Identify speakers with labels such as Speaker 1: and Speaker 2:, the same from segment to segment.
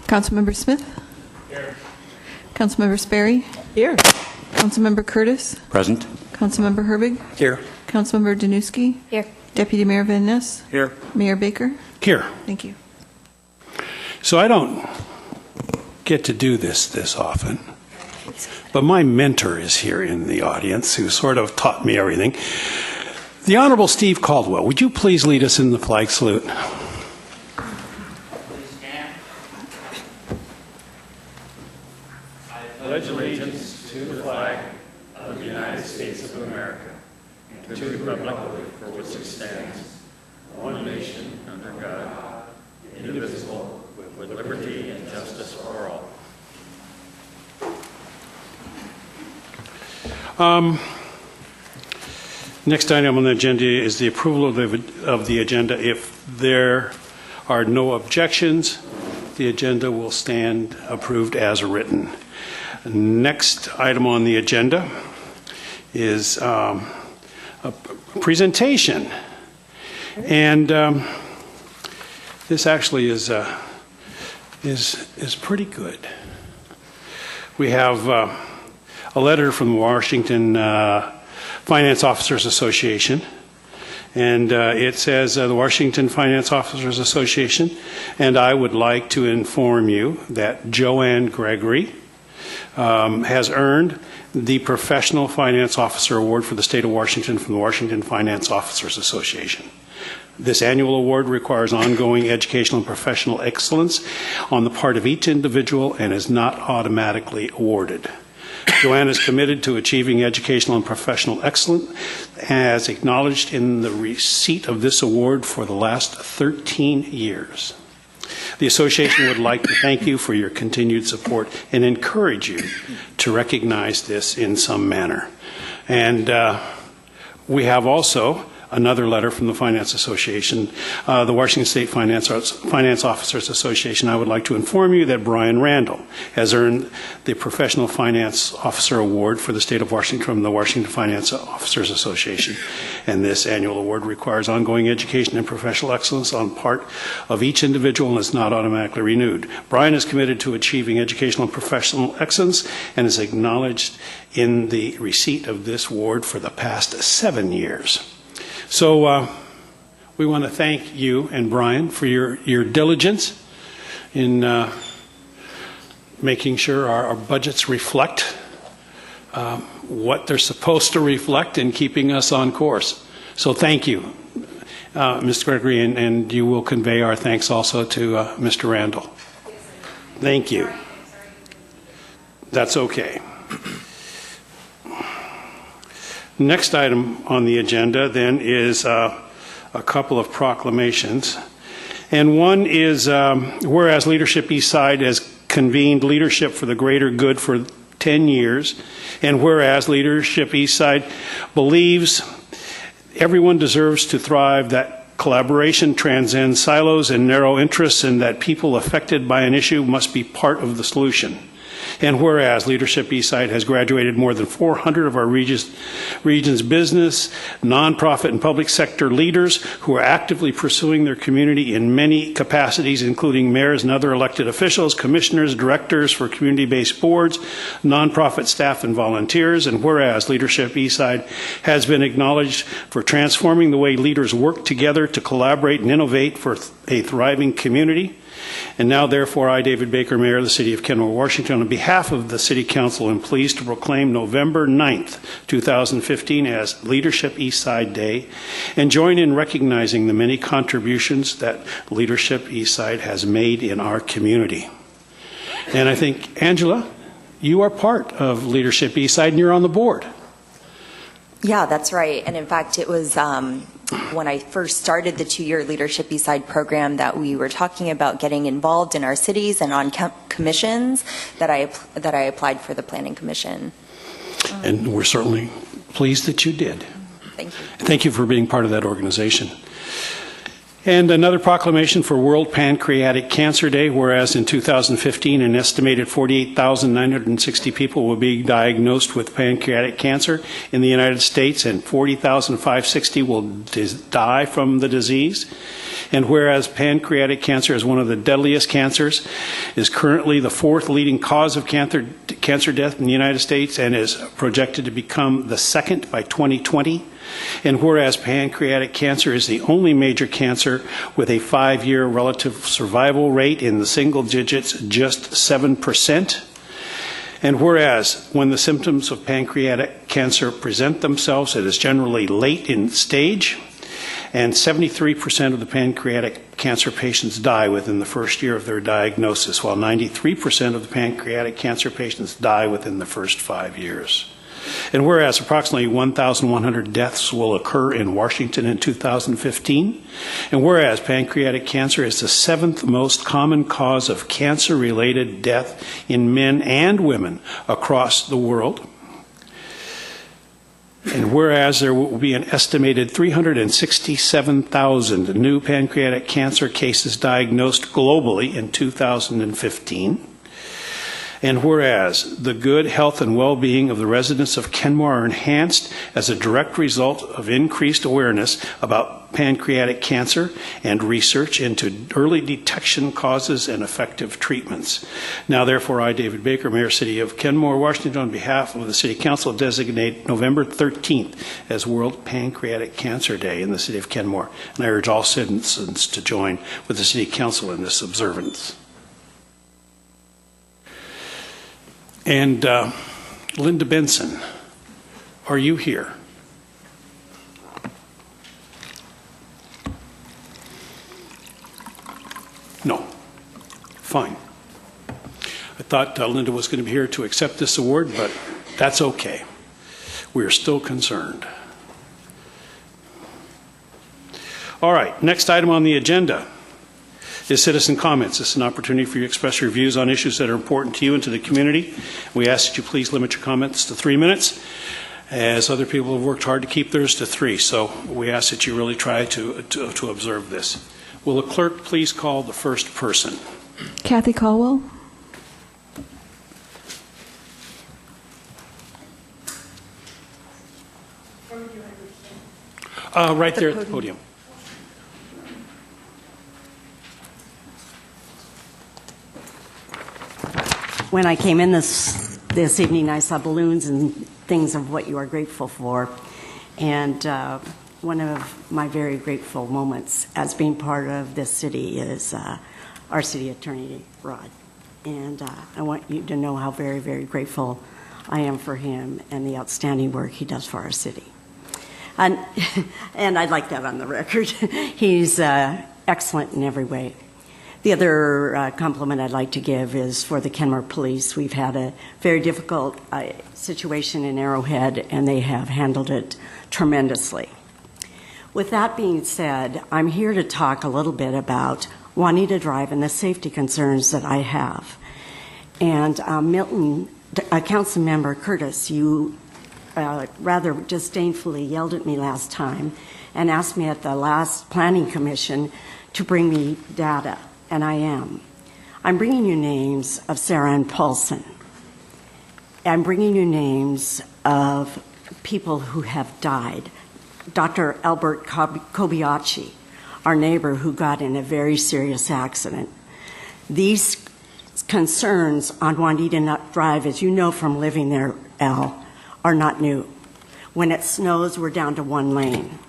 Speaker 1: Councilmember Smith?
Speaker 2: Here.
Speaker 1: Councilmember Sperry?
Speaker 3: Here.
Speaker 1: Councilmember Curtis?
Speaker 2: Present.
Speaker 1: Councilmember Herbig?
Speaker 2: Here.
Speaker 1: Councilmember Danuski?
Speaker 3: Here.
Speaker 1: Deputy Mayor Van Ness?
Speaker 2: Here.
Speaker 1: Mayor Baker?
Speaker 4: Here.
Speaker 1: Thank you.
Speaker 4: So I don't get to do this often, but my mentor is here in the audience who sort of taught me everything. The Honorable Steve Caldwell, would you please lead us in the flag salute?
Speaker 5: I pledge allegiance to the flag of the United States of America and to the republic for which it stands, one nation under God, indivisible, with liberty and justice for all.
Speaker 4: Next item on the agenda is the approval of the agenda. If there are no objections, the agenda will stand approved as written. Next item on the agenda is a presentation. And this actually is pretty good. We have a letter from the Washington Finance Officers Association, and it says, the Washington Finance Officers Association, and I would like to inform you that Joanne Gregory has earned the Professional Finance Officer Award for the State of Washington from the Washington Finance Officers Association. This annual award requires ongoing educational and professional excellence on the part of each individual and is not automatically awarded. Joanne is committed to achieving educational and professional excellence, as acknowledged in the receipt of this award for the last 13 years. The association would like to thank you for your continued support and encourage you to recognize this in some manner. And we have also another letter from the Finance Association, the Washington State Finance Officers Association. I would like to inform you that Brian Randall has earned the Professional Finance Officer Award for the State of Washington from the Washington Finance Officers Association. And this annual award requires ongoing education and professional excellence on part of each individual and is not automatically renewed. Brian is committed to achieving educational and professional excellence and is acknowledged in the receipt of this award for the past 7 years. So we want to thank you and Brian for your diligence in making sure our budgets reflect what they're supposed to reflect and keeping us on course. So thank you, Mr. Gregory, and you will convey our thanks also to Mr. Randall. Thank you. That's okay. Next item on the agenda then is a couple of proclamations. And one is, whereas Leadership Eastside has convened Leadership for the Greater Good for 10 years, and whereas Leadership Eastside believes everyone deserves to thrive, that collaboration transcends silos and narrow interests, and that people affected by an issue must be part of the solution. And whereas Leadership Eastside has graduated more than 400 of our region's business, nonprofit, and public sector leaders who are actively pursuing their community in many capacities, including mayors and other elected officials, commissioners, directors for community-based boards, nonprofit staff, and volunteers. And whereas Leadership Eastside has been acknowledged for transforming the way leaders work together to collaborate and innovate for a thriving community. And now, therefore, I, David Baker, Mayor of the City of Kenmore, Washington, on behalf of the City Council, am pleased to proclaim November 9th, 2015 as Leadership Eastside Day and join in recognizing the many contributions that Leadership Eastside has made in our community. And I think, Angela, you are part of Leadership Eastside and you're on the board.
Speaker 3: Yeah, that's right. And in fact, it was when I first started the 2-year Leadership Eastside program that we were talking about getting involved in our cities and on commissions that I applied for the Planning Commission.
Speaker 4: And we're certainly pleased that you did.
Speaker 3: Thank you.
Speaker 4: Thank you for being part of that organization. And another proclamation for World Pancreatic Cancer Day, whereas in 2015 an estimated 48,960 people will be diagnosed with pancreatic cancer in the United States and 40,560 will die from the disease. And whereas pancreatic cancer is one of the deadliest cancers, is currently the fourth leading cause of cancer death in the United States and is projected to become the second by 2020. And whereas pancreatic cancer is the only major cancer with a 5-year relative survival rate in the single digits, just 7%. And whereas when the symptoms of pancreatic cancer present themselves, it is generally late in stage, and 73% of the pancreatic cancer patients die within the first year of their diagnosis, while 93% of the pancreatic cancer patients die within the first 5 years. And whereas approximately 1,100 deaths will occur in Washington in 2015, and whereas pancreatic cancer is the 7th most common cause of cancer-related death in men and women across the world, and whereas there will be an estimated 367,000 new pancreatic cancer cases diagnosed globally in 2015, and whereas the good health and well-being of the residents of Kenmore are enhanced as a direct result of increased awareness about pancreatic cancer and research into early detection causes and effective treatments. Now, therefore, I, David Baker, Mayor, City of Kenmore, Washington, on behalf of the City Council, designate November 13th as World Pancreatic Cancer Day in the City of Kenmore. And I urge all citizens to join with the City Council in this observance. And Linda Benson, are you here? No. Fine. I thought Linda was going to be here to accept this award, but that's okay. We are still concerned. All right, next item on the agenda is citizen comments. This is an opportunity for you to express your views on issues that are important to you and to the community. We ask that you please limit your comments to 3 minutes, as other people have worked hard to keep theirs to 3. So we ask that you really try to observe this. Will the clerk please call the first person?
Speaker 1: Kathy Caldwell.
Speaker 4: Right there at the podium.
Speaker 2: When I came in this evening, I saw balloons and things of what you are grateful for. And one of my very grateful moments as being part of this city is our city attorney, Rod. And I want you to know how very, very grateful I am for him and the outstanding work he does for our city. And I'd like that on the record. He's excellent in every way. The other compliment I'd like to give is for the Kenmore Police. We've had a very difficult situation in Arrowhead, and they have handled it tremendously. With that being said, I'm here to talk a little bit about Juanita Drive and the safety concerns that I have. And Milton, Councilmember Curtis, you rather disdainfully yelled at me last time and asked me at the last Planning Commission to bring me data. And I am. I'm bringing you names of Sarah and Paulson. I'm bringing you names of people who have died. Dr. Albert Kobayashi, our neighbor who got in a very serious accident. These concerns on Juanita Drive, as you know from living there, Al, are not new. When it snows, we're down to 1 lane.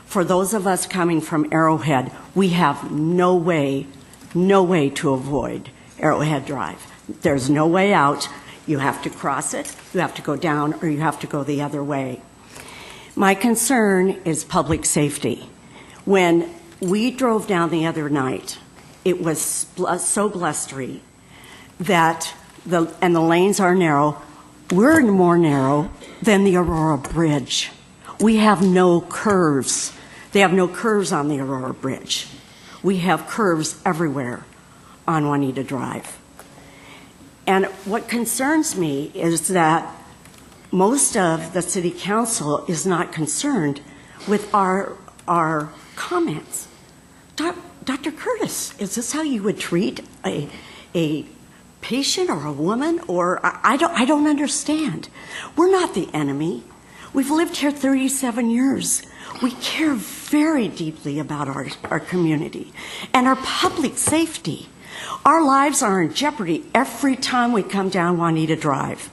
Speaker 2: For those of us coming from Arrowhead, we have no way to avoid Arrowhead Drive. There's no way out. You have to cross it, you have to go down, or you have to go the other way. My concern is public safety. When we drove down the other night, it was so blustery that the lanes are narrow. We're more narrow than the Aurora Bridge. We have no curves. They have no curves on the Aurora Bridge. We have curves everywhere on Juanita Drive. And what concerns me is that most of the City Council is not concerned with our comments. Dr. Curtis, is this how you would treat a patient or a woman? Or I don't understand. We're not the enemy. We've lived here 37 years. We care very deeply about our community and our public safety. Our lives are in jeopardy every time we come down Juanita Drive.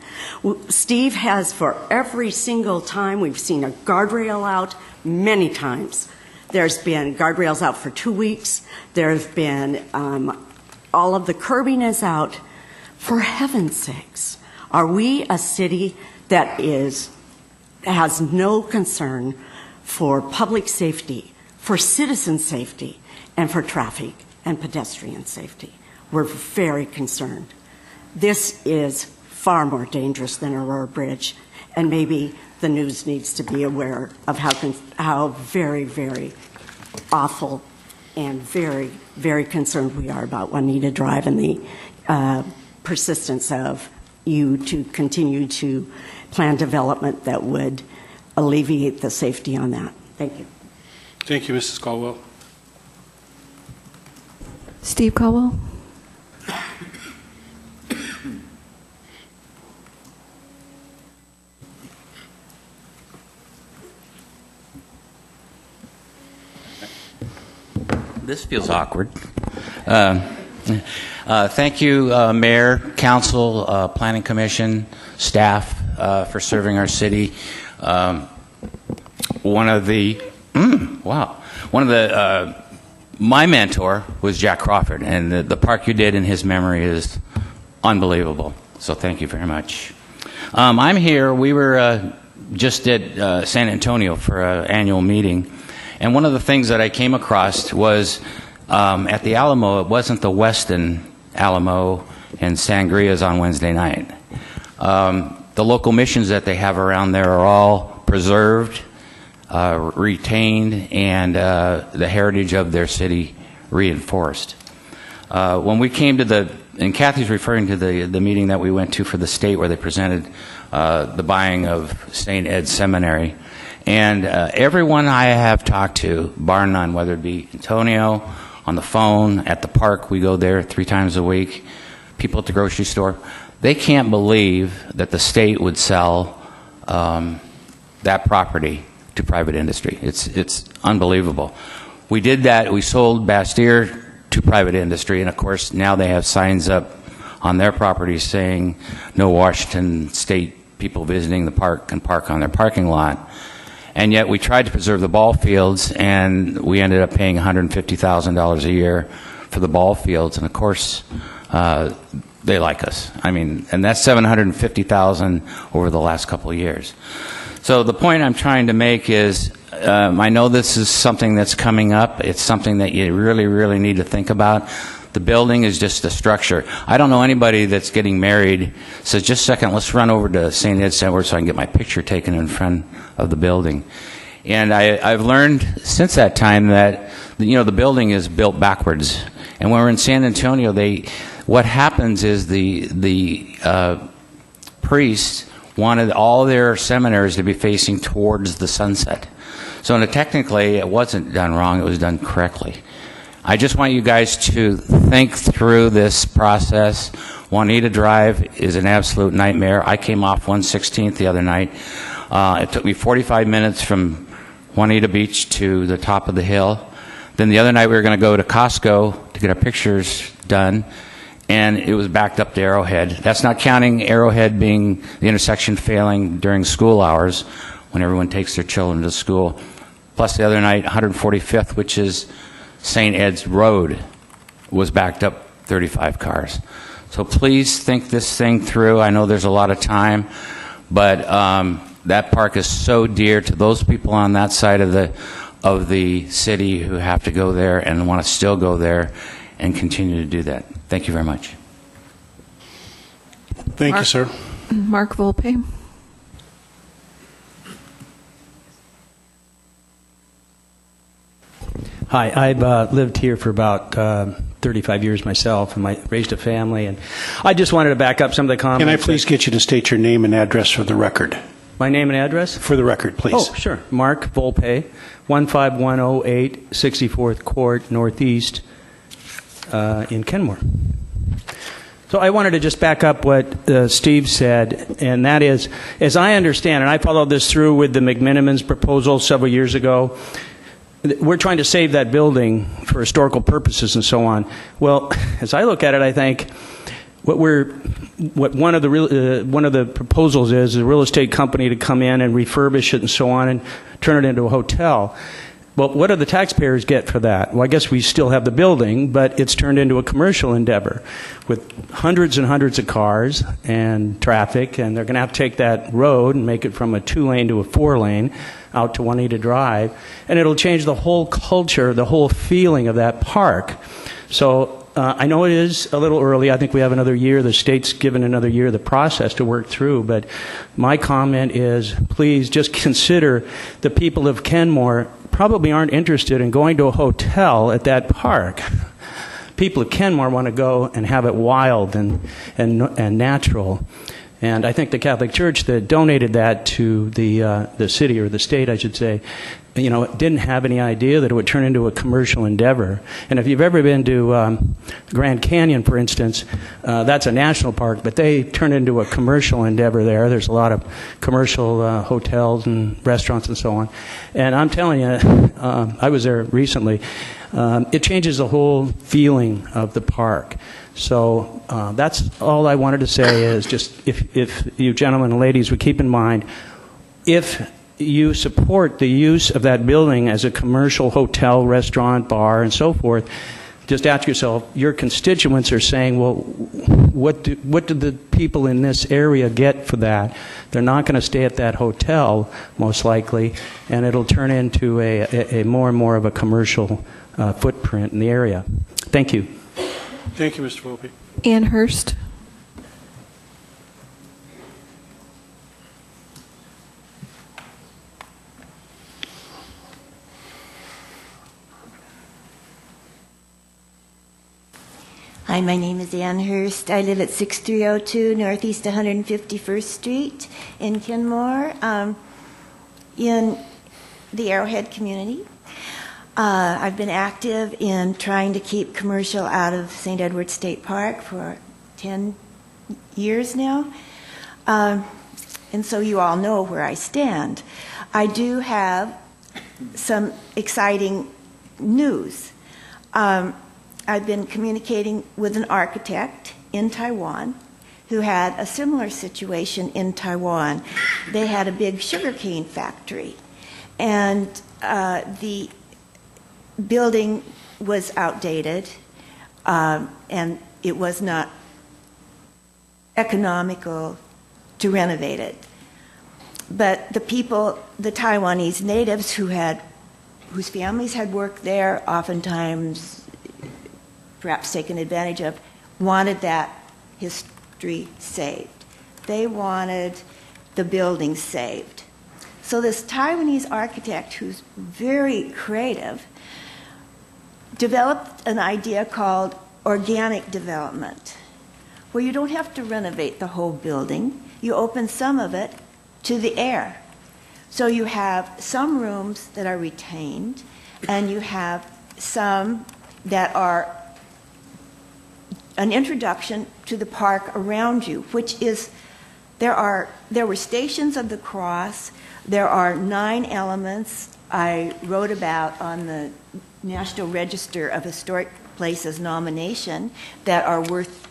Speaker 2: Steve has, for every single time, we've seen a guardrail out many times. There's been guardrails out for 2 weeks. There's been all of the curbing is out. For heaven's sakes, are we a city that has no concern for public safety, for citizen safety, and for traffic and pedestrian safety? We're very concerned. This is far more dangerous than Aurora Bridge, and maybe the news needs to be aware of how very, very awful and very, very concerned we are about Juanita Drive and the persistence of you to continue to plan development that would alleviate the safety on that. Thank you.
Speaker 4: Thank you, Mrs. Caldwell.
Speaker 1: Steve Caldwell.
Speaker 6: This feels awkward. Thank you, Mayor, Council, Planning Commission, staff, for serving our city. My mentor was Jack Crawford, and the park you did in his memory is unbelievable. So thank you very much. I'm here. We were just at San Antonio for an annual meeting. And one of the things that I came across was at the Alamo, it wasn't the Westin Alamo and sangrias on Wednesday night. The local missions that they have around there are all preserved, retained, and the heritage of their city reinforced. When we came to and Kathy's referring to the meeting that we went to for the state where they presented the buying of St. Ed's Seminary. And everyone I have talked to, bar none, whether it be Antonio, on the phone, at the park, we go there 3 times a week, people at the grocery store, they can't believe that the state would sell that property to private industry. It's unbelievable. We did that. We sold Bastyr to private industry, and of course now they have signs up on their property saying no Washington State people visiting the park can park on their parking lot. And yet we tried to preserve the ball fields, and we ended up paying $150,000 a year for the ball fields. And of course, they like us. I mean, and that's $750,000 over the last couple of years. So the point I'm trying to make is, I know this is something that's coming up. It's something that you really, really need to think about. The building is just a structure. I don't know anybody that's getting married says, just a second, let's run over to St. Ed's Center so I can get my picture taken in front of the building. And I've learned since that time that, the building is built backwards. And when we're in San Antonio, what happens is the priests wanted all their seminaries to be facing towards the sunset. So technically, it wasn't done wrong, it was done correctly. I just want you guys to think through this process. Juanita Drive is an absolute nightmare. I came off 116th the other night. It took me 45 minutes from Juanita Beach to the top of the hill. Then the other night we were going to go to Costco to get our pictures done, and it was backed up to Arrowhead. That's not counting Arrowhead being the intersection failing during school hours when everyone takes their children to school. Plus the other night, 145th, which is St. Ed's Road, was backed up 35 cars. So please think this thing through. I know there's a lot of time, but that park is so dear to those people on that side of the city who have to go there and want to still go there and continue to do that. Thank you very much.
Speaker 4: Thank you, sir.
Speaker 1: Mark Volpe.
Speaker 7: Hi, I've lived here for about 35 years myself, and raised a family, and I just wanted to back up some of the comments.
Speaker 4: Can I please get you to state your name and address for the record?
Speaker 7: My name and address?
Speaker 4: For the record, please.
Speaker 7: Oh, sure. Mark Volpe, 15108 64th Court, Northeast, in Kenmore. So I wanted to just back up what Steve said, and that is, as I understand, and I followed this through with the McMinimans proposal several years ago, we're trying to save that building for historical purposes and so on. Well, as I look at it, I think what one of the proposals is a real estate company to come in and refurbish it and so on and turn it into a hotel. Well, what do the taxpayers get for that? Well, I guess we still have the building, but it's turned into a commercial endeavor with hundreds and hundreds of cars and traffic, and they're going to have to take that road and make it from a 2-lane to a 4-lane out to Juanita Drive, and it'll change the whole culture, the whole feeling of that park. So I know it is a little early. I think we have another year. The state's given another year the process to work through, but my comment is please just consider the people of Kenmore probably aren't interested in going to a hotel at that park. People of Kenmore want to go and have it wild and natural. And I think the Catholic Church that donated that to the city, or the state, I should say, didn't have any idea that it would turn into a commercial endeavor. And if you've ever been to Grand Canyon, for instance, that's a national park, but they turned into a commercial endeavor there. There's a lot of commercial hotels and restaurants and so on. And I'm telling you, I was there recently. It changes the whole feeling of the park. So that's all I wanted to say is just if you gentlemen and ladies would keep in mind, if you support the use of that building as a commercial hotel, restaurant, bar, and so forth, just ask yourself, your constituents are saying, well, what do the people in this area get for that? They're not going to stay at that hotel, most likely, and it'll turn into a more and more of a commercial footprint in the area. Thank you.
Speaker 4: Thank you, Mr. Volpe.
Speaker 1: Ann Hurst.
Speaker 8: Hi, my name is Ann Hurst. I live at 6302 Northeast 151st Street in Kenmore, in the Arrowhead community. I've been active in trying to keep commercial out of St. Edward State Park for 10 years now. And so you all know where I stand. I do have some exciting news. I've been communicating with an architect in Taiwan who had a similar situation in Taiwan. They had a big sugarcane factory, and the building was outdated, and it was not economical to renovate it. But the people, the Taiwanese natives whose families had worked there, oftentimes perhaps taken advantage of, wanted that history saved. They wanted the building saved. So this Taiwanese architect, who's very creative, developed an idea called organic development, where you don't have to renovate the whole building. You open some of it to the air. So you have some rooms that are retained, and you have some that are an introduction to the park around you, which is, there were Stations of the Cross. There are 9 elements I wrote about on the National Register of Historic Places nomination that are worth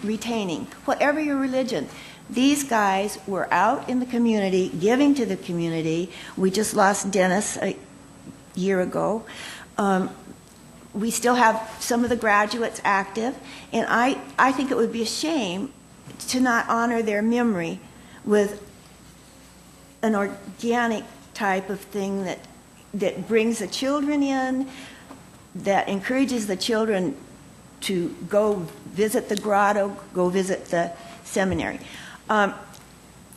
Speaker 8: retaining, whatever your religion. These guys were out in the community, giving to the community. We just lost Dennis a year ago. We still have some of the graduates active, and I think it would be a shame to not honor their memory with an organic type of thing that brings the children in, that encourages the children to go visit the grotto, go visit the seminary.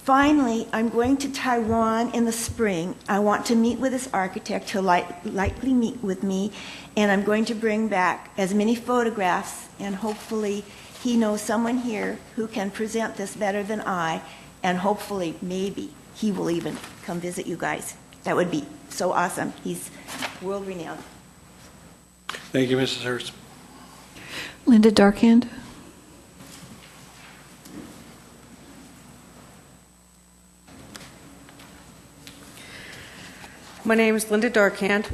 Speaker 8: Finally, I'm going to Taiwan in the spring. I want to meet with this architect. He'll likely meet with me, and I'm going to bring back as many photographs, and hopefully he knows someone here who can present this better than I, and hopefully maybe he will even come visit you guys. That would be so awesome. He's world-renowned.
Speaker 4: Thank you, Mrs. Hurst.
Speaker 1: Linda Darkhand.
Speaker 9: My name is Linda Darkhand,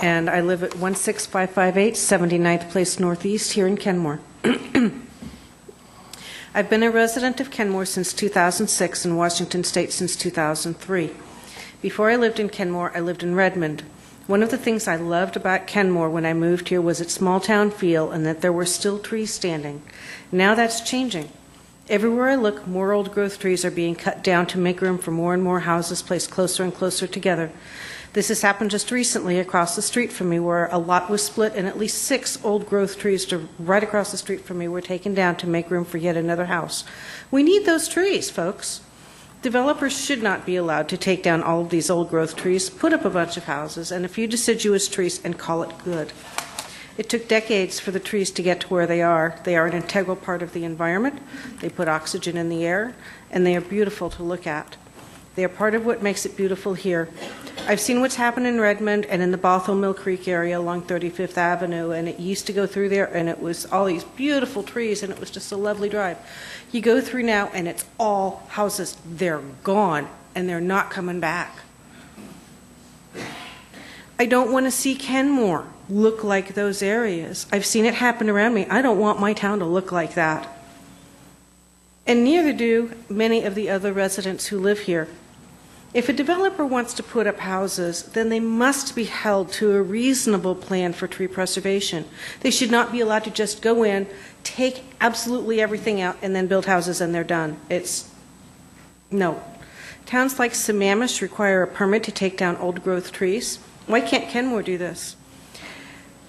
Speaker 9: and I live at 16558 79th Place Northeast here in Kenmore. I've been a resident of Kenmore since 2006 and Washington State since 2003. Before I lived in Kenmore, I lived in Redmond. One of the things I loved about Kenmore when I moved here was its small town feel and that there were still trees standing. Now that's changing. Everywhere I look, more old growth trees are being cut down to make room for more and more houses placed closer and closer together. This has happened just recently across the street from me, where a lot was split and at least 6 old growth trees right across the street from me were taken down to make room for yet another house. We need those trees, folks. Developers should not be allowed to take down all of these old growth trees, put up a bunch of houses and a few deciduous trees and call it good. It took decades for the trees to get to where they are. They are an integral part of the environment. They put oxygen in the air, and they are beautiful to look at. They are part of what makes it beautiful here. I've seen what's happened in Redmond and in the Bothell Mill Creek area along 35th Avenue, and it used to go through there, and it was all these beautiful trees, and it was just a lovely drive. You go through now, and it's all houses. They're gone, and they're not coming back. I don't want to see Kenmore look like those areas. I've seen it happen around me. I don't want my town to look like that. And neither do many of the other residents who live here. If a developer wants to put up houses, then they must be held to a reasonable plan for tree preservation. They should not be allowed to just go in, take absolutely everything out, and then build houses and they're done. No. Towns like Sammamish require a permit to take down old growth trees. Why can't Kenmore do this?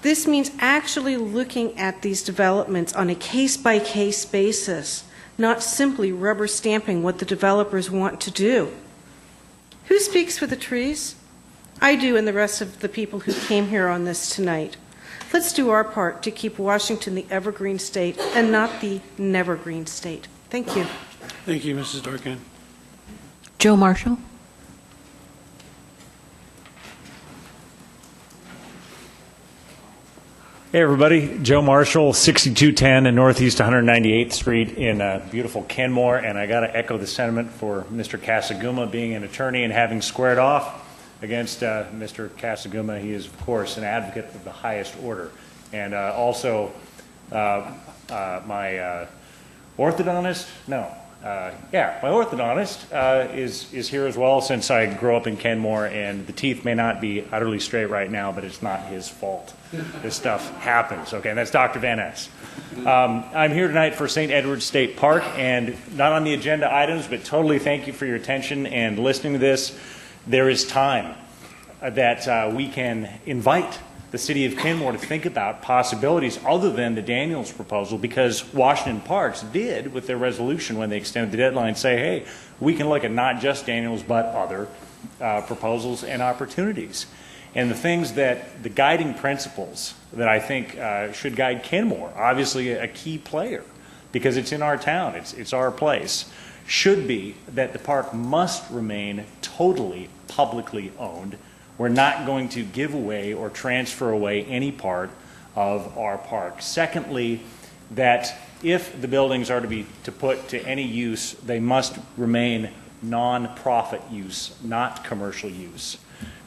Speaker 9: This means actually looking at these developments on a case-by-case basis, not simply rubber stamping what the developers want to do. Who speaks for the trees? I do, and the rest of the people who came here on this tonight. Let's do our part to keep Washington the evergreen state and not the nevergreen state. Thank you.
Speaker 4: Thank you, Mrs. Dorkin.
Speaker 1: Joe Marshall.
Speaker 10: Hey everybody, Joe Marshall, 6210 and Northeast 198th Street in beautiful Kenmore, and I got to echo the sentiment for Mr. Casaguma being an attorney and having squared off against Mr. Casaguma. He is, of course, an advocate of the highest order, and also my orthodontist. My orthodontist is here as well, since I grew up in Kenmore, and the teeth may not be utterly straight right now, but it's not his fault. This stuff happens, okay, and that's Dr. Van Ness. I'm here tonight for St. Edward State Park, and not on the agenda items, but totally thank you for your attention and listening to this. There is time that we can invite the city of Kenmore to think about possibilities other than the Daniels proposal, because Washington Parks did, with their resolution when they extended the deadline, say, hey, we can look at not just Daniels but other proposals and opportunities. And the things that, the guiding principles that I think should guide Kenmore, obviously a key player, because it's in our town, it's our place, should be that the park must remain totally publicly owned. We're not going to give away or transfer away any part of our park. Secondly, that if the buildings are to be put to any use, they must remain non-profit use, not commercial use.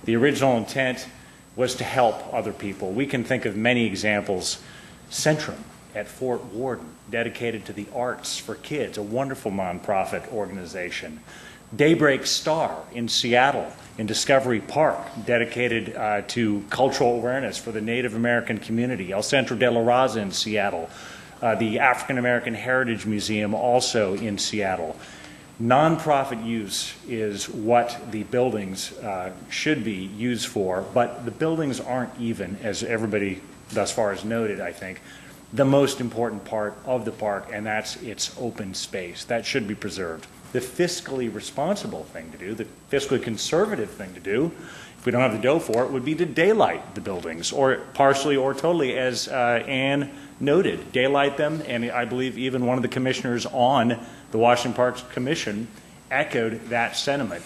Speaker 10: The original intent was to help other people. We can think of many examples. Centrum at Fort Worden, dedicated to the arts for kids, a wonderful nonprofit organization. Daybreak Star in Seattle, in Discovery Park, dedicated to cultural awareness for the Native American community. El Centro de la Raza in Seattle. The African American Heritage Museum also in Seattle. Nonprofit use is what the buildings should be used for, but the buildings aren't even, as everybody thus far has noted, I think, the most important part of the park, and that's its open space. That should be preserved. The fiscally responsible thing to do, the fiscally conservative thing to do, if we don't have the dough for it, would be to daylight the buildings, or partially or totally, as Ann noted, daylight them, and I believe even one of the commissioners on the Washington Parks Commission echoed that sentiment.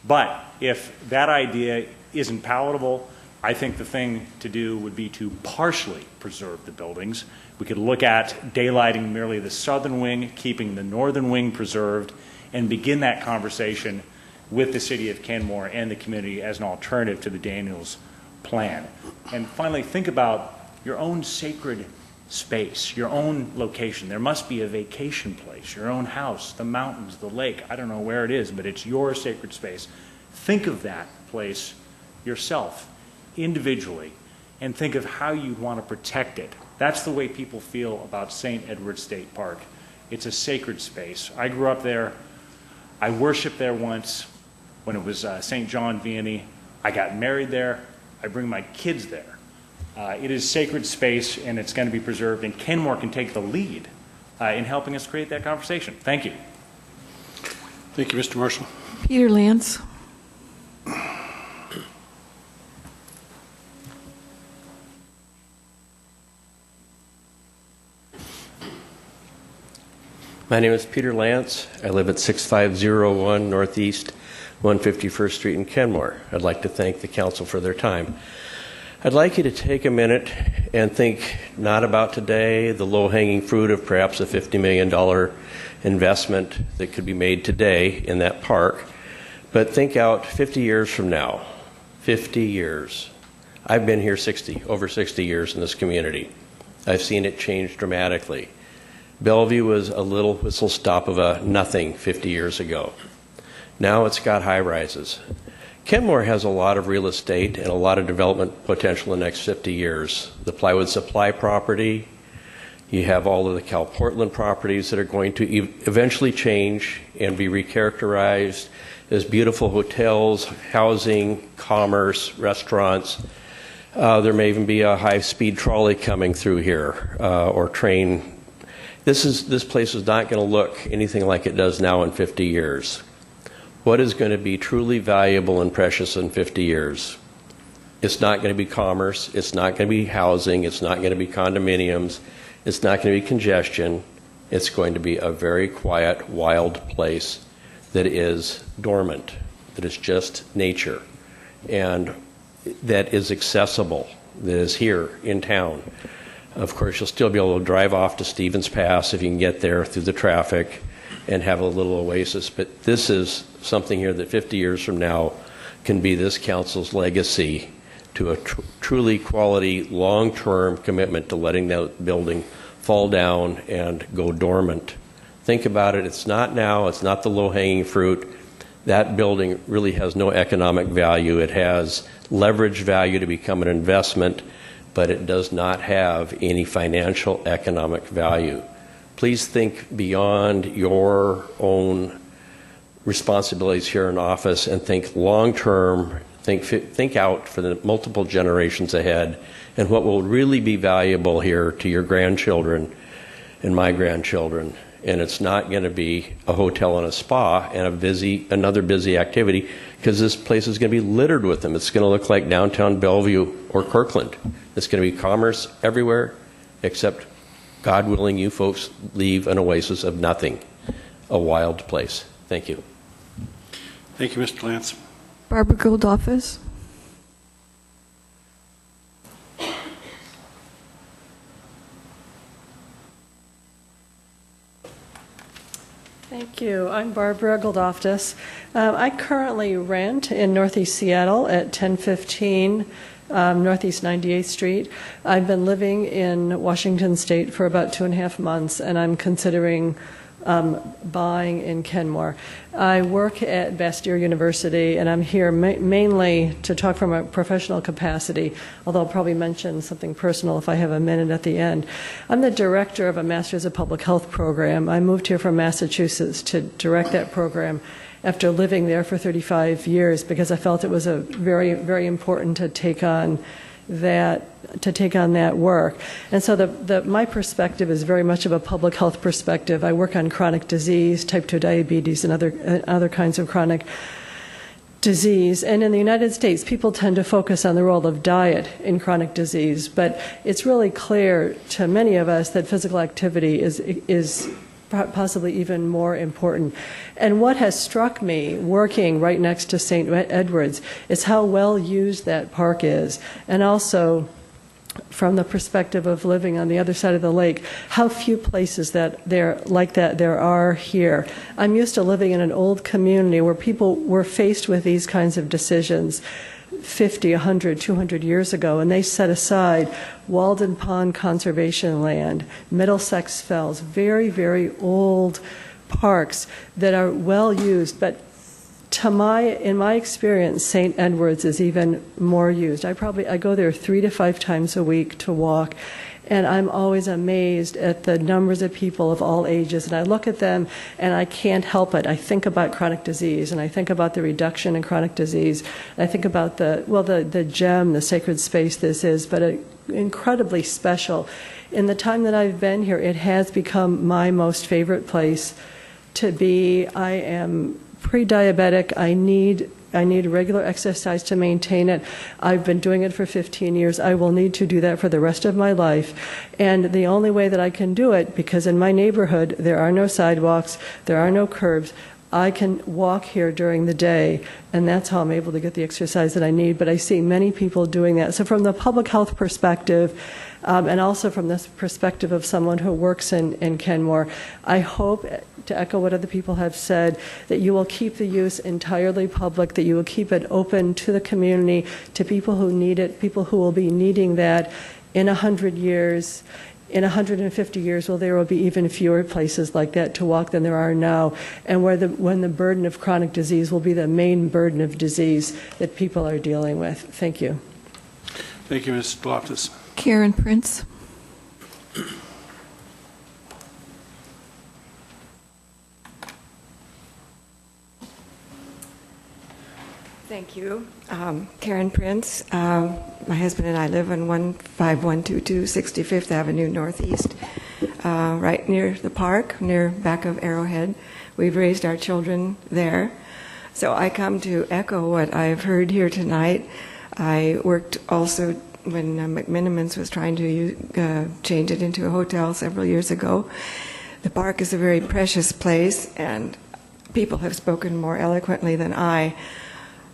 Speaker 10: But if that idea isn't palatable, I think the thing to do would be to partially preserve the buildings. We could look at daylighting merely the southern wing, keeping the northern wing preserved, and begin that conversation with the city of Kenmore and the community as an alternative to the Daniels plan. And finally, think about your own sacred space, your own location. There must be a vacation place, your own house, the mountains, the lake. I don't know where it is, but it's your sacred space. Think of that place yourself, individually, and think of how you'd want to protect it. That's the way people feel about St. Edward State Park. It's a sacred space. I grew up there. I worshiped there once when it was St. John Vianney. I got married there. I bring my kids there. It is sacred space, and it's going to be preserved, and Kenmore can take the lead in helping us create that conversation. Thank you.
Speaker 4: Thank you, Mr. Marshall.
Speaker 1: Peter Lance.
Speaker 11: My name is Peter Lance. I live at 6501 Northeast 151st Street in Kenmore. I'd like to thank the council for their time. I'd like you to take a minute and think not about today, the low-hanging fruit of perhaps a $50 million investment that could be made today in that park, but think out 50 years from now. 50 years. I've been here over 60 years in this community. I've seen it change dramatically. Bellevue was a little whistle stop of a nothing 50 years ago. Now it's got high rises. Kenmore has a lot of real estate and a lot of development potential in the next 50 years. The Plywood Supply property, you have all of the Cal Portland properties that are going to eventually change and be recharacterized as beautiful hotels, housing, commerce, restaurants. There may even be a high-speed trolley coming through here or train. This place is not going to look anything like it does now in 50 years. What is going to be truly valuable and precious in 50 years? It's not going to be commerce. It's not going to be housing. It's not going to be condominiums. It's not going to be congestion. It's going to be a very quiet, wild place that is dormant, that is just nature, and that is accessible, that is here in town. Of course, you'll still be able to drive off to Stevens Pass if you can get there through the traffic and have a little oasis. But this is something here that 50 years from now can be this council's legacy to a truly quality, long-term commitment to letting that building fall down and go dormant. Think about it. It's not now. It's not the low-hanging fruit. That building really has no economic value. It has leverage value to become an investment, but it does not have any financial economic value. Please think beyond your own responsibilities here in office and think long-term, think out for the multiple generations ahead and what will really be valuable here to your grandchildren and my grandchildren. And it's not going to be a hotel and a spa and another busy activity, because this place is going to be littered with them. It's going to look like downtown Bellevue or Kirkland. It's going to be commerce everywhere, except, God willing, you folks leave an oasis of nothing, a wild place. Thank you.
Speaker 4: Thank you, Mr. Lance.
Speaker 1: Barbara Goldoffice.
Speaker 12: Thank you. I'm Barbara Goldoftis. I currently rent in Northeast Seattle at 1015 Northeast 98th Street. I've been living in Washington State for about 2.5 months, and I'm considering buying in Kenmore. I work at Bastyr University, and I'm here mainly to talk from a professional capacity, although I'll probably mention something personal if I have a minute at the end. I'm the director of a Master's of Public Health program. I moved here from Massachusetts to direct that program after living there for 35 years because I felt it was a very, very important to take on that work. And so my perspective is very much of a public health perspective. I work on chronic disease, type 2 diabetes, and other kinds of chronic disease. And in the United States, people tend to focus on the role of diet in chronic disease, but it's really clear to many of us that physical activity is possibly even more important. And what has struck me working right next to St. Edward's is how well used that park is, and also from the perspective of living on the other side of the lake, how few places that there are here. I'm used to living in an old community where people were faced with these kinds of decisions 50, 100, 200 years ago, and they set aside Walden Pond Conservation Land, Middlesex Fells, very, very old parks that are well used, but in my experience, St. Edward's is even more used. I go there 3 to 5 times a week to walk, and I'm always amazed at the numbers of people of all ages. And I look at them, and I can't help it. I think about chronic disease, and I think about the reduction in chronic disease. I think about the gem, the sacred space this is, but incredibly special. In the time that I've been here, it has become my most favorite place to be. I am pre-diabetic. I need regular exercise to maintain it. I've been doing it for 15 years. I will need to do that for the rest of my life. And the only way that I can do it, because in my neighborhood there are no sidewalks, there are no curbs, I can walk here during the day, and that's how I'm able to get the exercise that I need. But I see many people doing that. So from the public health perspective, and also from this perspective of someone who works in Kenmore, I hope, to echo what other people have said, that you will keep the use entirely public, that you will keep it open to the community, to people who need it, people who will be needing that in 100 years. In 150 years, well, there will be even fewer places like that to walk than there are now, and when the burden of chronic disease will be the main burden of disease that people are dealing with. Thank you.
Speaker 4: Thank you, Ms. Loftus.
Speaker 1: Karen Prince.
Speaker 13: Thank you. Karen Prince. My husband and I live on 15122 65th Avenue Northeast, right near the park, near back of Arrowhead. We've raised our children there. So I come to echo what I've heard here tonight. I worked also when McMinimans was trying to change it into a hotel several years ago. The park is a very precious place, and people have spoken more eloquently than I.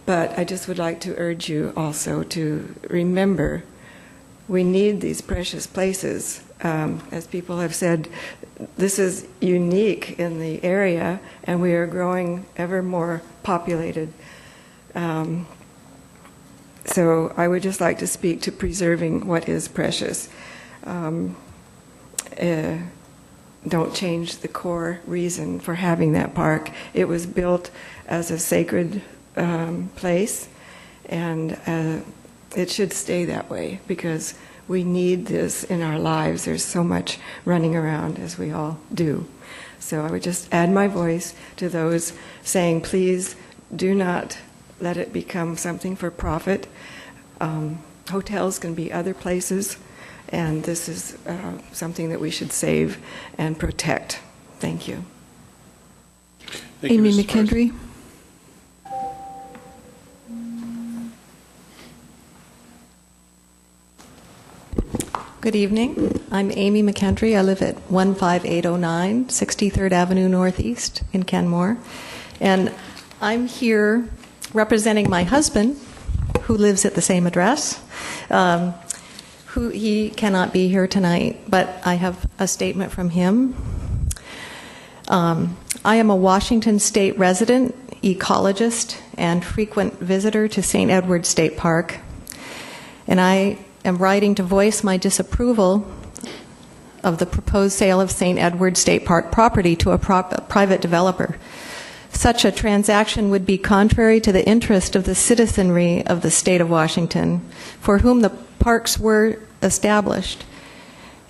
Speaker 13: But I just would like to urge you also to remember we need these precious places. As people have said, this is unique in the area, and we are growing ever more populated. So I would just like to speak to preserving what is precious. Don't change the core reason for having that park. It was built as a sacred place, and it should stay that way because we need this in our lives. There's so much running around, as we all do. So I would just add my voice to those saying, please do not let it become something for profit. Hotels can be other places, and this is something that we should save and protect. Thank you.
Speaker 4: Thank you,
Speaker 1: Amy
Speaker 4: Mrs.
Speaker 1: McKendry.
Speaker 14: Good evening. I'm Amy McKendry. I live at 15809 63rd Avenue Northeast in Kenmore. And I'm here representing my husband, who lives at the same address. He cannot be here tonight, but I have a statement from him. I am a Washington State resident, ecologist, and frequent visitor to St. Edward State Park. And I am writing to voice my disapproval of the proposed sale of St. Edward State Park property to a private developer. Such a transaction would be contrary to the interest of the citizenry of the state of Washington, for whom the parks were established,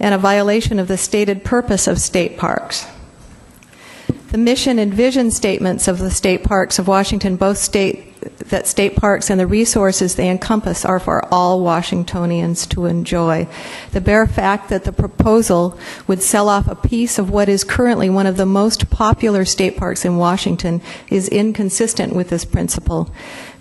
Speaker 14: and a violation of the stated purpose of state parks. The mission and vision statements of the state parks of Washington both state that state parks and the resources they encompass are for all Washingtonians to enjoy. The bare fact that the proposal would sell off a piece of what is currently one of the most popular state parks in Washington is inconsistent with this principle.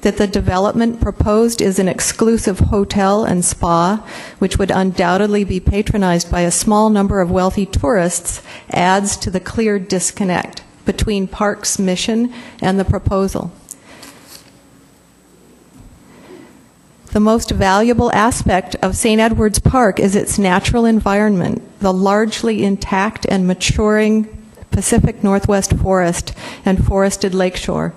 Speaker 14: That the development proposed is an exclusive hotel and spa, which would undoubtedly be patronized by a small number of wealthy tourists, adds to the clear disconnect between parks' mission and the proposal. The most valuable aspect of St. Edward's Park is its natural environment, the largely intact and maturing Pacific Northwest forest and forested lakeshore.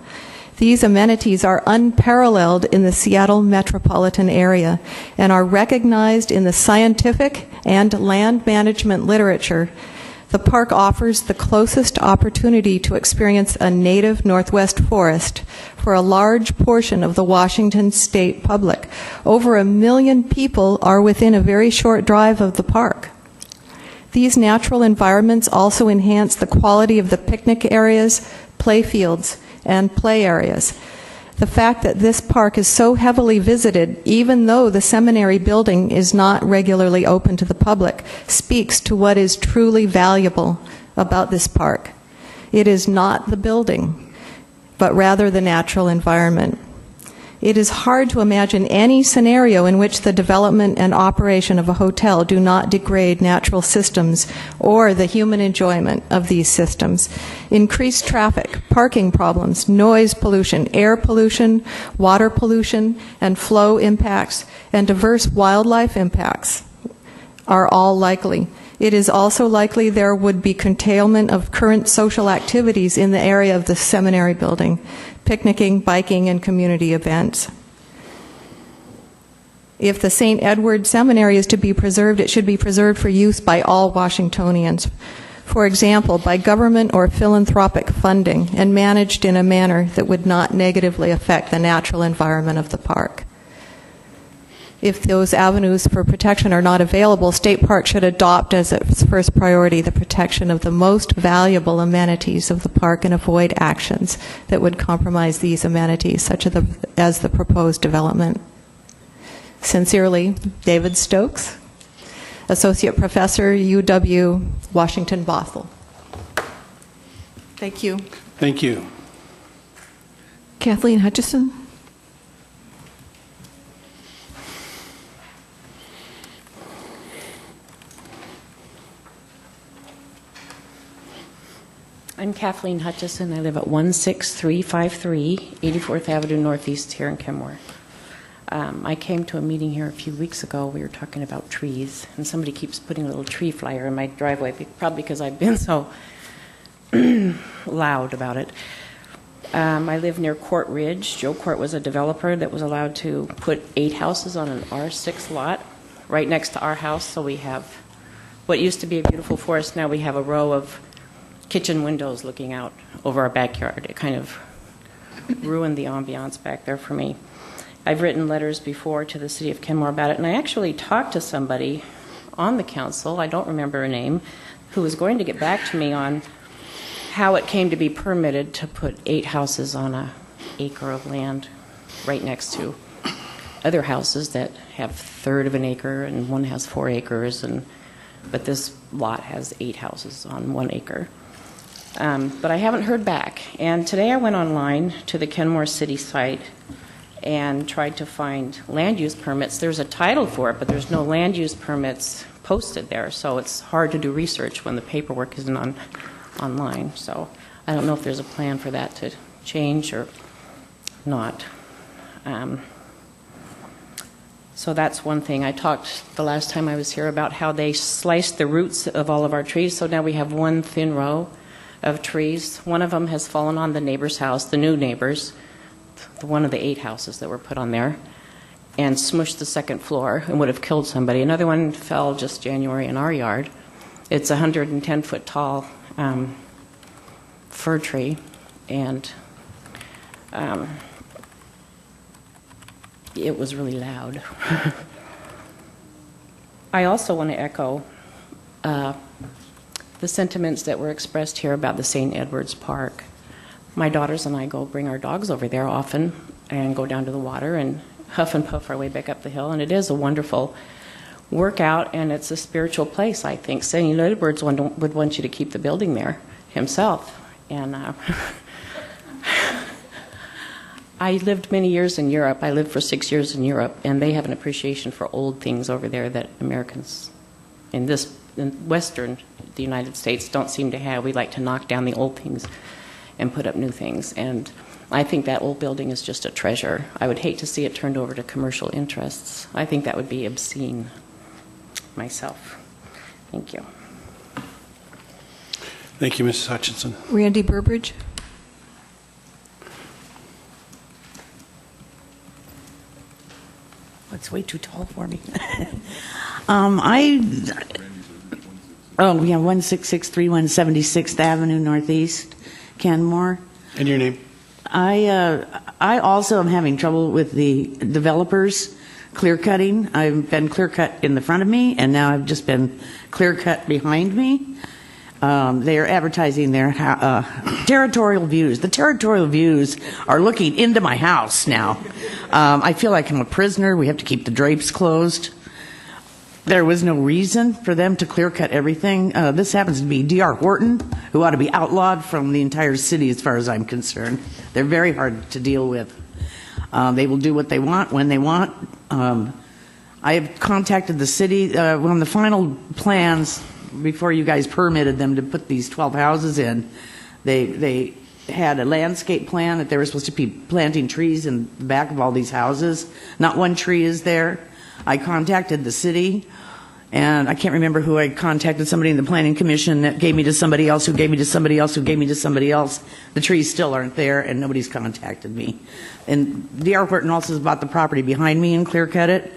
Speaker 14: These amenities are unparalleled in the Seattle metropolitan area and are recognized in the scientific and land management literature. The park offers the closest opportunity to experience a native Northwest forest for a large portion of the Washington state public. Over 1 million people are within a very short drive of the park. These natural environments also enhance the quality of the picnic areas, play fields, and play areas. The fact that this park is so heavily visited, even though the seminary building is not regularly open to the public, speaks to what is truly valuable about this park. It is not the building, but rather the natural environment. It is hard to imagine any scenario in which the development and operation of a hotel do not degrade natural systems or the human enjoyment of these systems. Increased traffic, parking problems, noise pollution, air pollution, water pollution, and flow impacts, and diverse wildlife impacts are all likely. It is also likely there would be curtailment of current social activities in the area of the seminary building, picnicking, biking, and community events. If the St. Edward Seminary is to be preserved, it should be preserved for use by all Washingtonians. For example, by government or philanthropic funding, and managed in a manner that would not negatively affect the natural environment of the park. If those avenues for protection are not available, State Park should adopt as its first priority the protection of the most valuable amenities of the park and avoid actions that would compromise these amenities, such as the proposed development. Sincerely, David Stokes, Associate Professor, UW Washington Bothell. Thank you.
Speaker 4: Thank you.
Speaker 1: Kathleen Hutchison.
Speaker 15: I'm Kathleen Hutchison. I live at 16353 84th Avenue Northeast here in Kenmore. I came to a meeting here a few weeks ago. We were talking about trees, and somebody keeps putting a little tree flyer in my driveway, probably because I've been so loud about it. I live near Court Ridge. Joe Court was a developer that was allowed to put 8 houses on an R6 lot right next to our house. So we have what used to be a beautiful forest. Now we have a row of kitchen windows looking out over our backyard. It kind of ruined the ambiance back there for me. I've written letters before to the city of Kenmore about it, and I actually talked to somebody on the council, I don't remember her name, who was going to get back to me on how it came to be permitted to put 8 houses on an acre of land right next to other houses that have 1/3 of an acre, and one has 4 acres, but this lot has 8 houses on 1 acre. But I haven't heard back. And today I went online to the Kenmore City site and tried to find land use permits. There's a title for it, but there's no land use permits posted there, so it's hard to do research when the paperwork isn't online. So I don't know if there's a plan for that to change or not. So that's one thing. I talked the last time I was here about how they sliced the roots of all of our trees, so now we have one thin row of trees. One of them has fallen on the neighbor's house, the new neighbor's, one of the 8 houses that were put on there, and smushed the second floor and would have killed somebody. Another one fell just January in our yard. It's a 110-foot tall fir tree, and it was really loud. I also want to echo the sentiments that were expressed here about the St. Edward's Park. My daughters and I go bring our dogs over there often and go down to the water and huff and puff our way back up the hill, and it is a wonderful workout, and it's a spiritual place, I think. St. Edward's would want you to keep the building there himself. And I lived many years in Europe. I lived for 6 years in Europe, and they have an appreciation for old things over there that Americans in Western, the United States, don't seem to have. We like to knock down the old things and put up new things. And I think that old building is just a treasure. I would hate to see it turned over to commercial interests. I think that would be obscene myself. Thank you.
Speaker 4: Thank you, Mrs. Hutchinson.
Speaker 1: Randy Burbridge.
Speaker 16: It's way too tall for me. 16631 76th Avenue Northeast, Kenmore.
Speaker 4: And your name?
Speaker 16: I also am having trouble with the developers clear cutting. I've been clear cut in the front of me, and now I've just been clear cut behind me. They are advertising their territorial views. The territorial views are looking into my house now. I feel like I'm a prisoner. We have to keep the drapes closed. There was no reason for them to clear cut everything. This happens to be D.R. Horton, who ought to be outlawed from the entire city as far as I'm concerned. They're very hard to deal with. They will do what they want when they want. I have contacted the city. On the final plans, before you guys permitted them to put these 12 houses in, they had a landscape plan that they were supposed to be planting trees in the back of all these houses. Not one tree is there. I contacted the city, and I can't remember who I contacted, somebody in the planning commission that gave me to somebody else, who gave me to somebody else, who gave me to somebody else. The trees still aren't there, and nobody's contacted me. And D.R. Horton also has bought the property behind me and clear cut it.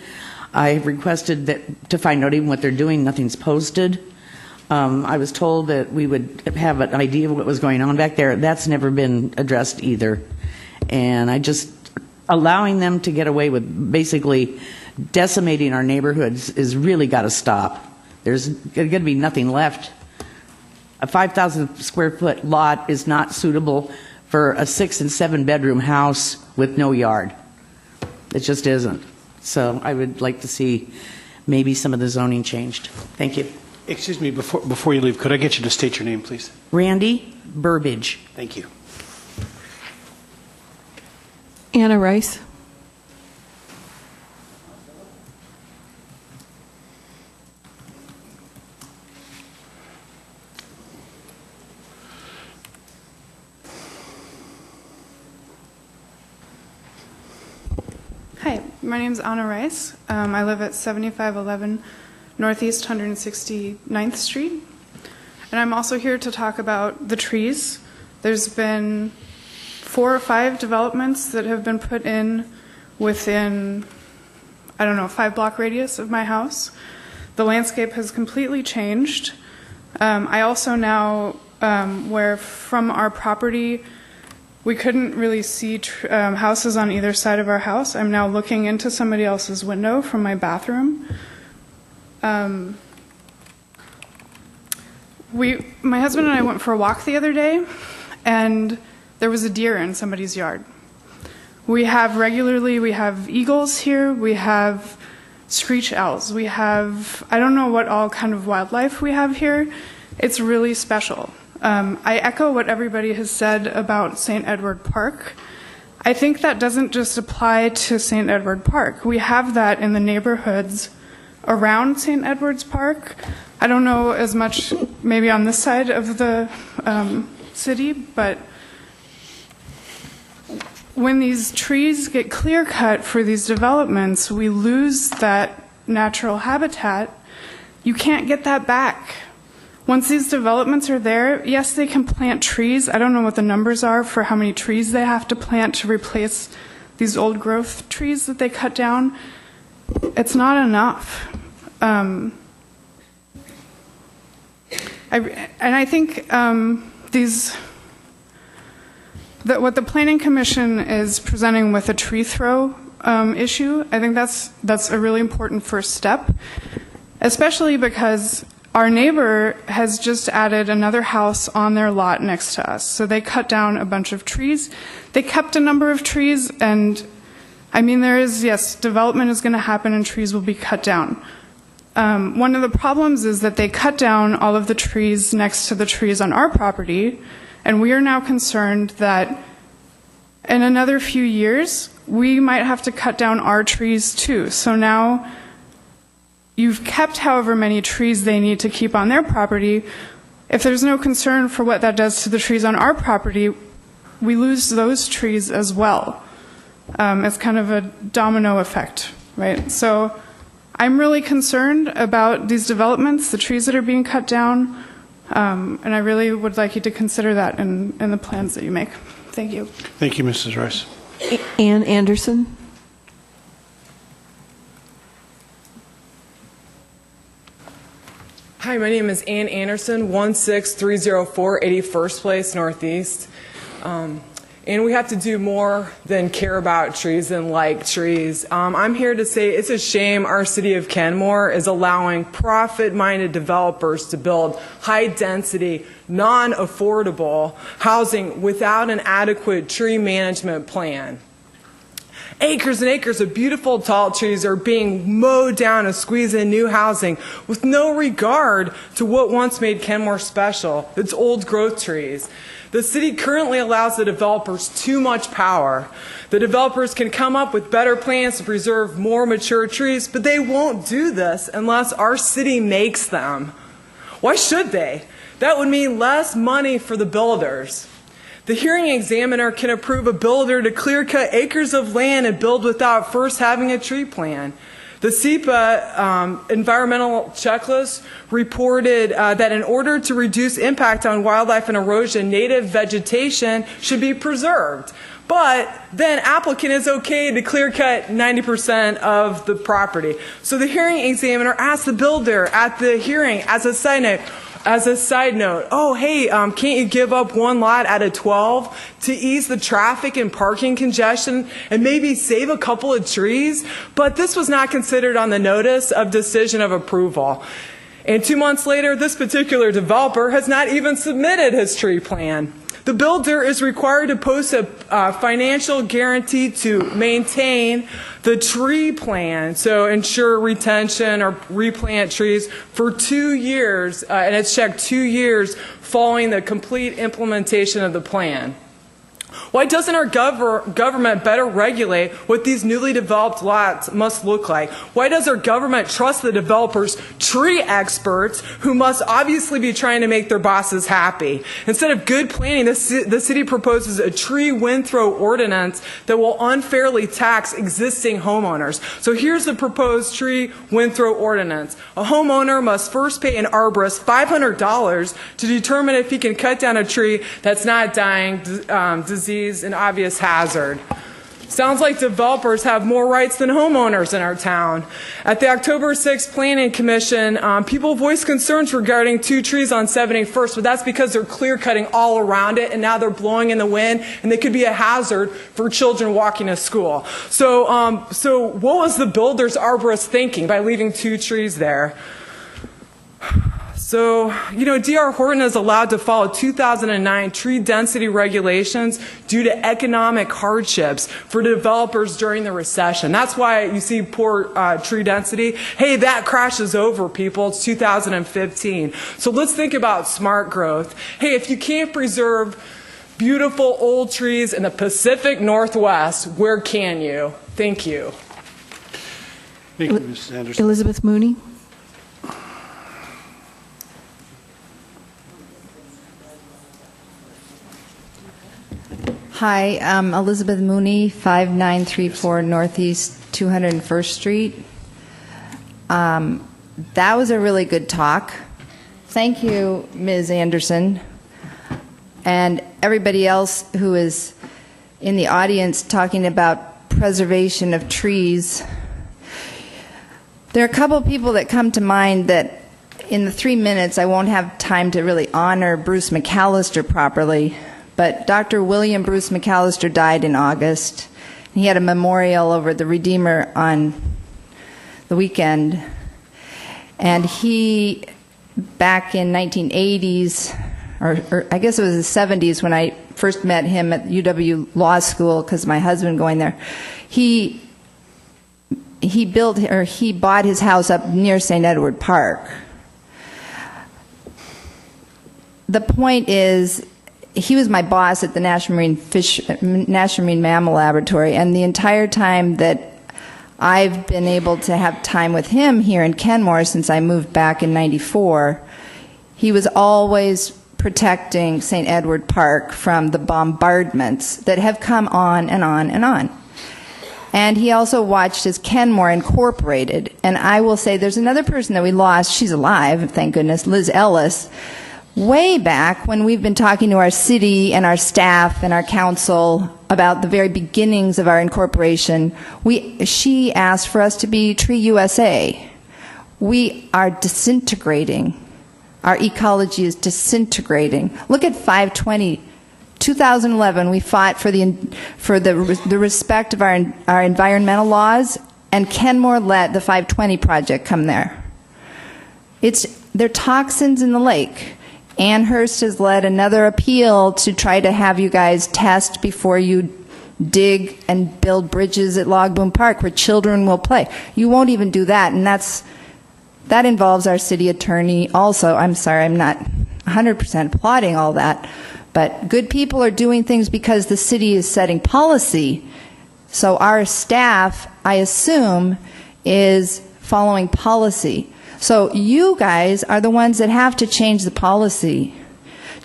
Speaker 16: I requested that to find out even what they're doing. Nothing's posted. I was told that we would have an idea of what was going on back there. That's never been addressed either. And I just, allowing them to get away with basically decimating our neighborhoods is really got to stop. There's going to be nothing left. A 5,000 square foot lot is not suitable for a 6 and 7 bedroom house with no yard. It just isn't. So I would like to see maybe some of the zoning changed. Thank you.
Speaker 4: Excuse me, before you leave, could I get you to state your name, please?
Speaker 16: Randy Burbidge.
Speaker 4: Thank you.
Speaker 1: Anna Rice.
Speaker 17: Hi, my name is Anna Rice. I live at 7511 Northeast 169th Street. And I'm also here to talk about the trees. There's been 4 or 5 developments that have been put in within, I don't know, 5-block radius of my house. The landscape has completely changed. I also now, where from our property, we couldn't really see houses on either side of our house. I'm now looking into somebody else's window from my bathroom. My husband and I went for a walk the other day, and there was a deer in somebody's yard. We have eagles here, we have screech owls, we have, I don't know what all kind of wildlife we have here. It's really special. I echo what everybody has said about St. Edward Park. I think that doesn't just apply to St. Edward Park. We have that in the neighborhoods around St. Edward's Park. I don't know as much maybe on this side of the city, but when these trees get clear cut for these developments, we lose that natural habitat. You can't get that back. Once these developments are there, yes, they can plant trees. I don't know what the numbers are for how many trees they have to plant to replace these old growth trees that they cut down. It's not enough. I think what the Planning Commission is presenting with a tree throw issue, I think that's a really important first step, especially because our neighbor has just added another house on their lot next to us. So they cut down a bunch of trees. They kept a number of trees, and I mean, yes, development is going to happen and trees will be cut down. One of the problems is that they cut down all of the trees next to the trees on our property, and we are now concerned that in another few years, we might have to cut down our trees too. So now you've kept however many trees they need to keep on their property. If there's no concern for what that does to the trees on our property, we lose those trees as well. It's kind of a domino effect, right? So I'm really concerned about these developments, the trees that are being cut down, and I really would like you to consider that in the plans that you make. Thank you.
Speaker 4: Thank you, Mrs. Rice.
Speaker 1: Ann Anderson.
Speaker 18: Hi, my name is Ann Anderson, 16304 81st Place Northeast. And we have to do more than care about trees and like trees. I'm here to say it's a shame our city of Kenmore is allowing profit-minded developers to build high-density, non-affordable housing without an adequate tree management plan. Acres and acres of beautiful tall trees are being mowed down to squeeze in new housing with no regard to what once made Kenmore special, its old growth trees. The city currently allows the developers too much power. The developers can come up with better plans to preserve more mature trees, but they won't do this unless our city makes them. Why should they? That would mean less money for the builders. The hearing examiner can approve a builder to clear-cut acres of land and build without first having a tree plan. The SEPA environmental checklist reported that in order to reduce impact on wildlife and erosion, native vegetation should be preserved. But then applicant is okay to clear cut 90% of the property. So the hearing examiner asked the builder at the hearing, as a side note, oh, hey, can't you give up one lot out of 12 to ease the traffic and parking congestion and maybe save a couple of trees? But this was not considered on the notice of decision of approval. And 2 months later, this particular developer has not even submitted his tree plan. The builder is required to post a financial guarantee to maintain the tree plan, so ensure retention or replant trees for 2 years, and it's checked 2 years following the complete implementation of the plan. Why doesn't our government better regulate what these newly developed lots must look like? Why does our government trust the developers, tree experts, who must obviously be trying to make their bosses happy? Instead of good planning, the city proposes a tree windthrow ordinance that will unfairly tax existing homeowners. So here's the proposed tree windthrow ordinance. A homeowner must first pay an arborist $500 to determine if he can cut down a tree that's not dying, disease, and obvious hazard. Sounds like developers have more rights than homeowners in our town. At the October 6th Planning Commission, people voiced concerns regarding 2 trees on 71st, but that's because they're clear cutting all around it, and now they're blowing in the wind, and they could be a hazard for children walking to school. So what was the builder's arborist thinking by leaving 2 trees there? So, D.R. Horton is allowed to follow 2009 tree density regulations due to economic hardships for developers during the recession. That's why you see poor tree density. Hey, that crashes over, people. It's 2015. So let's think about smart growth. Hey, if you can't preserve beautiful old trees in the Pacific Northwest, where can you? Thank you.
Speaker 4: Thank you, Mrs. Anderson.
Speaker 1: Elizabeth Mooney.
Speaker 19: Hi, I'm Elizabeth Mooney, 5934 Northeast 201st Street. That was a really good talk. Thank you, Ms. Anderson, and everybody else who is in the audience talking about preservation of trees. There are a couple of people that come to mind that in the 3 minutes I won't have time to really honor Bruce McAllister properly. But Dr. William Bruce McAllister died in August. He had a memorial over the Redeemer on the weekend. And he, back in 1980s, or I guess it was the 70s when I first met him at UW Law School because my husband going there, he bought his house up near St. Edward Park. The point is, he was my boss at the National Marine Mammal Laboratory, and the entire time that I've been able to have time with him here in Kenmore since I moved back in '94, he was always protecting St. Edward Park from the bombardments that have come on and on and on. And he also watched as Kenmore incorporated. And I will say there's another person that we lost. She's alive, thank goodness, Liz Ellis. Way back when we've been talking to our city and our staff and our council about the very beginnings of our incorporation, she asked for us to be Tree USA. We are disintegrating. Our ecology is disintegrating. Look at 520. 2011, we fought for the respect of our environmental laws, and Kenmore let the 520 project come there. There are toxins in the lake. Amherst has led another appeal to try to have you guys test before you dig and build bridges at Log Boom Park where children will play. You won't even do that, and that involves our city attorney also. I'm sorry, I'm not 100% applauding all that, but good people are doing things because the city is setting policy. So our staff, I assume, is following policy. So you guys are the ones that have to change the policy.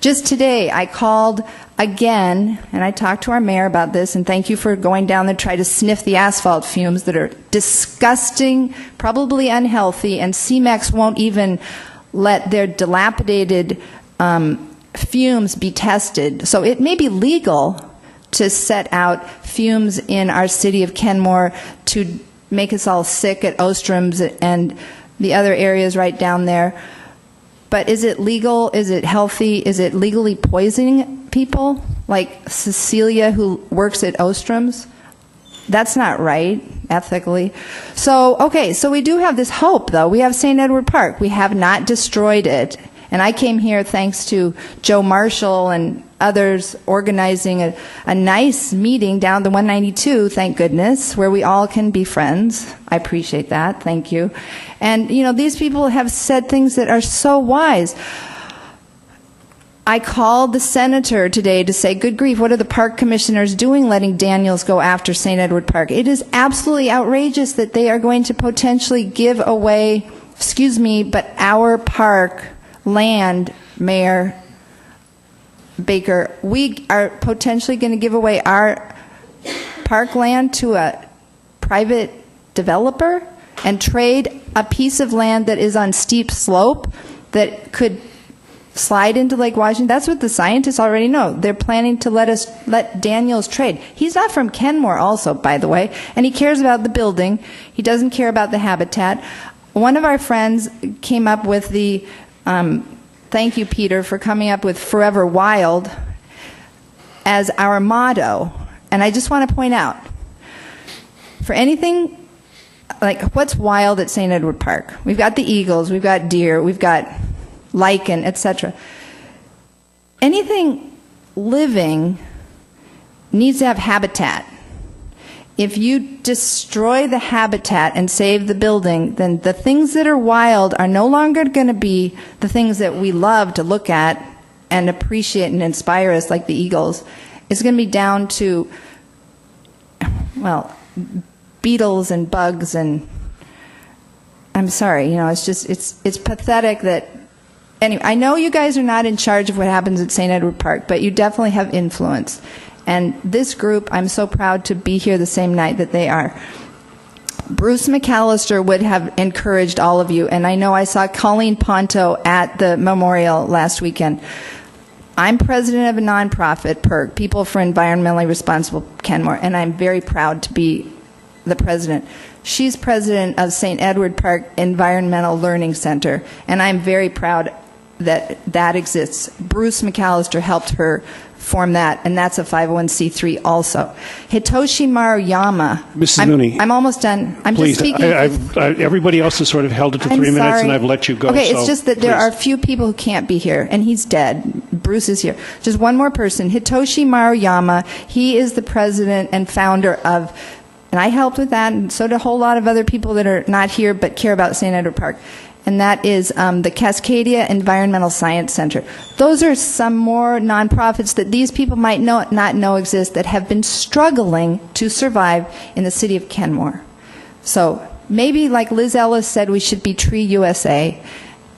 Speaker 19: Just today, I called again, and I talked to our mayor about this, and thank you for going down there to try to sniff the asphalt fumes that are disgusting, probably unhealthy, and CMEX won't even let their dilapidated fumes be tested. So it may be legal to set out fumes in our city of Kenmore to make us all sick at Ostrom's and the other areas right down there. But is it legal? Is it healthy? Is it legally poisoning people? Like Cecilia, who works at Ostrom's? That's not right, ethically. So, okay, so we do have this hope, though. We have St. Edward Park. We have not destroyed it. And I came here thanks to Joe Marshall and others organizing a nice meeting down the 192, thank goodness, where we all can be friends. I appreciate that. Thank you. And, you know, these people have said things that are so wise. I called the senator today to say, good grief, what are the park commissioners doing letting Daniels go after St. Edward Park? It is absolutely outrageous that they are going to potentially give away, excuse me, but our park land, Mayor Baker, we are potentially going to give away our park land to a private developer and trade a piece of land that is on steep slope that could slide into Lake Washington. That's what the scientists already know. They're planning to let Daniels trade. He's not from Kenmore also, by the way, and he cares about the building. He doesn't care about the habitat. One of our friends came up with the thank you, Peter, for coming up with Forever Wild as our motto. And I just want to point out, for anything, like what's wild at St. Edward Park? We've got the eagles, we've got deer, we've got lichen, etc. Anything living needs to have habitat. If you destroy the habitat and save the building, then the things that are wild are no longer going to be the things that we love to look at and appreciate and inspire us like the eagles. It's going to be down to, well, beetles and bugs, and I'm sorry, you know, it's just, it's pathetic that, anyway, I know you guys are not in charge of what happens at St. Edward Park, but you definitely have influence. And this group, I'm so proud to be here the same night that they are. Bruce McAllister would have encouraged all of you, and I know I saw Colleen Ponto at the memorial last weekend. I'm president of a nonprofit, PERC, People for Environmentally Responsible Kenmore, and I'm very proud to be the president. She's president of St. Edward Park Environmental Learning Center, and I'm very proud that that exists. Bruce McAllister helped her form that, and that's a 501c3 also. Hitoshi Maruyama.
Speaker 4: Mrs. Mooney.
Speaker 19: I'm almost done. I'm
Speaker 4: please,
Speaker 19: just speaking.
Speaker 4: Everybody else has sort of held it to 3 minutes, and I've let you go.
Speaker 19: Okay,
Speaker 4: so
Speaker 19: it's just that
Speaker 4: please.
Speaker 19: there are a few people who can't be here, and he's dead. Bruce is here. Just one more person. Hitoshi Maruyama. He is the president and founder of, and I helped with that, and so did a whole lot of other people that are not here but care about St. Edward Park. And that is the Cascadia Environmental Science Center. Those are some more nonprofits that these people might not know exist that have been struggling to survive in the city of Kenmore. So maybe, like Liz Ellis said, we should be Tree USA.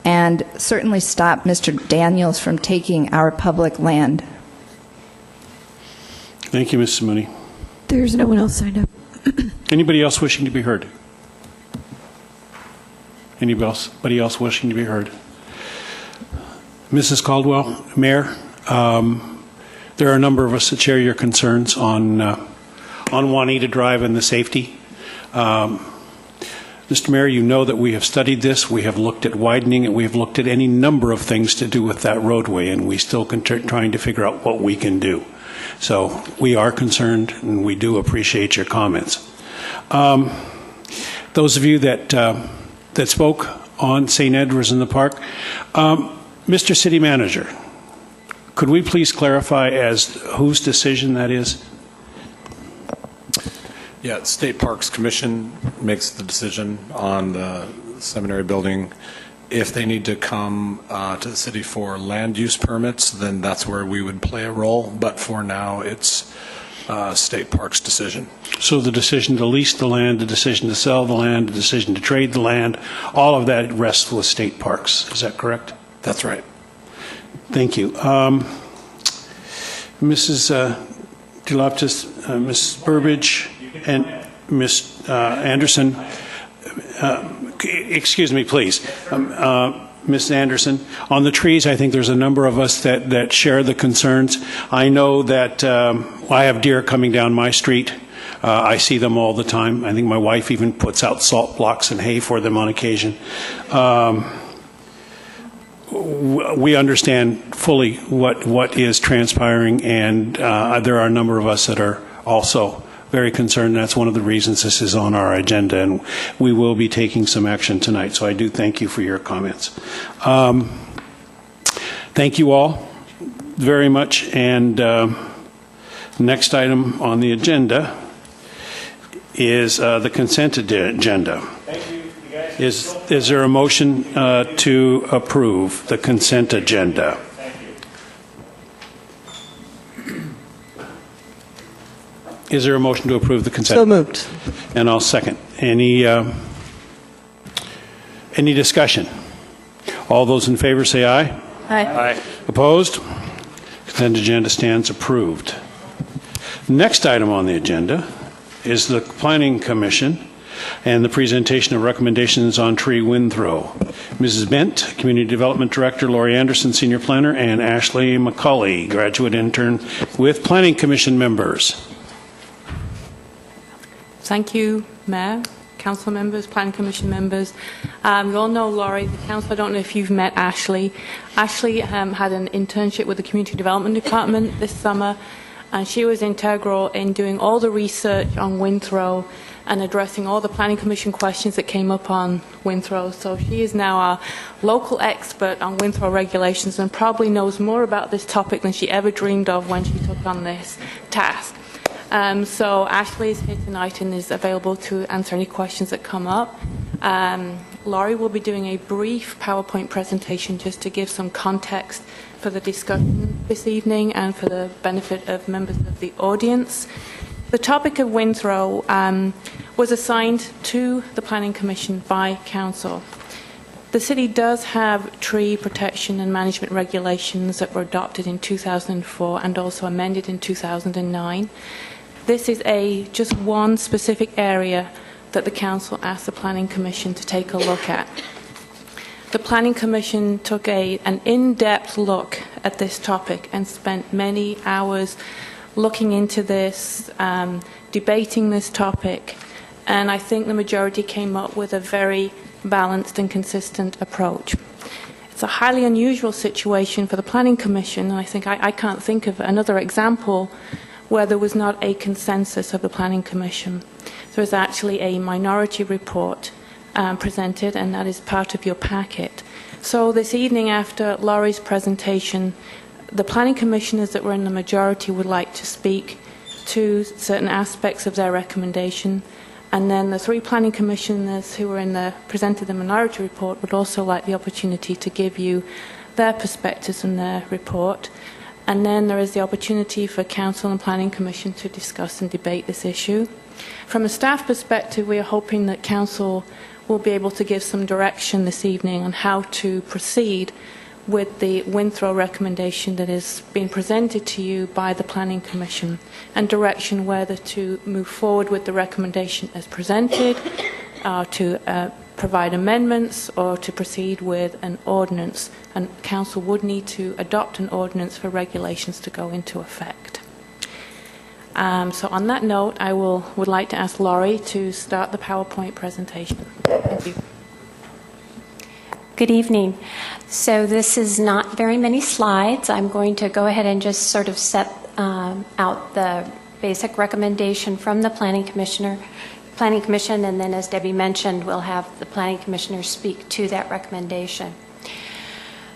Speaker 19: and certainly stop Mr. Daniels from taking our public land.
Speaker 4: Thank you, Mrs. Mooney.
Speaker 1: There's no one else signed up.
Speaker 4: Anybody else wishing to be heard? Anybody else wishing to be heard? Mrs. Caldwell, Mayor, there are a number of us that share your concerns on Juanita Drive and the safety. Mr. Mayor, you know that we have studied this. We have looked at widening it. We have looked at any number of things to do with that roadway, and we still trying to figure out what we can do. So we are concerned, and we do appreciate your comments. Those of you that spoke on St. Edward's in the Park, Mr. City Manager, could we please clarify as whose decision that is?
Speaker 20: Yeah, State Parks Commission makes the decision on the seminary building. If they need to come to the city for land use permits, then that's where we would play a role. But for now, it's State Parks' decision.
Speaker 4: So the decision to lease the land, the decision to sell the land, the decision to trade the land, all of that rests with State Parks. Is that correct?
Speaker 20: That's right.
Speaker 4: Thank you. Mrs. DeLoftus, Ms. Burbidge, and Ms. Anderson, excuse me, please. Ms. Anderson, on the trees, I think there's a number of us that share the concerns. I know that I have deer coming down my street. I see them all the time. I think my wife even puts out salt blocks and hay for them on occasion. We understand fully what is transpiring, and there are a number of us that are also very concerned. That's one of the reasons this is on our agenda, and we will be taking some action tonight. So I do thank you for your comments. Thank you all very much. And next item on the agenda is the consent agenda. Thank you. Is there a motion to approve the consent agenda? Is there a motion to approve the consent?
Speaker 1: So moved.
Speaker 4: And I'll second. Any discussion? All those in favor say aye.
Speaker 1: Aye.
Speaker 4: Opposed? Consent agenda stands approved. Next item on the agenda is the Planning Commission and the presentation of recommendations on tree wind throw. Mrs. Bent, Community Development Director, Lori Anderson, Senior Planner, and Ashley McCauley, Graduate Intern with Planning Commission members.
Speaker 21: Thank you, Mayor, Council members, Planning Commission members. You all know Laurie, the Council. I don't know if you've met Ashley. Ashley had an internship with the Community Development Department this summer, and she was integral in doing all the research on wind throw and addressing all the Planning Commission questions that came up on wind throw. So she is now our local expert on wind throw regulations and probably knows more about this topic than she ever dreamed of when she took on this task. So Ashley is here tonight and is available to answer any questions that come up. Laurie will be doing a brief PowerPoint presentation just to give some context for the discussion this evening and for the benefit of members of the audience. The topic of wind throw was assigned to the Planning Commission by Council. The City does have tree protection and management regulations that were adopted in 2004 and also amended in 2009. This is just one specific area that the Council asked the Planning Commission to take a look at. The Planning Commission took an in-depth look at this topic and spent many hours looking into this, debating this topic, and I think the majority came up with a very balanced and consistent approach. It's a highly unusual situation for the Planning Commission, and I think I can't think of another example where there was not a consensus of the Planning Commission. There is actually a minority report presented, and that is part of your packet. So this evening, after Laurie's presentation, the Planning Commissioners that were in the majority would like to speak to certain aspects of their recommendation, and then the three Planning Commissioners who were presented the minority report would also like the opportunity to give you their perspectives and their report. And then there is the opportunity for Council and Planning Commission to discuss and debate this issue. From a staff perspective, we are hoping that Council will be able to give some direction this evening on how to proceed with the wind throw recommendation that is being presented to you by the Planning Commission, and direction whether to move forward with the recommendation as presented, to provide amendments, or to proceed with an ordinance. And Council would need to adopt an ordinance for regulations to go into effect. So on that note, I would like to ask Laurie to start the PowerPoint presentation. Thank you.
Speaker 5: Good evening. So this is not very many slides. I'm going to go ahead and just sort of set out the basic recommendation from the Planning Commission, and then, as Debbie mentioned, we'll have the Planning Commissioner speak to that recommendation.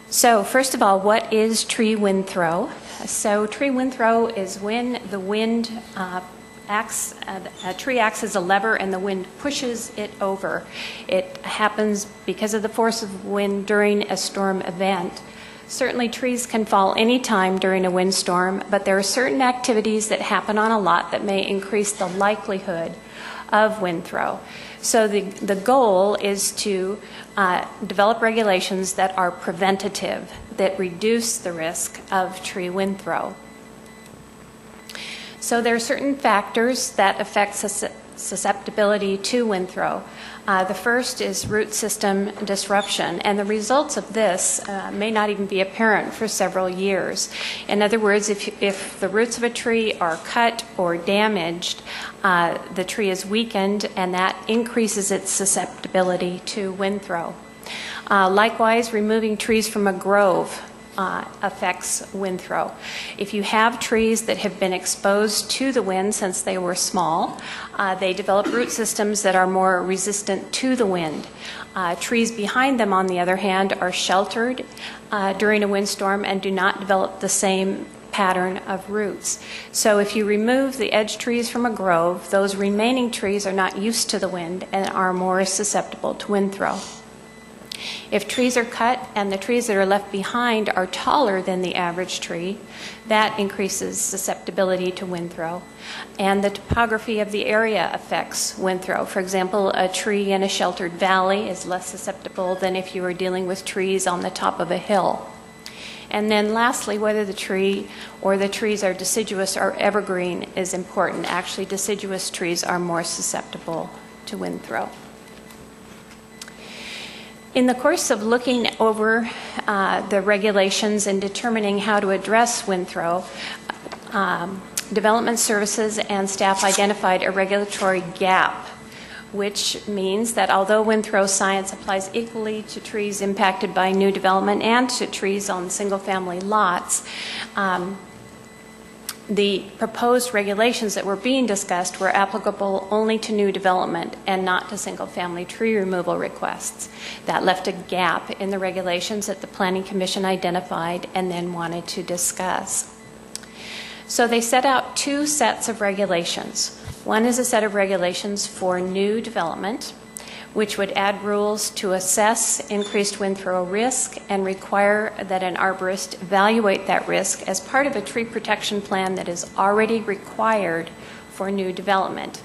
Speaker 5: So first of all, what is tree wind throw? So tree wind throw is when the wind a tree acts as a lever and the wind pushes it over. It happens because of the force of wind during a storm event. Certainly trees can fall any time during a windstorm, but there are certain activities that happen on a lot that may increase the likelihood of wind throw. So the goal is to develop regulations that are preventative, that reduce the risk of tree wind throw. So there are certain factors that affect susceptibility to wind throw. The first is root system disruption, and the results of this may not even be apparent for several years. In other words, if the roots of a tree are cut or damaged, the tree is weakened, and that increases its susceptibility to wind throw. Likewise, removing trees from a grove affects wind throw. If you have trees that have been exposed to the wind since they were small, they develop root systems that are more resistant to the wind. Trees behind them, on the other hand, are sheltered during a windstorm and do not develop the same pattern of roots. So if you remove the edge trees from a grove, those remaining trees are not used to the wind and are more susceptible to wind throw. If trees are cut and the trees that are left behind are taller than the average tree, that increases susceptibility to wind throw. And the topography of the area affects wind throw. For example, a tree in a sheltered valley is less susceptible than if you were dealing with trees on the top of a hill. And then lastly, whether the tree or the trees are deciduous or evergreen is important. Actually, deciduous trees are more susceptible to wind throw. In the course of looking over the regulations and determining how to address wind throw, Development Services and staff identified a regulatory gap, which means that although wind throw science applies equally to trees impacted by new development and to trees on single-family lots, the proposed regulations that were being discussed were applicable only to new development and not to single-family tree removal requests. That left a gap in the regulations that the Planning Commission identified and then wanted to discuss. So they set out two sets of regulations. One is a set of regulations for new development, which would add rules to assess increased wind throw risk and require that an arborist evaluate that risk as part of a tree protection plan that is already required for new development.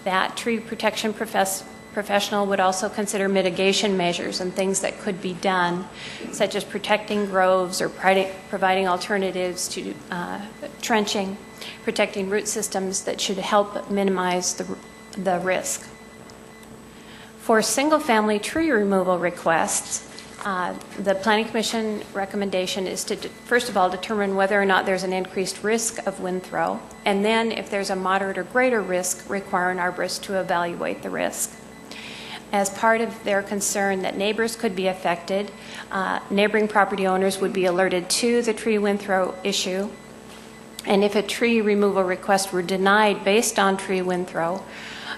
Speaker 5: That tree protection professional would also consider mitigation measures and things that could be done, such as protecting groves or providing alternatives to trenching, protecting root systems that should help minimize the risk. For single-family tree removal requests, the Planning Commission recommendation is to, first of all, determine whether or not there's an increased risk of wind throw, and then, if there's a moderate or greater risk, require an arborist to evaluate the risk. As part of their concern that neighbors could be affected, neighboring property owners would be alerted to the tree wind throw issue, and if a tree removal request were denied based on tree wind throw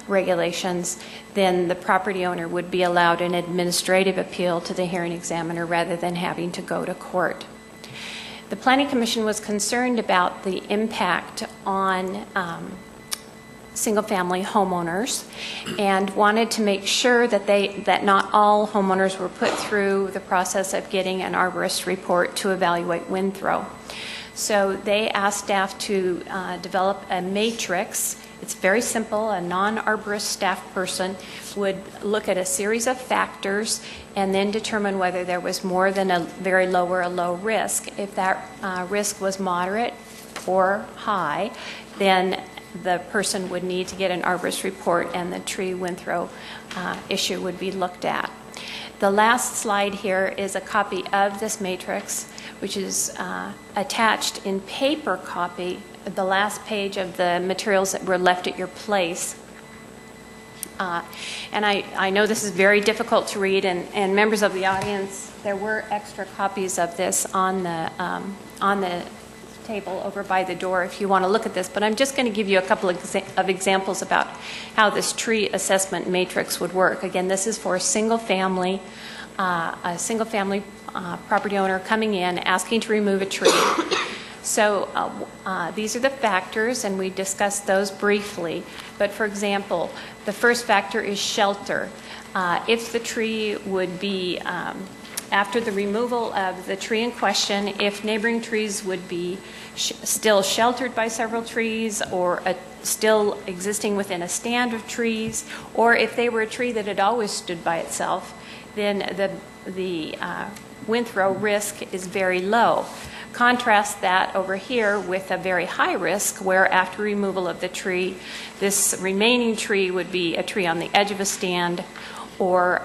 Speaker 5: regulations, then the property owner would be allowed an administrative appeal to the hearing examiner rather than having to go to court. The Planning Commission was concerned about the impact on single-family homeowners and wanted to make sure that not all homeowners were put through the process of getting an arborist report to evaluate wind throw. So they asked staff to develop a matrix It's very simple. A non-arborist staff person would look at a series of factors and then determine whether there was more than a very low or a low risk. If that risk was moderate or high, then the person would need to get an arborist report and the tree windthrow issue would be looked at. The last slide here is a copy of this matrix, which is attached in paper copy, the last page of the materials that were left at your place. And I know this is very difficult to read, and members of the audience, there were extra copies of this on the table over by the door if you want to look at this, but I'm just going to give you a couple of examples about how this tree assessment matrix would work. Again, this is for a single family property owner coming in asking to remove a tree. So these are the factors, and we discussed those briefly. But for example, the first factor is shelter. If the tree would be after the removal of the tree in question, if neighboring trees would be still sheltered by several trees or still existing within a stand of trees, or if they were a tree that had always stood by itself, then the windthrow risk is very low. Contrast that over here with a very high risk where after removal of the tree, this remaining tree would be a tree on the edge of a stand or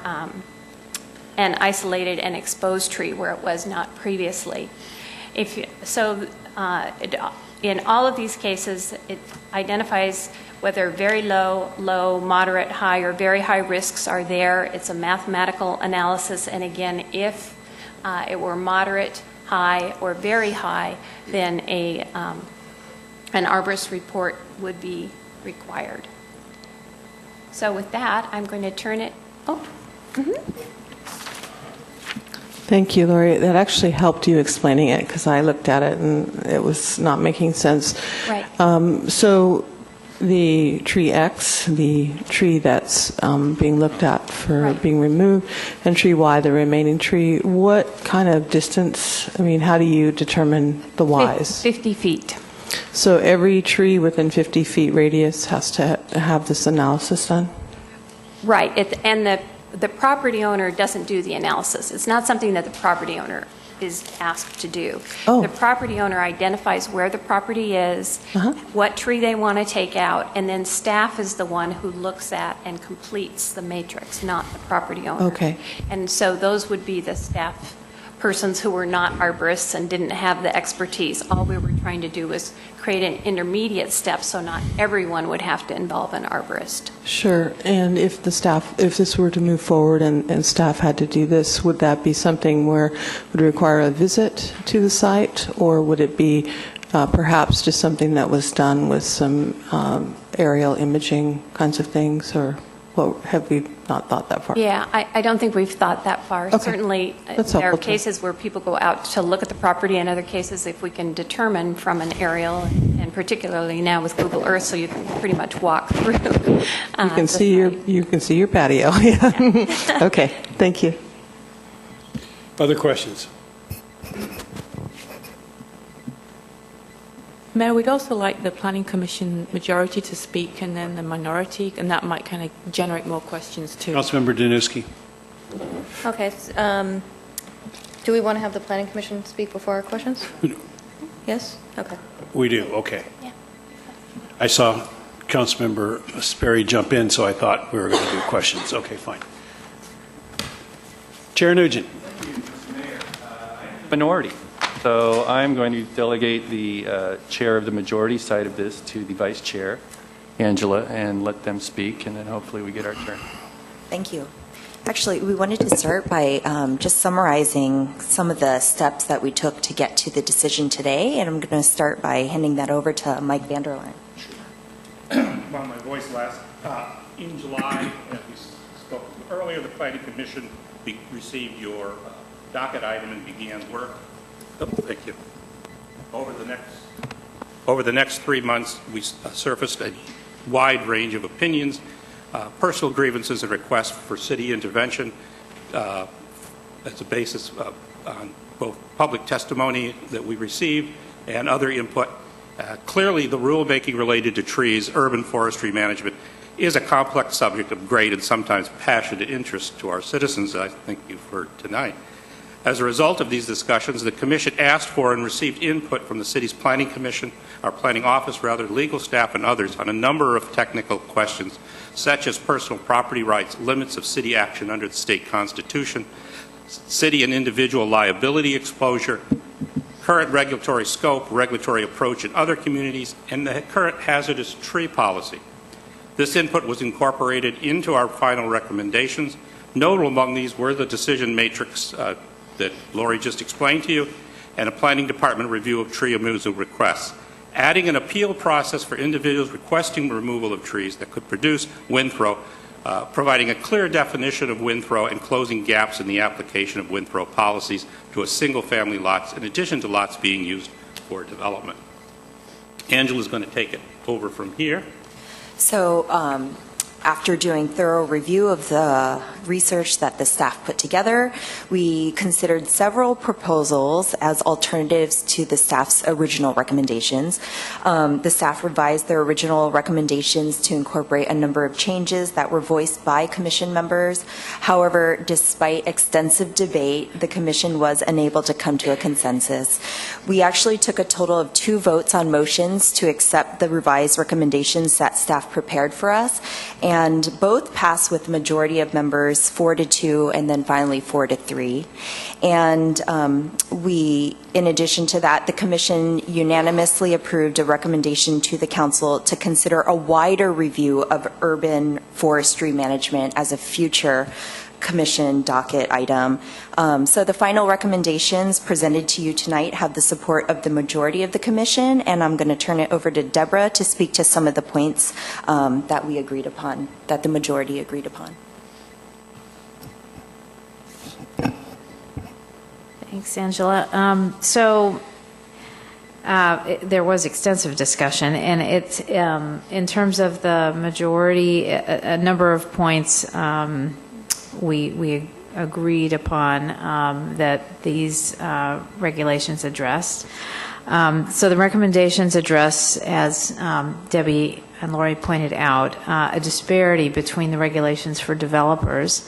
Speaker 5: an isolated and exposed tree where it was not previously. In all of these cases, it identifies whether very low, moderate, high, or very high risks are there. It's a mathematical analysis, and again, if it were moderate, high, or very high, then an arborist report would be required. So with that, I'm going to turn it.
Speaker 3: Thank you, Lori. That actually helped you explaining it because I looked at it and it was not making sense.
Speaker 5: Right.
Speaker 3: So the tree X, the tree that's being looked at for being removed, and tree Y, the remaining tree, what kind of distance, how do you determine the Ys?
Speaker 5: 50 feet.
Speaker 3: So every tree within 50 feet radius has to have this analysis done?
Speaker 5: Right. And the property owner doesn't do the analysis. It's not something that the property owner is asked to do. The property owner identifies where the property is, what tree they want to take out, and then staff is the one who looks at and completes the matrix, not the property owner.
Speaker 3: Okay.
Speaker 5: And so those would be the staff persons who were not arborists and didn't have the expertise. All we were trying to do was create an intermediate step so not everyone would have to involve an arborist.
Speaker 3: Sure. And if this were to move forward and staff had to do this, would that be something where it would require a visit to the site, or would it be perhaps just something that was done with some aerial imaging kinds of things, or what, have we not thought that far?
Speaker 5: Yeah, I don't think we've thought that far.
Speaker 3: Okay.
Speaker 5: Certainly,
Speaker 3: That's
Speaker 5: there are
Speaker 3: helpful,
Speaker 5: cases where people go out to look at the property, and other cases if we can determine from an aerial, and particularly now with Google Earth, so you can pretty much walk through.
Speaker 3: You can see your patio. Yeah. Okay. Thank you.
Speaker 4: Other questions?
Speaker 21: Mayor, we'd also like the Planning Commission majority to speak and then the minority, and that might kind of generate more questions too.
Speaker 4: Councilmember Danuski.
Speaker 1: Okay. Do we want to have the Planning Commission speak before our questions? Yes? Okay.
Speaker 4: We do, okay. Yeah. I saw Councilmember Sperry jump in, so I thought we were going to do questions. Okay, fine. Chair Nugent.
Speaker 22: Minority. So I'm going to delegate the chair of the majority side of this to the vice chair, Angela, and let them speak, and then hopefully we get our turn.
Speaker 23: Thank you. Actually, we wanted to start by just summarizing some of the steps that we took to get to the decision today, and I'm going to start by handing that over to Mike Vanderline.
Speaker 24: Well, my voice last. In July, as we spoke earlier, the Planning Commission received your docket item and began work. Oh, thank you. Over the next 3 months, we surfaced a wide range of opinions, personal grievances, and requests for city intervention as a basis on both public testimony that we received and other input. Clearly, the rulemaking related to trees, urban forestry management, is a complex subject of great and sometimes passionate interest to our citizens, I think you've heard tonight. As a result of these discussions, the Commission asked for and received input from the City's Planning Commission, our Planning Office, legal staff, and others on a number of technical questions, such as personal property rights, limits of city action under the state constitution, city and individual liability exposure, current regulatory scope, regulatory approach in other communities, and the current hazardous tree policy. This input was incorporated into our final recommendations. Notable among these were the decision matrix that Lori just explained to you, and a planning department review of tree removal requests, adding an appeal process for individuals requesting removal of trees that could produce wind throw, providing a clear definition of wind throw and closing gaps in the application of wind throw policies to a single-family lots, in addition to lots being used for development. Angela's going to take it over from here.
Speaker 23: So after doing thorough review of the research that the staff put together, we considered several proposals as alternatives to the staff's original recommendations. The staff revised their original recommendations to incorporate a number of changes that were voiced by Commission members. However, despite extensive debate, the Commission was unable to come to a consensus. We actually took a total of 2 votes on motions to accept the revised recommendations that staff prepared for us, and both passed with the majority of members 4-2, and then finally 4-3. And in addition to that, the Commission unanimously approved a recommendation to the Council to consider a wider review of urban forestry management as a future Commission docket item. So the final recommendations presented to you tonight have the support of the majority of the Commission, and I'm going to turn it over to Deborah to speak to some of the points that we agreed upon, that the majority agreed upon.
Speaker 2: Thanks, Angela. There was extensive discussion, and it's in terms of the majority, a number of points we agreed upon that these regulations addressed. So the recommendations address, as Debbie and Lori pointed out, a disparity between the regulations for developers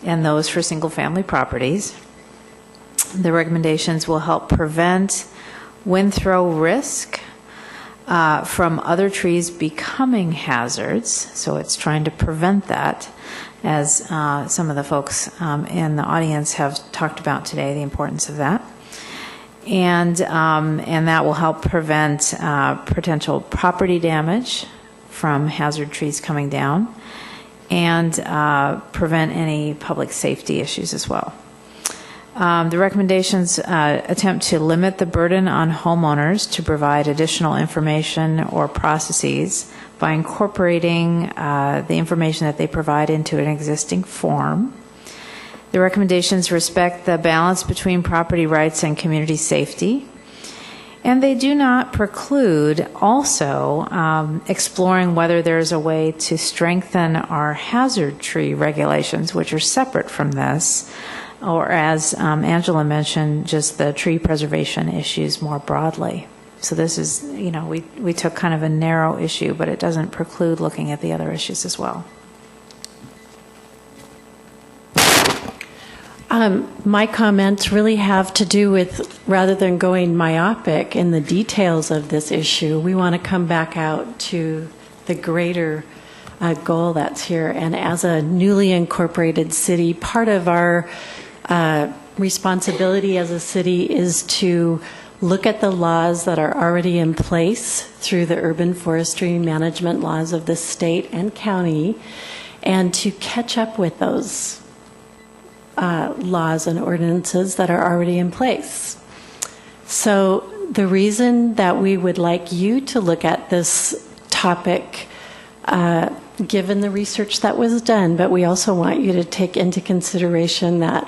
Speaker 2: and those for single-family properties. The recommendations will help prevent wind throw risk from other trees becoming hazards, so it's trying to prevent that, as some of the folks in the audience have talked about today, the importance of that. And that will help prevent potential property damage from hazard trees coming down, and prevent any public safety issues as well. The recommendations attempt to limit the burden on homeowners to provide additional information or processes by incorporating the information that they provide into an existing form. The recommendations respect the balance between property rights and community safety, and they do not preclude also exploring whether there's a way to strengthen our hazard tree regulations, which are separate from this, or as Angela mentioned, just the tree preservation issues more broadly. So this is, we took kind of a narrow issue, but it doesn't preclude looking at the other issues as well.
Speaker 12: My comments really have to do with, rather than going myopic in the details of this issue, we want to come back out to the greater goal that's here. And as a newly incorporated city, part of our responsibility as a city is to look at the laws that are already in place through the urban forestry management laws of the state and county, and to catch up with those laws and ordinances that are already in place. So the reason that we would like you to look at this topic, given the research that was done, but we also want you to take into consideration that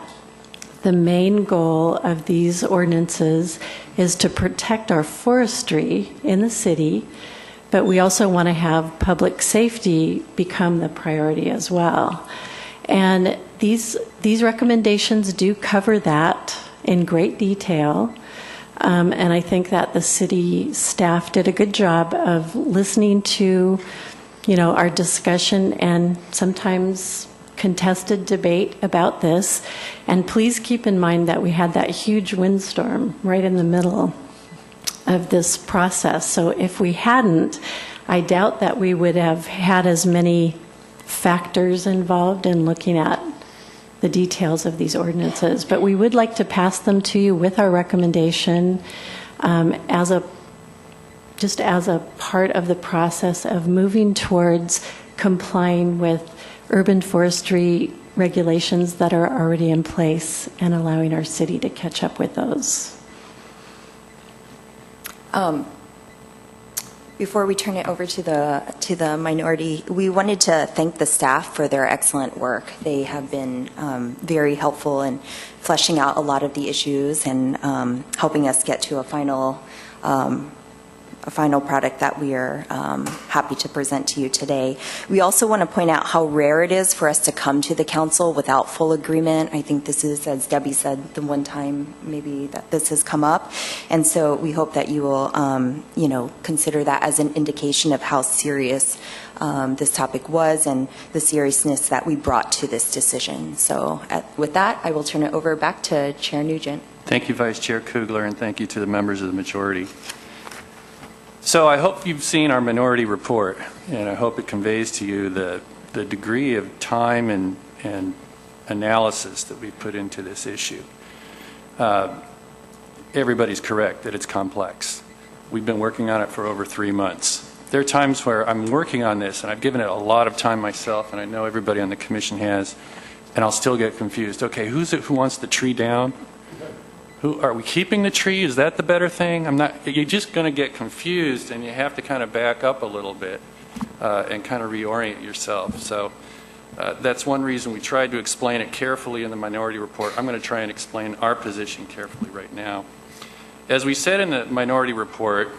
Speaker 12: the main goal of these ordinances is to protect our forestry in the city, but we also want to have public safety become the priority as well. And these recommendations do cover that in great detail. And I think that the city staff did a good job of listening to, our discussion and sometimes contested debate about this. And please keep in mind that we had that huge windstorm right in the middle of this process. So if we hadn't, I doubt that we would have had as many factors involved in looking at the details of these ordinances. But we would like to pass them to you with our recommendation as a part of the process of moving towards complying with urban forestry regulations that are already in place and allowing our city to catch up with those.
Speaker 23: Before we turn it over to the minority, we wanted to thank the staff for their excellent work. They have been very helpful in fleshing out a lot of the issues and helping us get to a final product that we are happy to present to you today. We also want to point out how rare it is for us to come to the council without full agreement. I think this is, as Debbie said, the one time maybe that this has come up. And so we hope that you will, consider that as an indication of how serious this topic was and the seriousness that we brought to this decision. So with that, I will turn it over back to Chair Nugent.
Speaker 22: Thank you, Vice Chair Kugler, and thank you to the members of the majority. So I hope you've seen our minority report, and I hope it conveys to you the degree of time and analysis that we put into this issue. Everybody's correct that it's complex. We've been working on it for over 3 months. There are times where I'm working on this, and I've given it a lot of time myself, and I know everybody on the commission has, and I'll still get confused. Okay, who's it who wants the tree down? Are we keeping the tree? Is that the better thing? You're just going to get confused, and you have to kind of back up a little bit and kind of reorient yourself. So that's one reason we tried to explain it carefully in the minority report. I'm going to try and explain our position carefully right now. As we said in the minority report,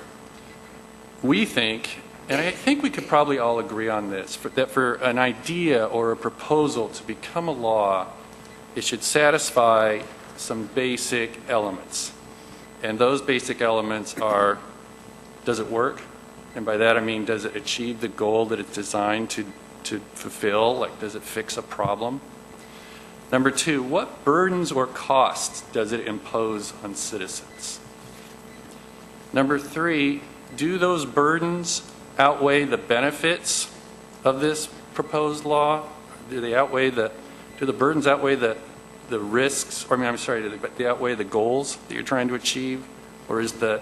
Speaker 22: we think, and I think we could probably all agree on this, that for an idea or a proposal to become a law, it should satisfy some basic elements. And those basic elements are, does it work? And by that I mean, does it achieve the goal that it's designed to fulfill? Like, does it fix a problem? Number two, what burdens or costs does it impose on citizens? Number three, do those burdens outweigh the benefits of this proposed law? Do the burdens outweigh the risks, or do they outweigh the goals that you're trying to achieve? Or is the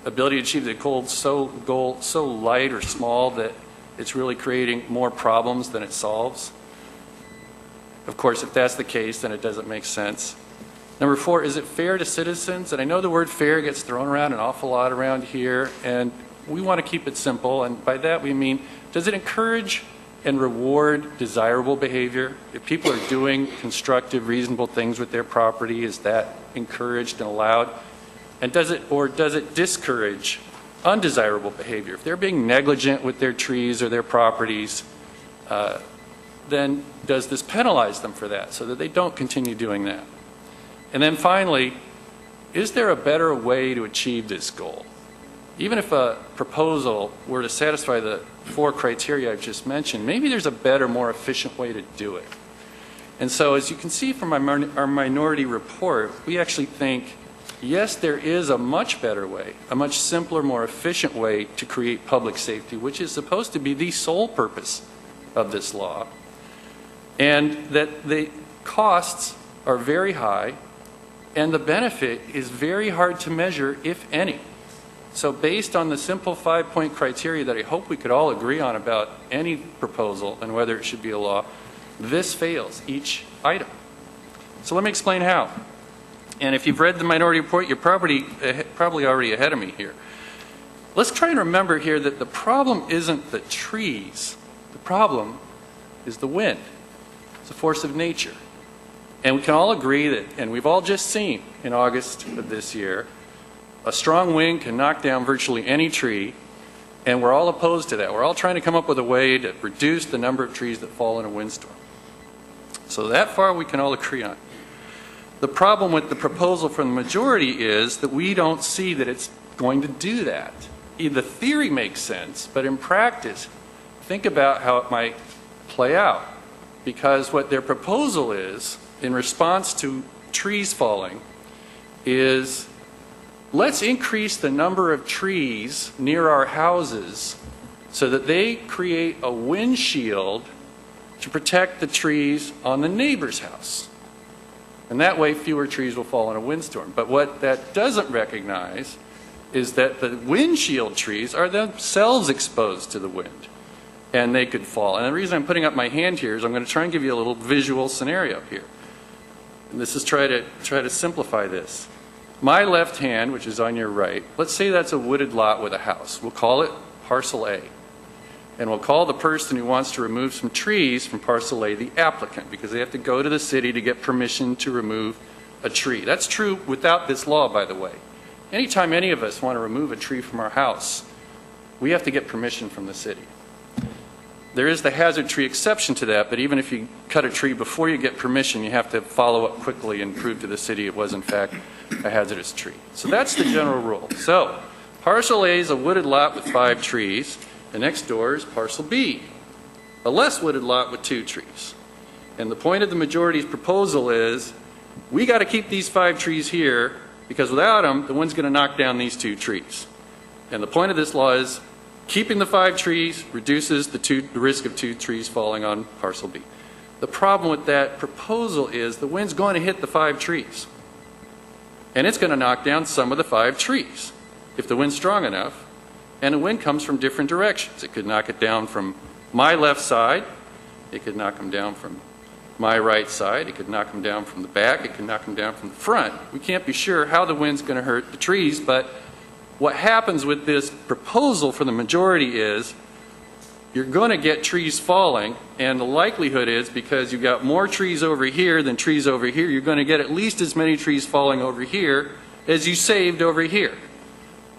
Speaker 22: ability to achieve the goal so light or small that it's really creating more problems than it solves? Of course, if that's the case, then it doesn't make sense. Number four, is it fair to citizens? And I know the word fair gets thrown around an awful lot around here, and we want to keep it simple, and by that we mean, does it encourage and reward desirable behavior? If people are doing constructive, reasonable things with their property, is that encouraged and allowed? And does it discourage undesirable behavior? If they're being negligent with their trees or their properties, then does this penalize them for that so that they don't continue doing that? And then finally, is there a better way to achieve this goal? Even if a proposal were to satisfy the 4 criteria I've just mentioned, maybe there's a better, more efficient way to do it. And so as you can see from our minority report, we actually think, yes, there is a much better way, a much simpler, more efficient way to create public safety, which is supposed to be the sole purpose of this law. And that the costs are very high, and the benefit is very hard to measure, if any. So based on the simple 5-point criteria that I hope we could all agree on about any proposal and whether it should be a law, this fails each item. So let me explain how. And if you've read the minority report, you're probably already ahead of me here. Let's try and remember here that the problem isn't the trees. The problem is the wind. It's a force of nature. And we can all agree that, and we've all just seen in August of this year, a strong wind can knock down virtually any tree, and we're all opposed to that. We're all trying to come up with a way to reduce the number of trees that fall in a windstorm. So that far we can all agree on. The problem with the proposal from the majority is that we don't see that it's going to do that. The theory makes sense, but in practice, think about how it might play out. Because what their proposal is, in response to trees falling, is let's increase the number of trees near our houses so that they create a windshield to protect the trees on the neighbor's house. And that way fewer trees will fall in a windstorm. But what that doesn't recognize is that the windshield trees are themselves exposed to the wind, and they could fall. And the reason I'm putting up my hand here is I'm going to try and give you a little visual scenario here. And this is try to simplify this. My left hand, which is on your right, let's say that's a wooded lot with a house. We'll call it parcel A. And we'll call the person who wants to remove some trees from parcel A the applicant, because they have to go to the city to get permission to remove a tree. That's true without this law, by the way. Anytime any of us want to remove a tree from our house, we have to get permission from the city. There is the hazard tree exception to that, but even if you cut a tree before you get permission, you have to follow up quickly and prove to the city it was in fact a hazardous tree. So that's the general rule. So parcel A is a wooded lot with 5 trees. The next door is parcel B, a less wooded lot with 2 trees. And the point of the majority's proposal is we got to keep these 5 trees here, because without them, the wind's going to knock down these 2 trees. And the point of this law is keeping the 5 trees reduces the risk of 2 trees falling on parcel B. The problem with that proposal is the wind's going to hit the 5 trees. And it's going to knock down some of the 5 trees if the wind's strong enough. And the wind comes from different directions. It could knock it down from my left side. It could knock them down from my right side. It could knock them down from the back. It could knock them down from the front. We can't be sure how the wind's going to hurt the trees, but what happens with this proposal for the majority is you're going to get trees falling, and the likelihood is because you've got more trees over here than trees over here, you're going to get at least as many trees falling over here as you saved over here.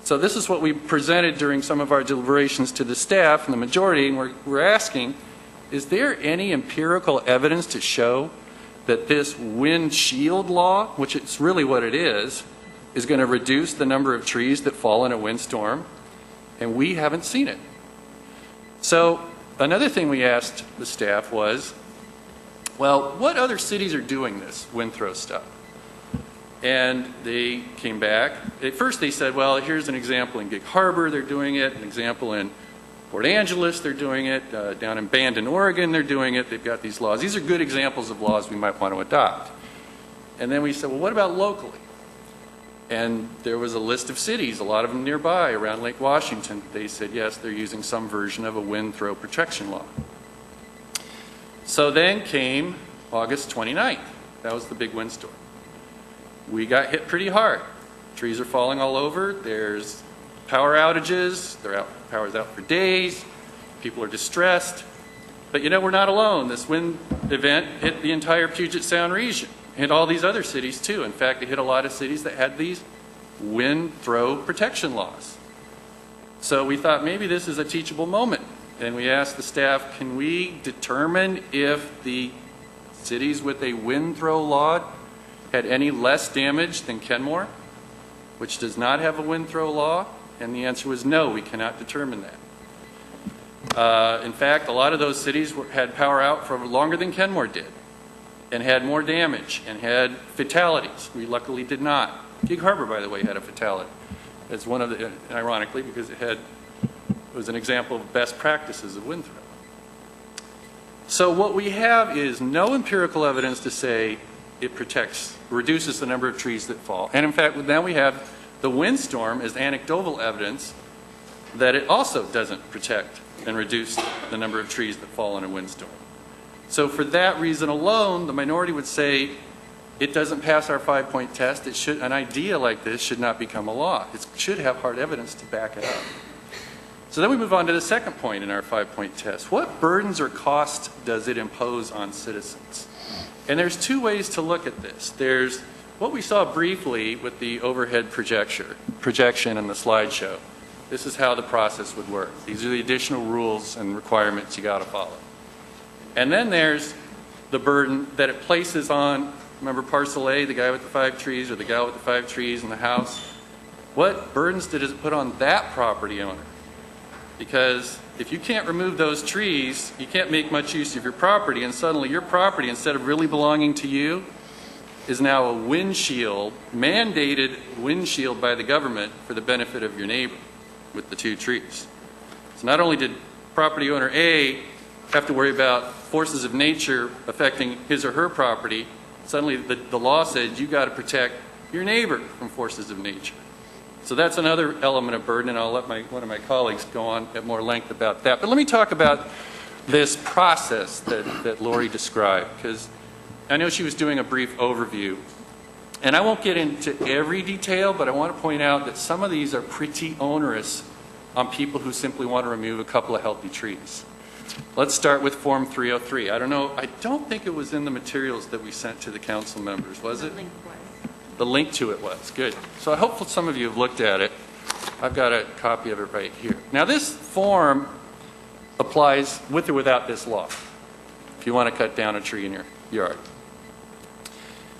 Speaker 22: So this is what we presented during some of our deliberations to the staff and the majority, and we're asking, is there any empirical evidence to show that this windshield law, which it's really what it is going to reduce the number of trees that fall in a windstorm? And we haven't seen it. So another thing we asked the staff was, well, what other cities are doing this wind throw stuff? And they came back. At first they said, well, here's an example in Gig Harbor, they're doing it. An example in Port Angeles, they're doing it. Down in Bandon, Oregon, they're doing it. They've got these laws. These are good examples of laws we might want to adopt. And then we said, well, what about locally? And there was a list of cities, a lot of them nearby, around Lake Washington. They said, yes, they're using some version of a wind throw protection law. So then came August 29th. That was the big windstorm. We got hit pretty hard. Trees are falling all over. There's power outages. Power's out for days. People are distressed. But you know, we're not alone. This wind event hit the entire Puget Sound region. It hit all these other cities too. In fact, it hit a lot of cities that had these wind throw protection laws. So we thought maybe this is a teachable moment. And we asked the staff, can we determine if the cities with a wind throw law had any less damage than Kenmore, which does not have a wind throw law? And the answer was no, we cannot determine that. In fact, a lot of those cities had power out for longer than Kenmore did, and had more damage, and had fatalities. We luckily did not. Gig Harbor, by the way, had a fatality. It's one of the, ironically, because it was an example of best practices of wind throw. So what we have is no empirical evidence to say it reduces the number of trees that fall. And in fact, now we have the windstorm as anecdotal evidence that it also doesn't protect and reduce the number of trees that fall in a windstorm. So for that reason alone, the minority would say it doesn't pass our 5-point test. An idea like this should not become a law. It should have hard evidence to back it up. So then we move on to the second point in our 5-point test. What burdens or costs does it impose on citizens? And there's 2 ways to look at this. There's what we saw briefly with the overhead projection and the slideshow. This is how the process would work. These are the additional rules and requirements you got to follow. And then there's the burden that it places on Remember parcel A, the guy with the 5 trees, or the gal with the 5 trees in the house? What burdens did it put on that property owner? Because if you can't remove those trees, you can't make much use of your property, and suddenly your property, instead of really belonging to you, is now a windshield, mandated windshield by the government for the benefit of your neighbor with the 2 trees. So not only did property owner A have to worry about forces of nature affecting his or her property, suddenly the law said you got to protect your neighbor from forces of nature. So that's another element of burden, and I'll let one of my colleagues go on at more length about that. But let me talk about this process that Lori described, because I know she was doing a brief overview. And I won't get into every detail, but I want to point out that some of these are pretty onerous on people who simply want to remove a couple of healthy trees. Let's start with Form 303. I don't think it was in the materials that we sent to the council members, was it? The link to it was. Good. So I hope some of you have looked at it. I've got a copy of it right here. Now this form applies with or without this law, if you want to cut down a tree in your yard.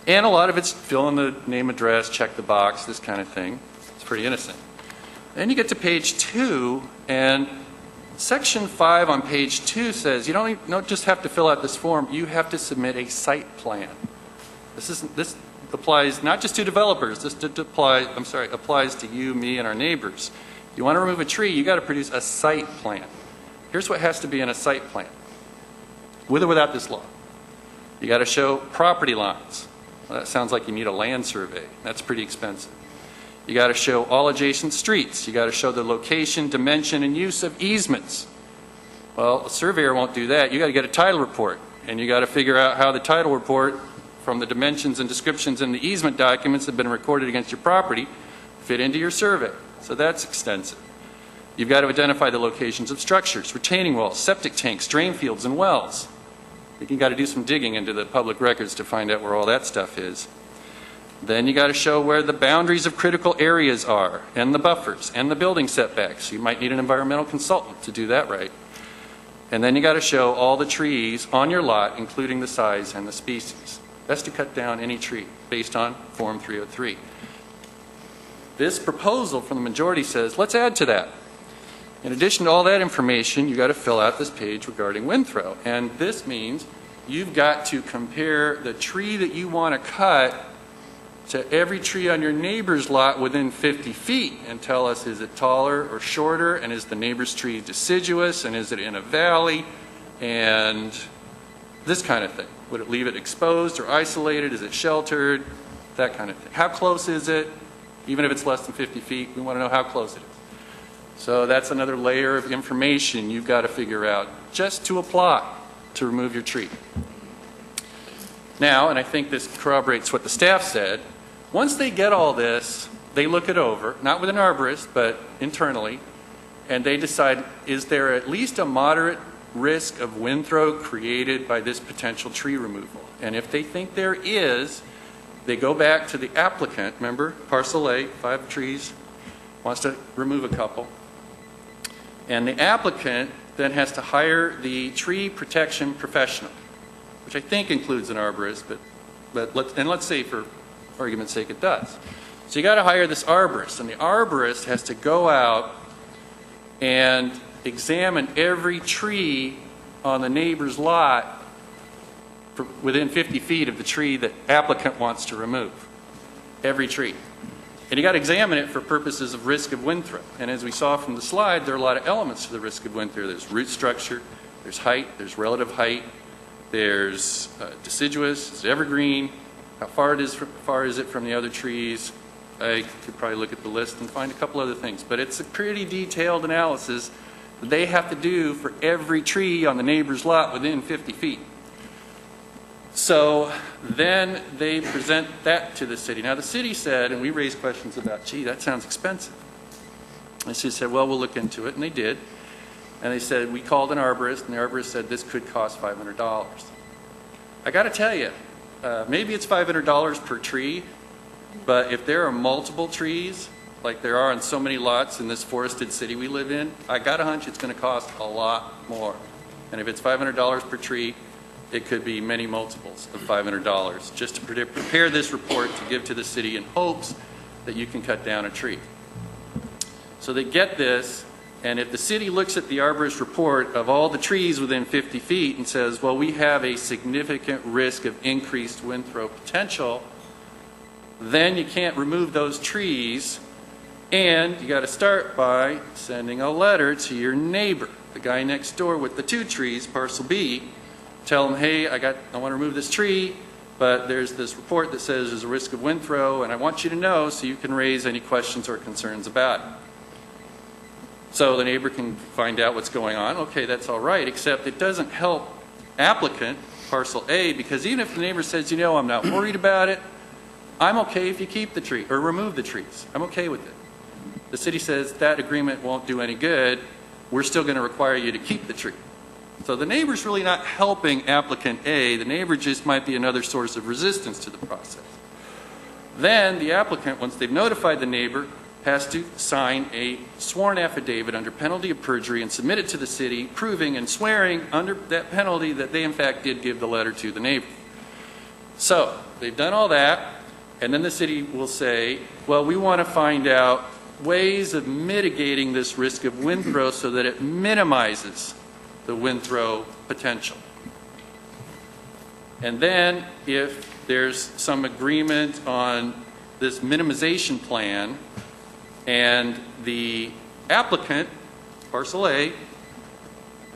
Speaker 22: And a lot of it's fill in the name, address, check the box, this kind of thing. It's pretty innocent. Then you get to page 2, and section 5 on page 2 says you don't just have to fill out this form, you have to submit a site plan. This applies not just to developers, this applies to you, me, and our neighbors. You want to remove a tree, you got to produce a site plan. Here's what has to be in a site plan, with or without this law. You got to show property lines. Well, that sounds like you need a land survey. That's pretty expensive. You got to show all adjacent streets. You got to show the location, dimension, and use of easements. Well, a surveyor won't do that. You got to get a title report, and you got to figure out how the title report, from the dimensions and descriptions in the easement documents that have been recorded against your property, fit into your survey. So that's extensive. You've got to identify the locations of structures, retaining walls, septic tanks, drain fields, and wells. You've got to do some digging into the public records to find out where all that stuff is. Then you got to show where the boundaries of critical areas are, and the buffers, and the building setbacks. You might need an environmental consultant to do that right. And then you got to show all the trees on your lot, including the size and the species. That's to cut down any tree based on Form 303. This proposal from the majority says, let's add to that. In addition to all that information, you got to fill out this page regarding wind throw. And this means you've got to compare the tree that you want to cut to every tree on your neighbor's lot within 50 feet and tell us, is it taller or shorter, and is the neighbor's tree deciduous, and is it in a valley, and this kind of thing. Would it leave it exposed or isolated? Is it sheltered? That kind of thing. How close is it? Even if it's less than 50 feet, we want to know how close it is. So that's another layer of information you've got to figure out just to apply to remove your tree. Now, and I think this corroborates what the staff said, once they get all this, they look it over, not with an arborist, but internally, and they decide, is there at least a moderate risk of wind throw created by this potential tree removal? And if they think there is, they go back to the applicant, remember, parcel A, 5 trees, wants to remove a couple. And the applicant then has to hire the tree protection professional, which I think includes an arborist, but let's say for argument's sake it does. So you got to hire this arborist, and the arborist has to go out and examine every tree on the neighbor's lot within 50 feet of the tree that applicant wants to remove. Every tree. And you got to examine it for purposes of risk of wind throw. And as we saw from the slide, there are a lot of elements to the risk of wind throw. There's root structure, there's height, there's relative height, there's deciduous, there's evergreen, how far is it from the other trees. I could probably look at the list and find a couple other things. But it's a pretty detailed analysis that they have to do for every tree on the neighbor's lot within 50 feet. So then they present that to the city. Now the city said, and we raised questions about, gee, that sounds expensive. And the city said, well, we'll look into it, and they did. And they said, we called an arborist, and the arborist said this could cost $500. I got to tell you, maybe it's $500 per tree, but if there are multiple trees, like there are on so many lots in this forested city we live in, I got a hunch it's going to cost a lot more. And if it's $500 per tree, it could be many multiples of $500 just to prepare this report to give to the city in hopes that you can cut down a tree. So they get this, and if the city looks at the arborist report of all the trees within 50 feet and says, well, we have a significant risk of increased wind throw potential, then you can't remove those trees, and you got to start by sending a letter to your neighbor, the guy next door with the 2 trees, parcel B. Tell him, hey, I want to remove this tree, but there's this report that says there's a risk of wind throw, and I want you to know so you can raise any questions or concerns about it. So the neighbor can find out what's going on. Okay, that's all right, except it doesn't help applicant, parcel A, because even if the neighbor says, you know, I'm not worried about it, I'm okay if you keep the tree or remove the trees. I'm okay with it. The city says that agreement won't do any good. We're still going to require you to keep the tree. So the neighbor's really not helping applicant A. The neighbor just might be another source of resistance to the process. Then the applicant, once they've notified the neighbor, has to sign a sworn affidavit under penalty of perjury and submit it to the city, proving and swearing under that penalty that they in fact did give the letter to the neighbor. So they've done all that, and then the city will say, well, we want to find out ways of mitigating this risk of wind throw so that it minimizes the wind throw potential. And then if there's some agreement on this minimization plan and the applicant, parcel A,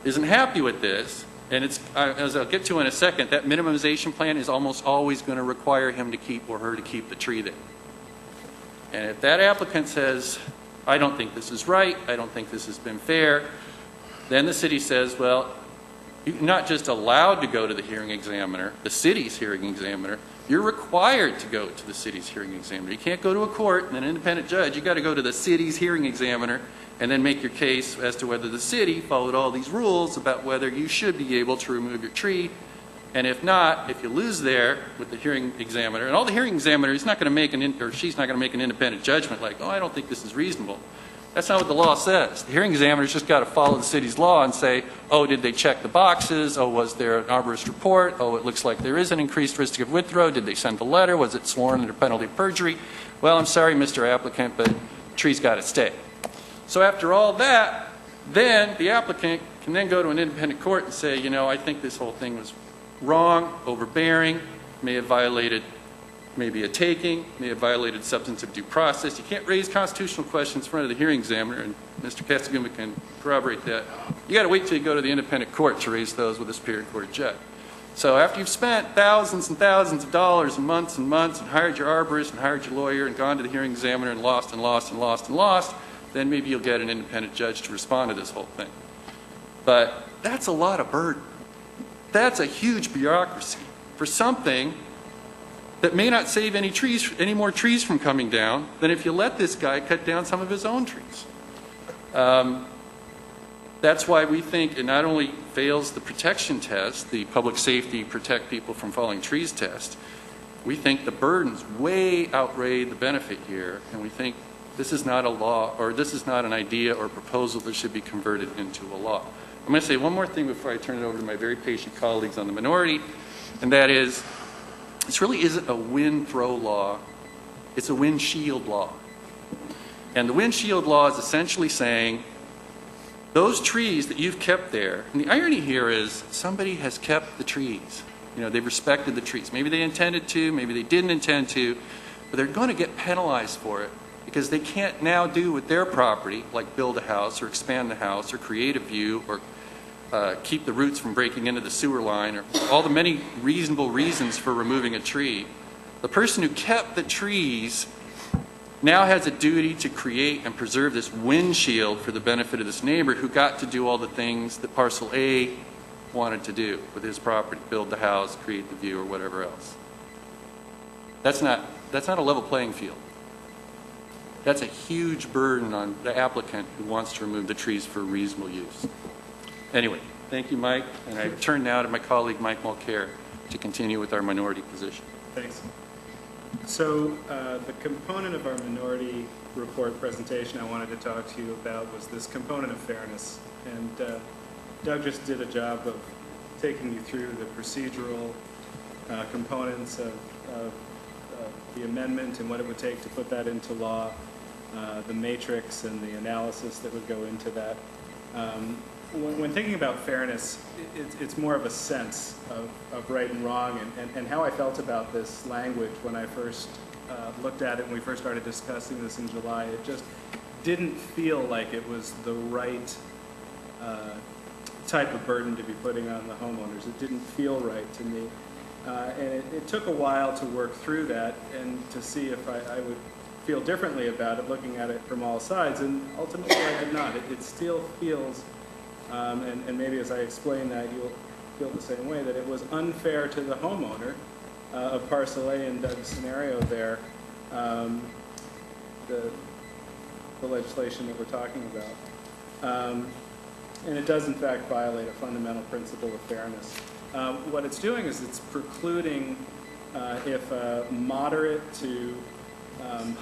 Speaker 22: isn't happy with this, and it's, as I'll get to in a second, that minimization plan is almost always going to require him to keep or her to keep the tree there. And if that applicant says, I don't think this is right, I don't think this has been fair, then the city says, well, you're not just allowed to go to the hearing examiner, the city's hearing examiner, you're required to go to the city's hearing examiner. You can't go to a court and an independent judge. You've got to go to the city's hearing examiner and then make your case as to whether the city followed all these rules about whether you should be able to remove your tree. And if not, if you lose there with the hearing examiner, and all the hearing examiner, he's not going to make or she's not going to make an independent judgment like, oh, I don't think this is reasonable. That's not what the law says. The hearing examiner's just got to follow the city's law and say, oh, did they check the boxes? Oh, was there an arborist report? Oh, it looks like there is an increased risk of wind throw. Did they send a letter? Was it sworn under penalty of perjury? Well, I'm sorry, Mr. Applicant, but the tree's got to stay. So after all that, then the applicant can then go to an independent court and say, you know, I think this whole thing was wrong, overbearing, may have violated maybe a taking, may have violated substantive due process. You can't raise constitutional questions in front of the hearing examiner, and Mr. Castiguma can corroborate that. You got to wait till you go to the independent court to raise those with a superior court judge. So after you've spent thousands and thousands of dollars and months and hired your arborist and hired your lawyer and gone to the hearing examiner and lost and lost and lost and lost, then maybe you'll get an independent judge to respond to this whole thing. But that's a lot of burden. That's a huge bureaucracy for something that may not save any more trees from coming down than if you let this guy cut down some of his own trees. That's why we think it not only fails the protection test, the public safety protect people from falling trees test, we think the burdens way outweigh the benefit here, and we think this is not a law, or this is not an idea or proposal that should be converted into a law. I'm going to say one more thing before I turn it over to my very patient colleagues on the minority, and that is, this really isn't a wind throw law, it's a wind shield law. And the wind shield law is essentially saying, those trees that you've kept there, and the irony here is somebody has kept the trees. You know, they've respected the trees. Maybe they intended to, maybe they didn't intend to, but they're going to get penalized for it because they can't now do with their property, like build a house or expand the house or create a view or keep the roots from breaking into the sewer line, or all the many reasonable reasons for removing a tree. The person who kept the trees now has a duty to create and preserve this windshield for the benefit of this neighbor who got to do all the things that parcel A wanted to do with his property, build the house, create the view, or whatever else. That's not a level playing field. That's a huge burden on the applicant who wants to remove the trees for reasonable use. Anyway, thank you, Mike, and I turn now to my colleague, Mike Mulcair, to continue with our minority position.
Speaker 6: Thanks. So the component of our minority report presentation I wanted to talk to you about was this component of fairness. And Doug just did a job of taking you through the procedural components of the amendment and what it would take to put that into law, the matrix and the analysis that would go into that. When thinking about fairness, it's more of a sense of right and wrong, and how I felt about this language when I first looked at it and we first started discussing this in July. It just didn't feel like it was the right type of burden to be putting on the homeowners. It didn't feel right to me. And it took a while to work through that and to see if I would feel differently about it, looking at it from all sides, and ultimately I did not. It still feels, and maybe as I explain that, you'll feel the same way, that it was unfair to the homeowner of Parcel A in Doug's scenario there, the legislation that we're talking about. And it does in fact violate a fundamental principle of fairness. What it's doing is it's precluding if a moderate to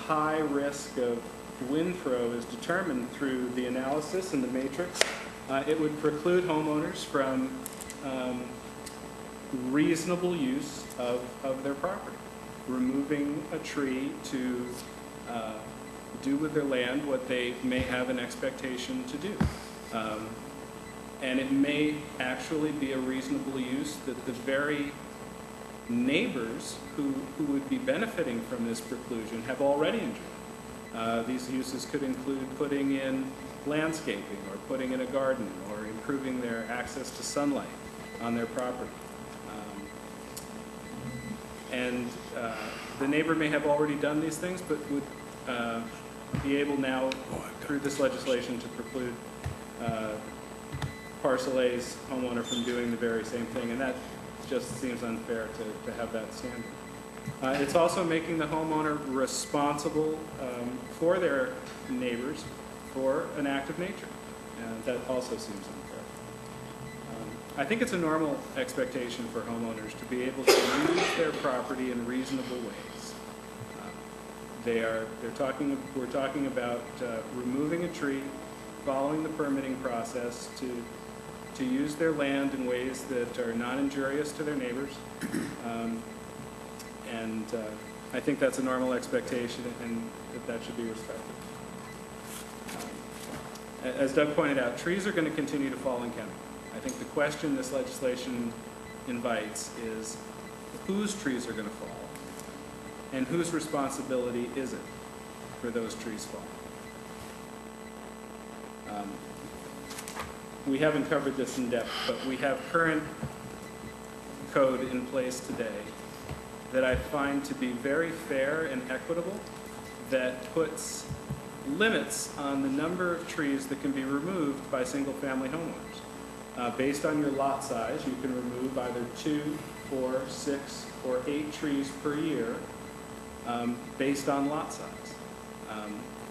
Speaker 6: high risk of wind throw is determined through the analysis and the matrix, it would preclude homeowners from reasonable use of their property, removing a tree to do with their land what they may have an expectation to do. And it may actually be a reasonable use that the very neighbors who would be benefiting from this preclusion have already enjoyed. These uses could include putting in landscaping or putting in a garden or improving their access to sunlight on their property. And the neighbor may have already done these things, but would be able now, through this legislation, to preclude Parcel A's homeowner from doing the very same thing, and that just seems unfair to have that standard. It's also making the homeowner responsible for their neighbors for an act of nature, and that also seems unfair. I think it's a normal expectation for homeowners to be able to use their property in reasonable ways. We're talking about removing a tree, following the permitting process to use their land in ways that are not injurious to their neighbors. And I think that's a normal expectation, and that should be respected. As Doug pointed out, trees are going to continue to fall in Kenmore. I think the question this legislation invites is whose trees are going to fall, and whose responsibility is it for those trees falling? We haven't covered this in depth, but we have current code in place today that I find to be very fair and equitable, that puts limits on the number of trees that can be removed by single-family homeowners. Based on your lot size, you can remove either 2, 4, 6, or 8 trees per year based on lot size.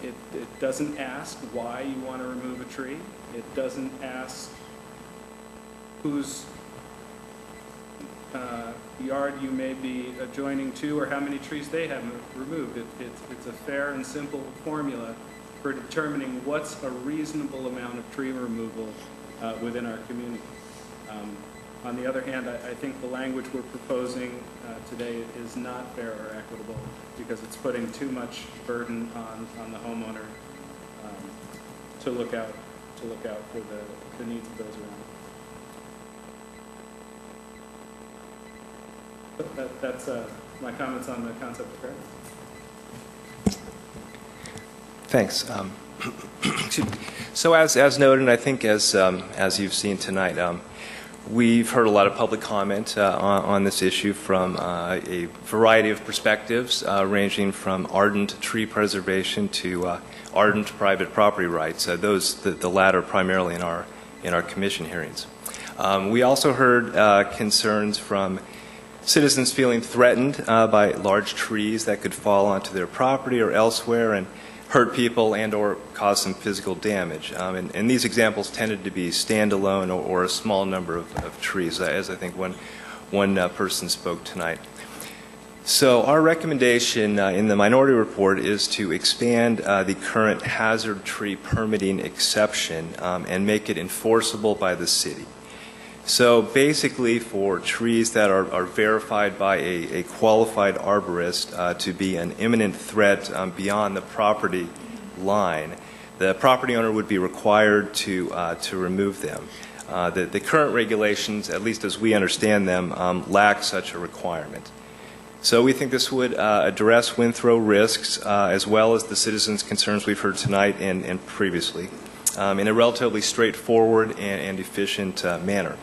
Speaker 6: It doesn't ask why you want to remove a tree. It doesn't ask whose yard you may be adjoining to or how many trees they have removed. It's a fair and simple formula for determining what's a reasonable amount of tree removal within our community. On the other hand, I think the language we're proposing today is not fair or equitable because it's putting too much burden on the homeowner to look out for the needs of those around. But that's my comments on the concept of fairness.
Speaker 7: Thanks. So as noted, and I think as you've seen tonight, we've heard a lot of public comment on this issue from a variety of perspectives, ranging from ardent tree preservation to ardent private property rights. The latter primarily in our commission hearings. We also heard concerns from citizens feeling threatened by large trees that could fall onto their property or elsewhere and hurt people and or cause some physical damage. And these examples tended to be standalone or a small number of trees, as I think one person spoke tonight. So our recommendation in the minority report is to expand the current hazard tree permitting exception and make it enforceable by the city. So basically, for trees that are verified by a qualified arborist to be an imminent threat beyond the property line, the property owner would be required to remove them. The current regulations, at least as we understand them, lack such a requirement. So we think this would address wind throw risks as well as the citizens' concerns we've heard tonight and previously in a relatively straightforward and efficient manner.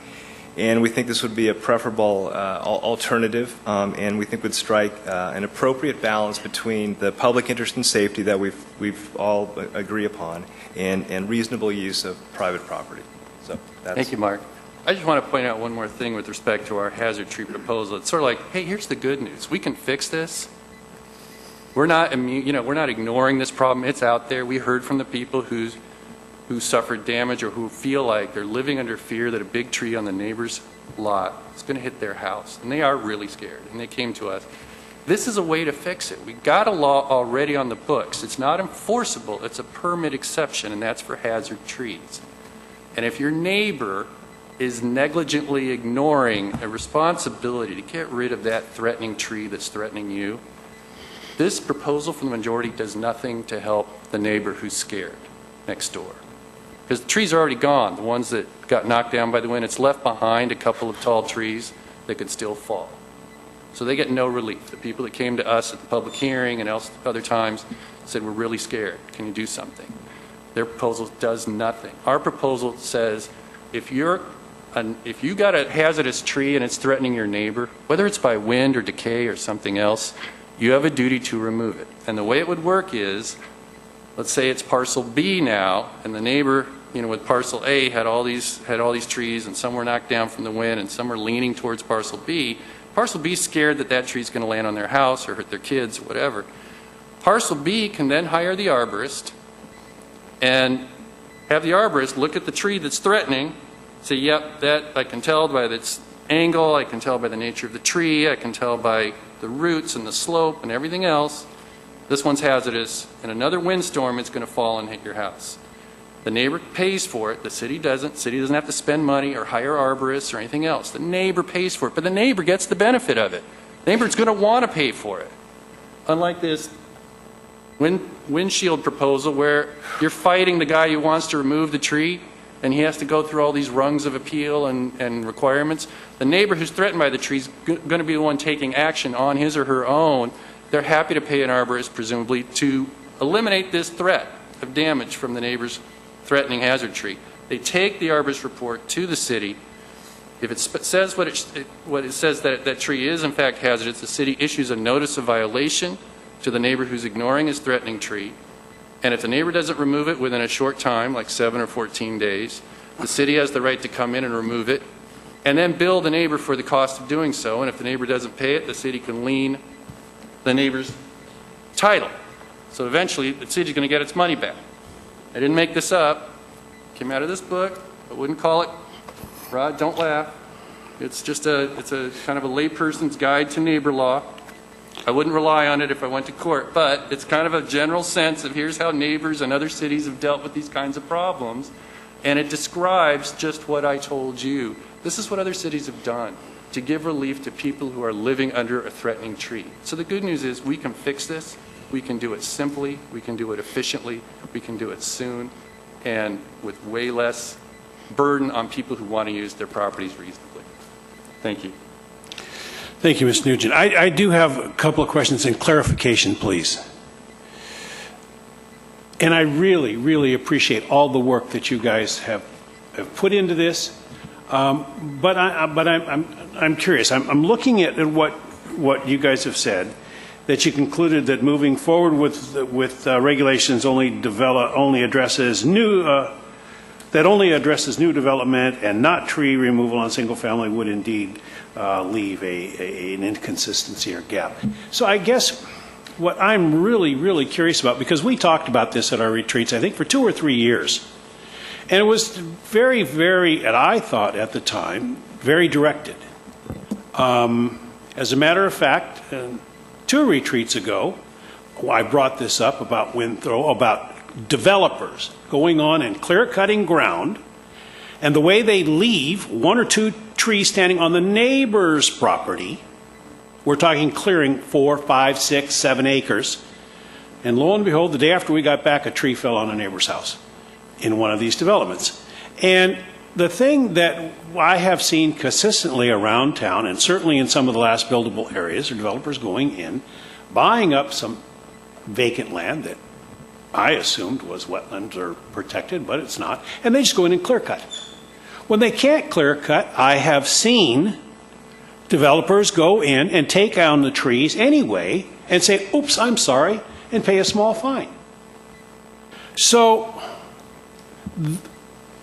Speaker 7: And we think this would be a preferable alternative, and we think would strike an appropriate balance between the public interest and safety that we've all agree upon and reasonable use of private property. So that's
Speaker 22: Thank you, Mark. I just want to point out one more thing with respect to our hazard tree proposal. It's sort of like, hey, here's the good news. We can fix this. We're not immune, we're not ignoring this problem. It's out there. We heard from the people who suffered damage or who feel like they're living under fear that a big tree on the neighbor's lot is going to hit their house. And they are really scared. And they came to us. This is a way to fix it. We got a law already on the books. It's not enforceable. It's a permit exception, and that's for hazard trees. And if your neighbor is negligently ignoring a responsibility to get rid of that threatening tree that's threatening you, this proposal from the majority does nothing to help the neighbor who's scared next door. Because the trees are already gone, the ones that got knocked down by the wind. It's left behind a couple of tall trees that could still fall. So they get no relief. The people that came to us at the public hearing and other times said, we're really scared. Can you do something? Their proposal does nothing. Our proposal says, if you got a hazardous tree and it's threatening your neighbor, whether it's by wind or decay or something else, you have a duty to remove it. And the way it would work is, let's say it's parcel B now, and the neighbor, with parcel A had all these trees, and some were knocked down from the wind, and some were leaning towards parcel B. Parcel B is scared that that tree is going to land on their house or hurt their kids or whatever. Parcel B can then hire the arborist and have the arborist look at the tree that's threatening, say, yep, that I can tell by its angle, I can tell by the nature of the tree, I can tell by the roots and the slope and everything else. This one's hazardous. In another windstorm, it's going to fall and hit your house. The neighbor pays for it. The city doesn't. The city doesn't have to spend money or hire arborists or anything else. The neighbor pays for it, but the neighbor gets the benefit of it. The neighbor's going to want to pay for it. Unlike this windshield proposal where you're fighting the guy who wants to remove the tree and he has to go through all these rungs of appeal and requirements. The neighbor who's threatened by the tree is going to be the one taking action on his or her own. They're happy to pay an arborist, presumably, to eliminate this threat of damage from the neighbor's threatening hazard tree. They take the arborist report to the city. If it says what it says that tree is in fact hazardous, the city issues a notice of violation to the neighbor who's ignoring his threatening tree. And if the neighbor doesn't remove it within a short time, like 7 or 14 days, the city has the right to come in and remove it and then bill the neighbor for the cost of doing so. And if the neighbor doesn't pay it, the city can lien the neighbor's title. So eventually, the city's going to get its money back. I didn't make this up. It came out of this book. I wouldn't call it, Rod, don't laugh. It's just it's a kind of a layperson's guide to neighbor law. I wouldn't rely on it if I went to court, but it's kind of a general sense of here's how neighbors and other cities have dealt with these kinds of problems, and it describes just what I told you. This is what other cities have done to give relief to people who are living under a threatening tree. So the good news is we can fix this. We can do it simply. We can do it efficiently. We can do it soon and with way less burden on people who want to use their properties reasonably. Thank you.
Speaker 4: Thank you, Ms. Nugent. I do have a couple of questions and clarification, please. And I really, really appreciate all the work that you guys have put into this. But I'm curious. I'm looking at what you guys have said, that you concluded that moving forward with regulations only addresses new development and not tree removal on single family would indeed leave an inconsistency or gap. So I guess what I'm really, really curious about, because we talked about this at our retreats, I think for 2 or 3 years, and it was very, very, and I thought at the time, very directed. As a matter of fact, 2 retreats ago, I brought this up about wind throw, about developers going on and clear-cutting ground And the way they leave one or two trees standing on the neighbor's property, we're talking clearing 4, 5, 6, 7 acres. And lo and behold, the day after we got back, a tree fell on a neighbor's house in one of these developments. And the thing that I have seen consistently around town, and certainly in some of the last buildable areas, are developers going in, buying up some vacant land that I assumed was wetlands or protected, but it's not, and they just go in and clear cut. When they can't clear cut, I have seen developers go in and take down the trees anyway and say, oops, I'm sorry, and pay a small fine. So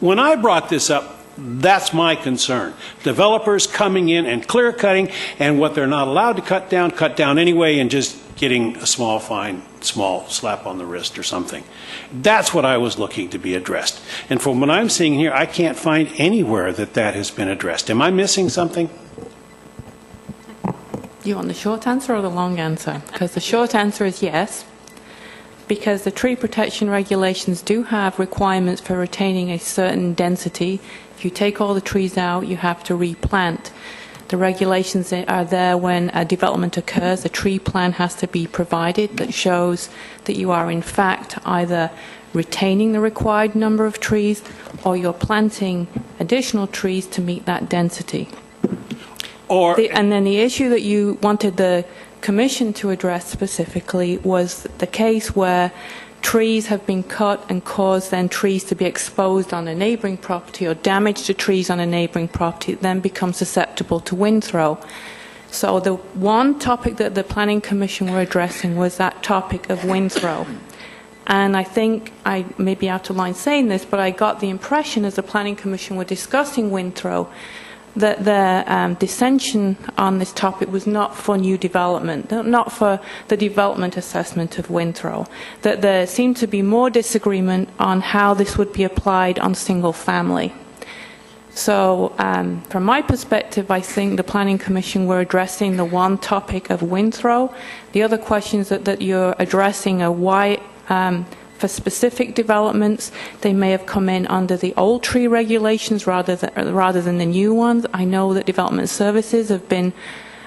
Speaker 4: when I brought this up, that's my concern. Developers coming in and clear cutting, and what they're not allowed to cut down anyway, and just getting a small fine, small slap on the wrist or something. That's what I was looking to be addressed. And from what I'm seeing here, I can't find anywhere that that has been addressed. Am I missing something?
Speaker 21: You want the short answer or the long answer? Because the short answer is yes, because the tree protection regulations do have requirements for retaining a certain density. If you take all the trees out, you have to replant. The regulations are there when a development occurs. A tree plan has to be provided that shows that you are in fact either retaining the required number of trees or you're planting additional trees to meet that density. And then the issue that you wanted the Commission to address specifically was the case where trees have been cut and caused then trees to be exposed on a neighbouring property or damage to trees on a neighbouring property that then become susceptible to wind throw. So the one topic that the Planning Commission were addressing was that topic of wind throw. And I think I may be out of line saying this, but I got the impression as the Planning Commission were discussing wind throw that their dissension on this topic was not for new development, not for the development assessment of wind throw, that there seemed to be more disagreement on how this would be applied on single family. So from my perspective, I think the Planning Commission were addressing the one topic of wind throw. The other questions that you're addressing are why for specific developments, they may have come in under the old tree regulations rather than the new ones. I know that Development Services have been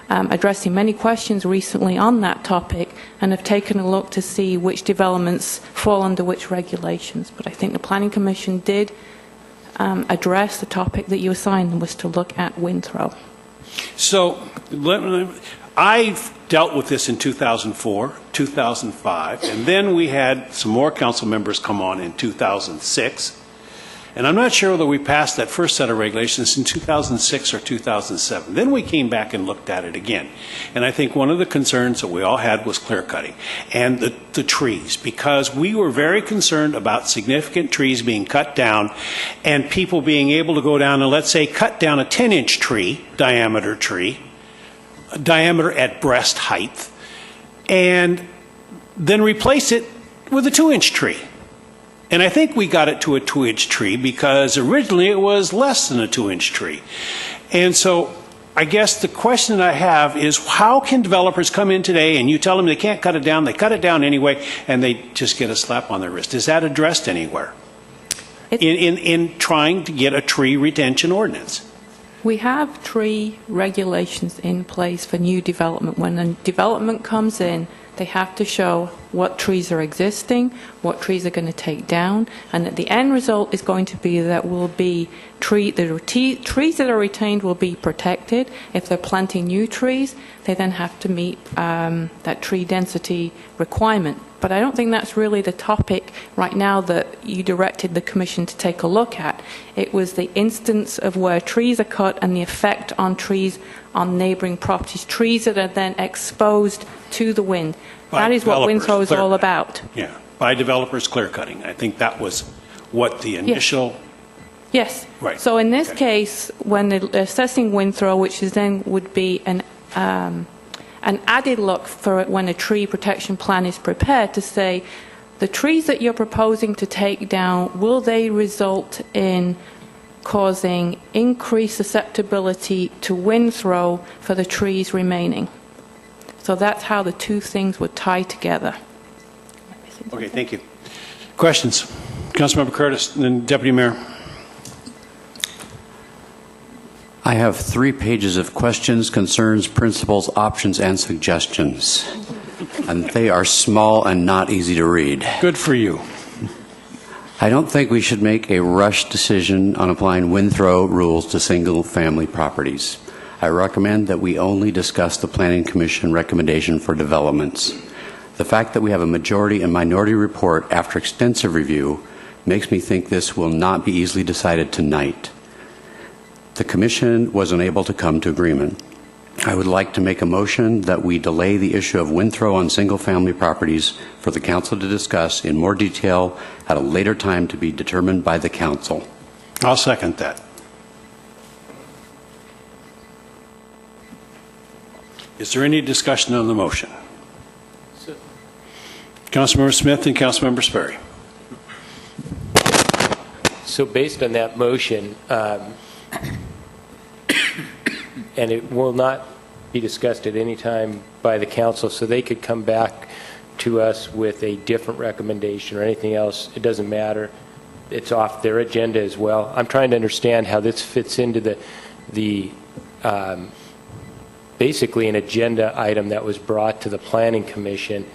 Speaker 21: addressing many questions recently on that topic and have taken a look to see which developments fall under which regulations. But I think the Planning Commission did address the topic that you assigned, was to look at wind throw.
Speaker 4: So I've dealt with this in 2004, 2005, and then we had some more council members come on in 2006. And I'm not sure whether we passed that first set of regulations in 2006 or 2007. Then we came back and looked at it again. And I think one of the concerns that we all had was clear cutting and the trees, because we were very concerned about significant trees being cut down and people being able to go down and, let's say, cut down a 10-inch tree, diameter at breast height, and then replace it with a 2-inch tree. And I think we got it to a 2-inch tree because originally it was less than a 2-inch tree. And so I guess the question I have is, how can developers come in today and you tell them they can't cut it down, they cut it down anyway, and they just get a slap on their wrist? Is that addressed anywhere in trying to get a tree retention ordinance?
Speaker 21: We have tree regulations in place for new development. When a development comes in, they have to show what trees are existing, what trees are going to take down, and that the end result is going to be that trees that are retained will be protected. If they're planting new trees, they then have to meet that tree density requirement. But I don't think that's really the topic right now that you directed the Commission to take a look at. It was the instance of where trees are cut and the effect on trees on neighbouring properties, trees that are then exposed to the wind. That is what wind throw is all about.
Speaker 4: Yeah, by developers clear cutting. I think that was what the initial...
Speaker 21: Yes.
Speaker 4: Right.
Speaker 21: So in this case, when they're assessing wind throw, which is then would be an added look for when a tree protection plan is prepared to say, the trees that you're proposing to take down, will they result in causing increased susceptibility to wind throw for the trees remaining? So that's how the two things would tie together.
Speaker 4: Okay, thank you. Questions? Councilmember Curtis and then Deputy Mayor.
Speaker 8: I have 3 pages of questions, concerns, principles, options, and suggestions. And they are small and not easy to read.
Speaker 4: Good for you.
Speaker 8: I don't think we should make a rushed decision on applying win-throw rules to single-family properties. I recommend that we only discuss the Planning Commission recommendation for developments. The fact that we have a majority and minority report after extensive review makes me think this will not be easily decided tonight. The Commission was unable to come to agreement. I would like to make a motion that we delay the issue of win-throw on single-family properties for the Council to discuss in more detail at a later time to be determined by the Council.
Speaker 4: I'll second that. Is there any discussion on the motion? Councilmember Smith and Councilmember Sperry.
Speaker 9: So based on that motion, and it will not be discussed at any time by the council, so they could come back to us with a different recommendation or anything else. It doesn't matter. It's off their agenda as well. I'm trying to understand how this fits into the basically an agenda item that was brought to the Planning Commission,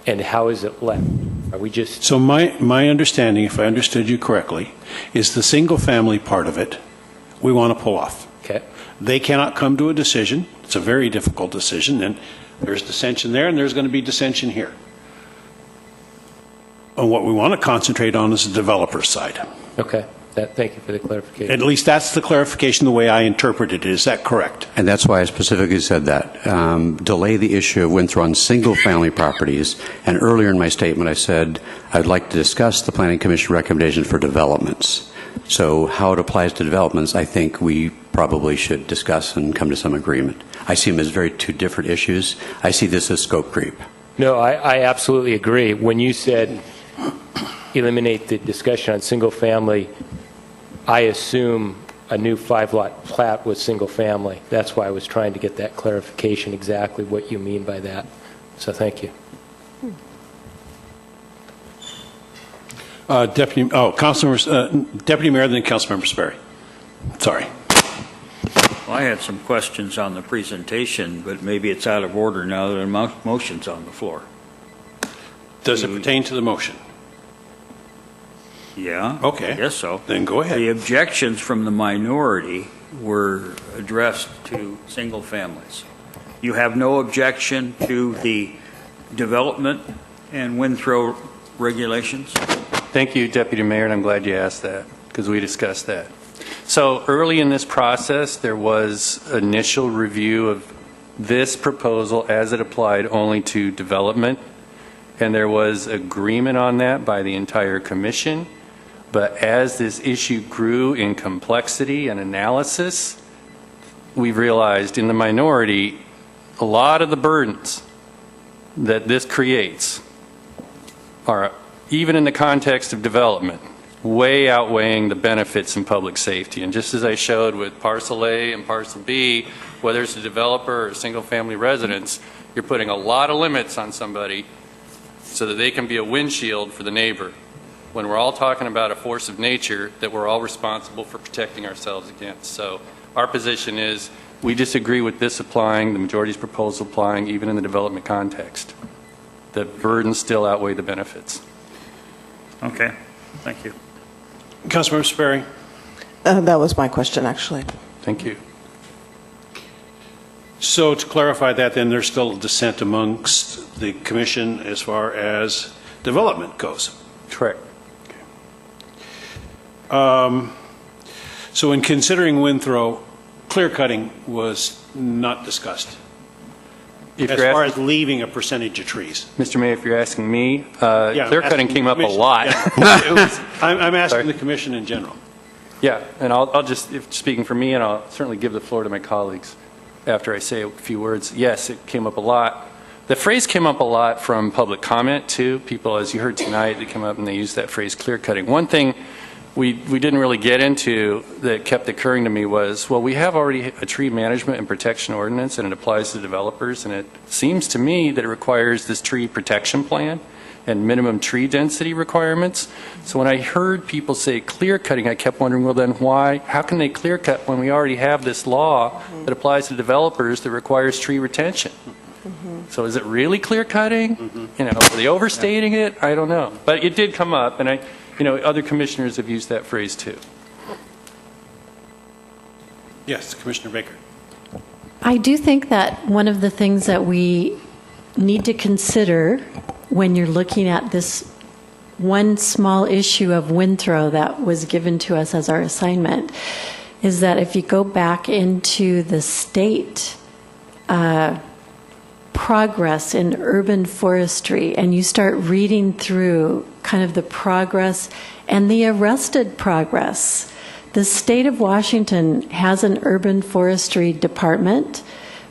Speaker 9: and how is it left? Are we just...
Speaker 4: So my understanding, if I understood you correctly, is the single-family part of it we want to pull off.
Speaker 9: Okay.
Speaker 4: They cannot come to a decision. It's a very difficult decision, and there's dissension there, and there's going to be dissension here. And what we want to concentrate on is the developer side.
Speaker 9: Okay. Thank you for the clarification.
Speaker 4: At least that's the clarification the way I interpreted it. Is that correct?
Speaker 8: And that's why I specifically said that. Delay the issue of win-throw on single-family properties. And earlier in my statement, I said I'd like to discuss the Planning Commission recommendation for developments. So how it applies to developments, I think we probably should discuss and come to some agreement. I see them as two different issues. I see this as scope creep.
Speaker 9: No, I absolutely agree. When you said eliminate the discussion on single-family, I assume a new 5-lot plat was single-family. That's why I was trying to get that clarification, exactly what you mean by that. So thank you.
Speaker 4: Deputy Mayor, then Councilmember Sperry. Sorry.
Speaker 10: Well, I had some questions on the presentation, but maybe it's out of order now that a motion's on the floor.
Speaker 4: Does it pertain to the motion?
Speaker 10: Yeah.
Speaker 4: Okay.
Speaker 10: I guess so.
Speaker 4: Then go ahead.
Speaker 10: The objections from the minority were addressed to single families. You have no objection to the development and win-throw regulations?
Speaker 22: Thank you, Deputy Mayor, and I'm glad you asked that because we discussed that. So early in this process, there was initial review of this proposal as it applied only to development, and there was agreement on that by the entire commission. But as this issue grew in complexity and analysis, we realized in the minority a lot of the burdens that this creates are, even in the context of development, way outweighing the benefits in public safety. And just as I showed with Parcel A and Parcel B, whether it's a developer or single-family residence, you're putting a lot of limits on somebody so that they can be a windshield for the neighbor, when we're all talking about a force of nature that we're all responsible for protecting ourselves against. So our position is we disagree with this applying, the majority's proposal applying, even in the development context. The burdens still outweigh the benefits.
Speaker 10: Okay, thank you.
Speaker 4: Councilmember Sperry.
Speaker 3: That was my question, actually.
Speaker 22: Thank you.
Speaker 4: So to clarify that, then there's still dissent amongst the commission as far as development goes.
Speaker 22: Correct.
Speaker 4: So in considering win-throw, clear cutting was not discussed. As far as leaving a percentage of trees.
Speaker 22: Mr. Mayor, if you're asking me, clear cutting came up a lot.
Speaker 4: I'm asking the commission in general.
Speaker 22: Yeah, and I'll just, speaking for me, and I'll certainly give the floor to my colleagues after I say a few words. Yes, it came up a lot. The phrase came up a lot from public comment, too. People, as you heard tonight, they come up and they use that phrase, clear cutting. One thing we didn't really get into that kept occurring to me was, well, we have already a tree management and protection ordinance, and it applies to developers, and it seems to me that it requires this tree protection plan. and minimum tree density requirements. So when I heard people say clear cutting, I kept wondering, well then why, how can they clear cut when we already have this law that applies to developers that requires tree retention? So is it really clear cutting? You know, are they overstating it? I don't know. But it did come up, and other commissioners have used that phrase too.
Speaker 4: Yes, Commissioner Baker.
Speaker 11: I do think that one of the things that we need to consider when you're looking at this one small issue of wind throw that was given to us as our assignment is that if you go back into the state progress in urban forestry and you start reading through kind of the progress and the arrested progress, the state of Washington has an urban forestry department,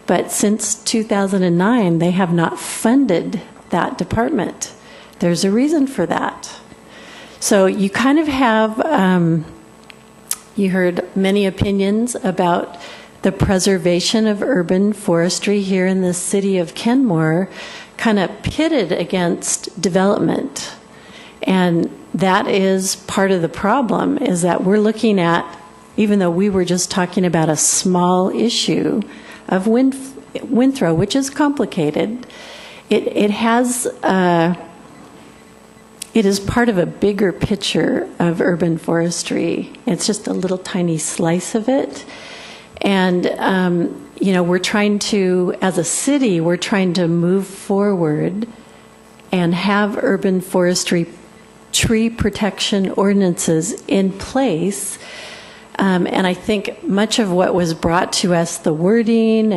Speaker 11: but since 2009, they have not funded that department. There's a reason for that. So you kind of have, you heard many opinions about the preservation of urban forestry here in the city of Kenmore, kind of pitted against development. And that is part of the problem, is that we're looking at, even though we were just talking about a small issue of wind throw, which is complicated, it is part of a bigger picture of urban forestry. It's just a little tiny slice of it. And, we're trying to, as a city, we're trying to move forward and have urban forestry tree protection ordinances in place. And I think much of what was brought to us, the wording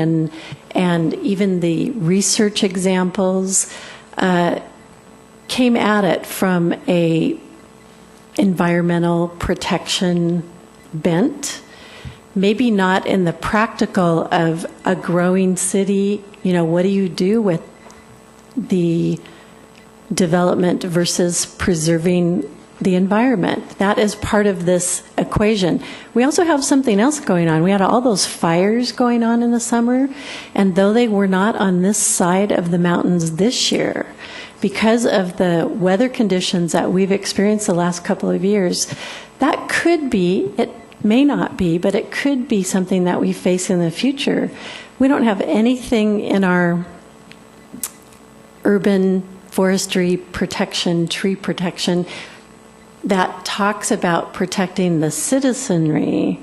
Speaker 11: and even the research examples, came at it from a environmental protection bent. Maybe not in the practical of a growing city, what do you do with the development versus preserving the environment? That is part of this equation. We also have something else going on. We had all those fires going on in the summer, and though they were not on this side of the mountains this year, because of the weather conditions that we've experienced the last couple of years, that could be, it may not be, but it could be something that we face in the future. We don't have anything in our urban forestry protection, tree protection, that talks about protecting the citizenry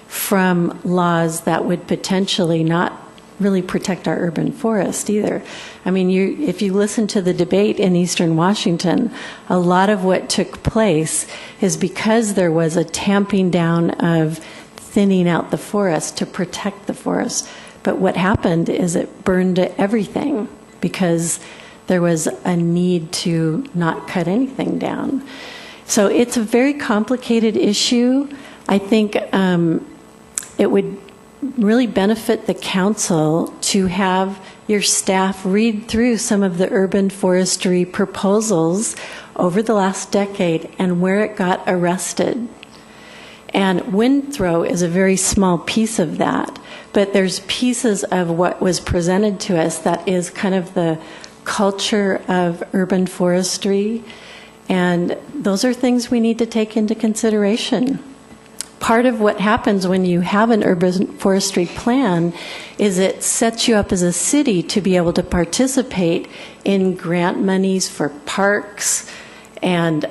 Speaker 11: from laws that would potentially not really protect our urban forest either. I mean, if you listen to the debate in Eastern Washington, a lot of what took place is because there was a tamping down of thinning out the forest to protect the forest. But what happened is it burned everything because there was a need to not cut anything down. So it's a very complicated issue. I think it would really benefit the council to have your staff read through some of the urban forestry proposals over the last decade and where it got arrested. And wind throw is a very small piece of that, but there's pieces of what was presented to us that is kind of the culture of urban forestry, and those are things we need to take into consideration. Part of what happens when you have an urban forestry plan is it sets you up as a city to be able to participate in grant monies for parks and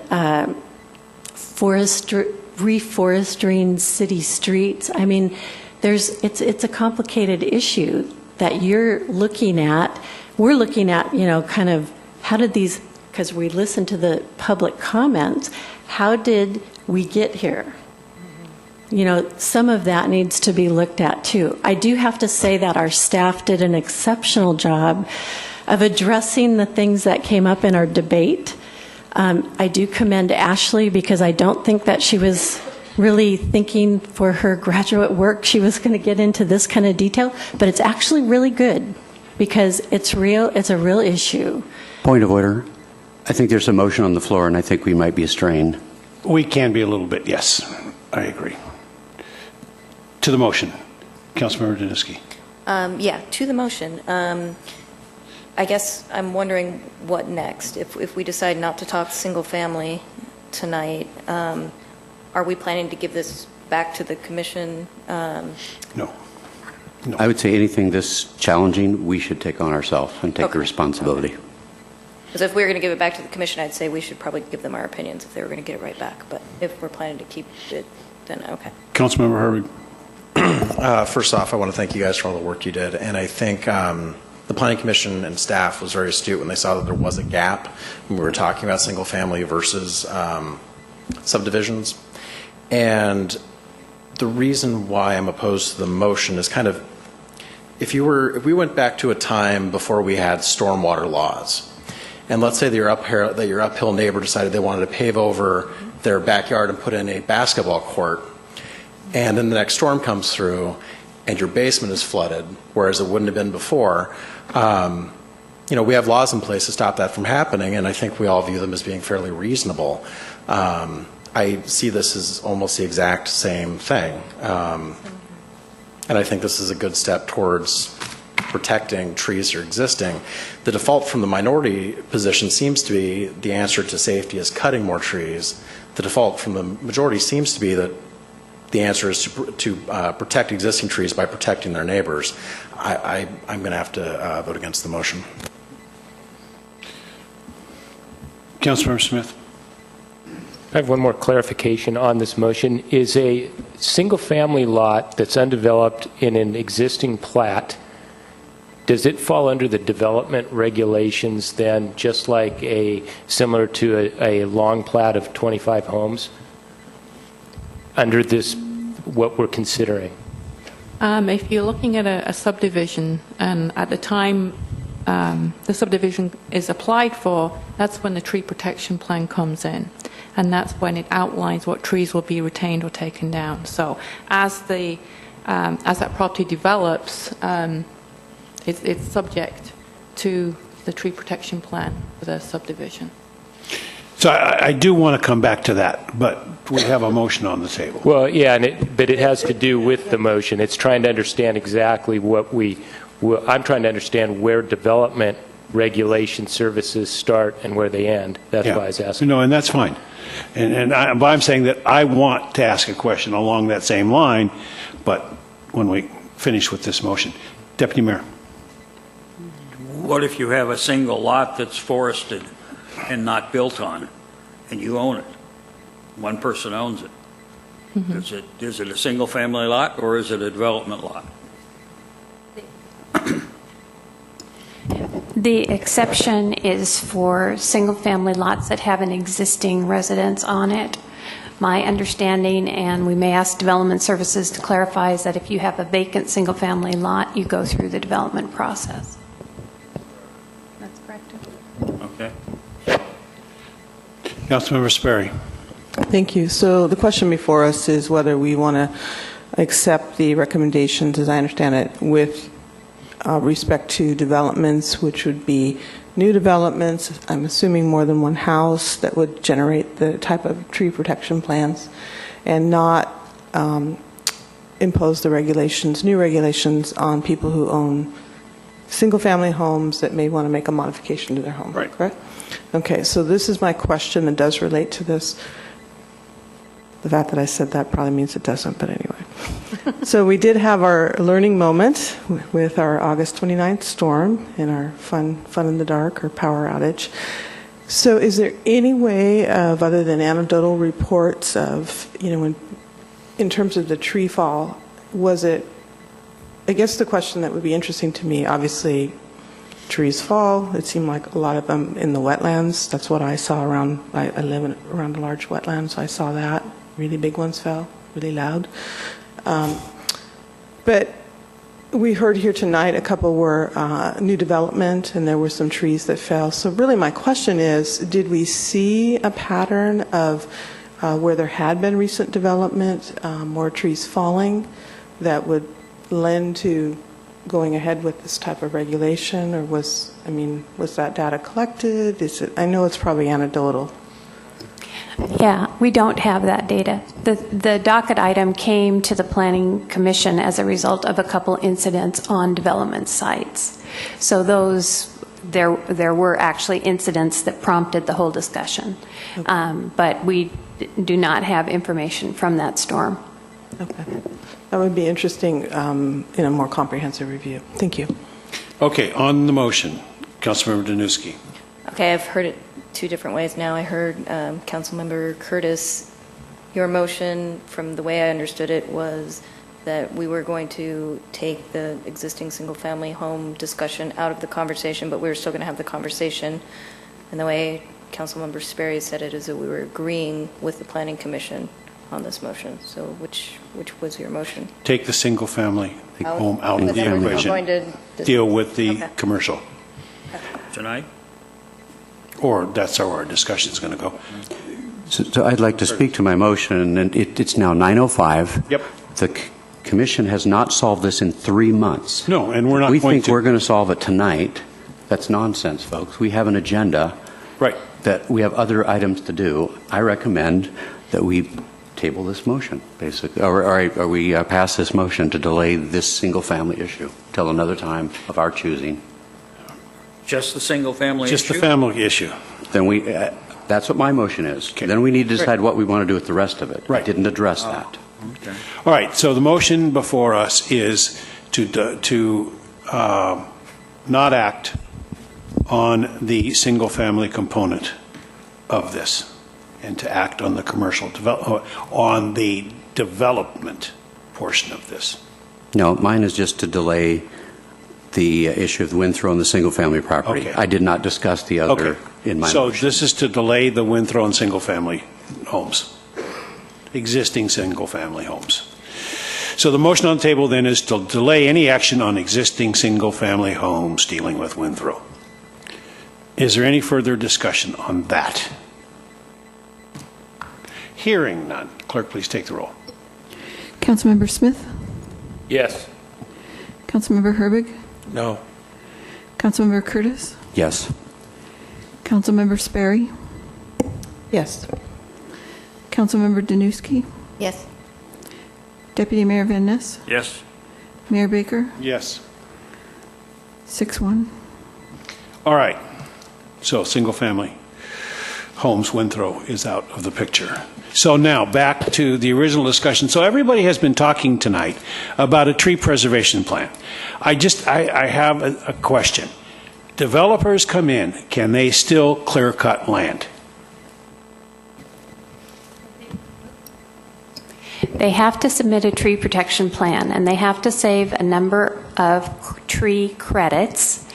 Speaker 11: reforesting city streets. I mean, it's a complicated issue that you're looking at. We're looking at, kind of how did these, because we listened to the public comments, how did we get here? Some of that needs to be looked at too. I do have to say that our staff did an exceptional job of addressing the things that came up in our debate. I do commend Ashley because I don't think that she was really thinking for her graduate work she was going to get into this kind of detail, but it's actually really good because it's real. It's a real issue.
Speaker 8: Point of order. I think there's a motion on the floor, and I think we might be strained.
Speaker 4: We can be a little bit, yes. I agree. To the motion, Councilmember Daniski.
Speaker 1: Yeah, to the motion. I guess I'm wondering what next. If we decide not to talk single family tonight, are we planning to give this back to the commission?
Speaker 4: No.
Speaker 8: I would say anything this challenging, we should take on ourselves and take the responsibility.
Speaker 1: Because if we were going to give it back to the commission, I'd say we should probably give them our opinions if they were going to get it right back. But if we're planning to keep it, then okay.
Speaker 4: Councilmember Harvey.
Speaker 13: First off, I want to thank you guys for all the work you did. And I think the Planning Commission and staff was very astute when they saw that there was a gap when we were talking about single family versus subdivisions. And the reason why I'm opposed to the motion is kind of, if we went back to a time before we had stormwater laws, and let's say that your uphill neighbor decided they wanted to pave over their backyard and put in a basketball court, and then the next storm comes through and your basement is flooded, whereas it wouldn't have been before. We have laws in place to stop that from happening, and I think we all view them as being fairly reasonable. I see this as almost the exact same thing. And I think this is a good step towards protecting trees that are existing. The default from the minority position seems to be the answer to safety is cutting more trees. The default from the majority seems to be that the answer is to protect existing trees by protecting their neighbors. I'm going to have to vote against the motion.
Speaker 4: Councilmember Smith.
Speaker 9: I have one more clarification on this motion. Is a single-family lot that's undeveloped in an existing plat, does it fall under the development regulations then, just like similar to a long plat of 25 homes, under this, what we're considering?
Speaker 21: If you're looking at a subdivision, and at the time the subdivision is applied for, that's when the tree protection plan comes in. And that's when it outlines what trees will be retained or taken down. So as that property develops, it's subject to the tree protection plan for the subdivision.
Speaker 4: So I do want to come back to that, but we have a motion on the table.
Speaker 9: Well, yeah, but it has to do with the motion. It's trying to understand exactly I'm trying to understand where development regulation services start and where they end. That's why I was asking.
Speaker 4: No, and that's fine. But I'm saying that I want to ask a question along that same line, but when we finish with this motion. Deputy Mayor.
Speaker 10: What if you have a single lot that's forested and not built on, and you own it? One person owns it. Mm-hmm. Is it a single-family lot, or is it a development lot?
Speaker 5: The exception is for single-family lots that have an existing residence on it. My understanding, and we may ask Development Services to clarify, is that if you have a vacant single-family lot, you go through the development process.
Speaker 1: That's correct.
Speaker 10: Okay.
Speaker 4: Councilmember Sperry.
Speaker 3: Thank you. So the question before us is whether we want to accept the recommendations, as I understand it, with respect to developments, which would be new developments, I'm assuming more than one house, that would generate the type of tree protection plans, and not impose the regulations, new regulations, on people who own single-family homes that may want to make a modification to their home.
Speaker 4: Right.
Speaker 3: Correct? Okay, so this is my question that does relate to this. The fact that I said that probably means it doesn't, but anyway. So we did have our learning moment with our August 29th storm and our fun in the dark or power outage. So is there any way of, other than anecdotal reports of, in terms of the tree fall, was it, I guess the question that would be interesting to me, obviously trees fall. It seemed like a lot of them in the wetlands. That's what I saw around, I live around a large wetland, so I saw that. Really big ones fell, really loud. But we heard here tonight a couple were new development, and there were some trees that fell. So really my question is, did we see a pattern of where there had been recent development, more trees falling, that would lend to going ahead with this type of regulation? Or was that data collected? I know it's probably anecdotal.
Speaker 5: Yeah, we don't have that data. The docket item came to the Planning Commission as a result of a couple incidents on development sites. So those there were actually incidents that prompted the whole discussion. But we do not have information from that storm.
Speaker 3: Okay. That would be interesting in a more comprehensive review. Thank you.
Speaker 4: Okay, on the motion, Councilmember Danuski.
Speaker 1: Okay, I've heard it two different ways now. I heard Councilmember Curtis, your motion, from the way I understood it, was that we were going to take the existing single-family home discussion out of the conversation, but we were still going to have the conversation. And the way Councilmember Sperry said it is that we were agreeing with the Planning Commission on this motion. So which was your motion?
Speaker 4: Take the single-family home out of
Speaker 1: But
Speaker 4: the
Speaker 1: then we're
Speaker 4: equation.
Speaker 1: going to
Speaker 4: Deal with the
Speaker 1: Okay.
Speaker 4: commercial.
Speaker 10: Tonight?
Speaker 4: Or that's how our discussion is going to go.
Speaker 8: So I'd like to speak to my motion, and it's now 9:05.
Speaker 4: Yep.
Speaker 8: The commission has not solved this in 3 months.
Speaker 4: No, and we're not
Speaker 8: We
Speaker 4: going
Speaker 8: think
Speaker 4: to.
Speaker 8: we're going to solve it tonight. That's nonsense, folks. We have an agenda.
Speaker 4: Right.
Speaker 8: That we have other items to do. I recommend that we table this motion, basically, or we pass this motion to delay this single-family issue till another time of our choosing.
Speaker 10: Just the single-family issue?
Speaker 4: Just the family issue.
Speaker 8: Then that's what my motion is. Then we need to decide what we want to do with the rest of it.
Speaker 4: Right.
Speaker 8: I didn't address that.
Speaker 10: Okay.
Speaker 4: All right, so the motion before us is to not act on the single-family component of this, and to act on the on the development portion of this.
Speaker 8: No, mine is just to delay the issue of the Winthrop and the single-family property.
Speaker 4: Okay.
Speaker 8: I did not discuss the other
Speaker 4: Okay.
Speaker 8: in my
Speaker 4: So
Speaker 8: motion.
Speaker 4: this is to delay the Winthrop and single-family homes, existing single-family homes. So the motion on the table then is to delay any action on existing single-family homes dealing with Winthrop. Is there any further discussion on that? Hearing none. Clerk, please take the roll.
Speaker 14: Councilmember Smith?
Speaker 9: Yes.
Speaker 14: Councilmember Herbig?
Speaker 20: No.
Speaker 14: Councilmember Curtis?
Speaker 8: Yes.
Speaker 14: Councilmember Sperry?
Speaker 3: Yes.
Speaker 14: Councilmember Danuski?
Speaker 1: Yes.
Speaker 14: Deputy Mayor Van Ness?
Speaker 10: Yes.
Speaker 14: Mayor Baker?
Speaker 4: Yes.
Speaker 14: 6-1.
Speaker 4: All right. So single-family homes, Winthrop is out of the picture. So now back to the original discussion. So everybody has been talking tonight about a tree preservation plan. I have a question. Developers come in, can they still clear cut land?
Speaker 5: They have to submit a tree protection plan, and they have to save a number of tree credits,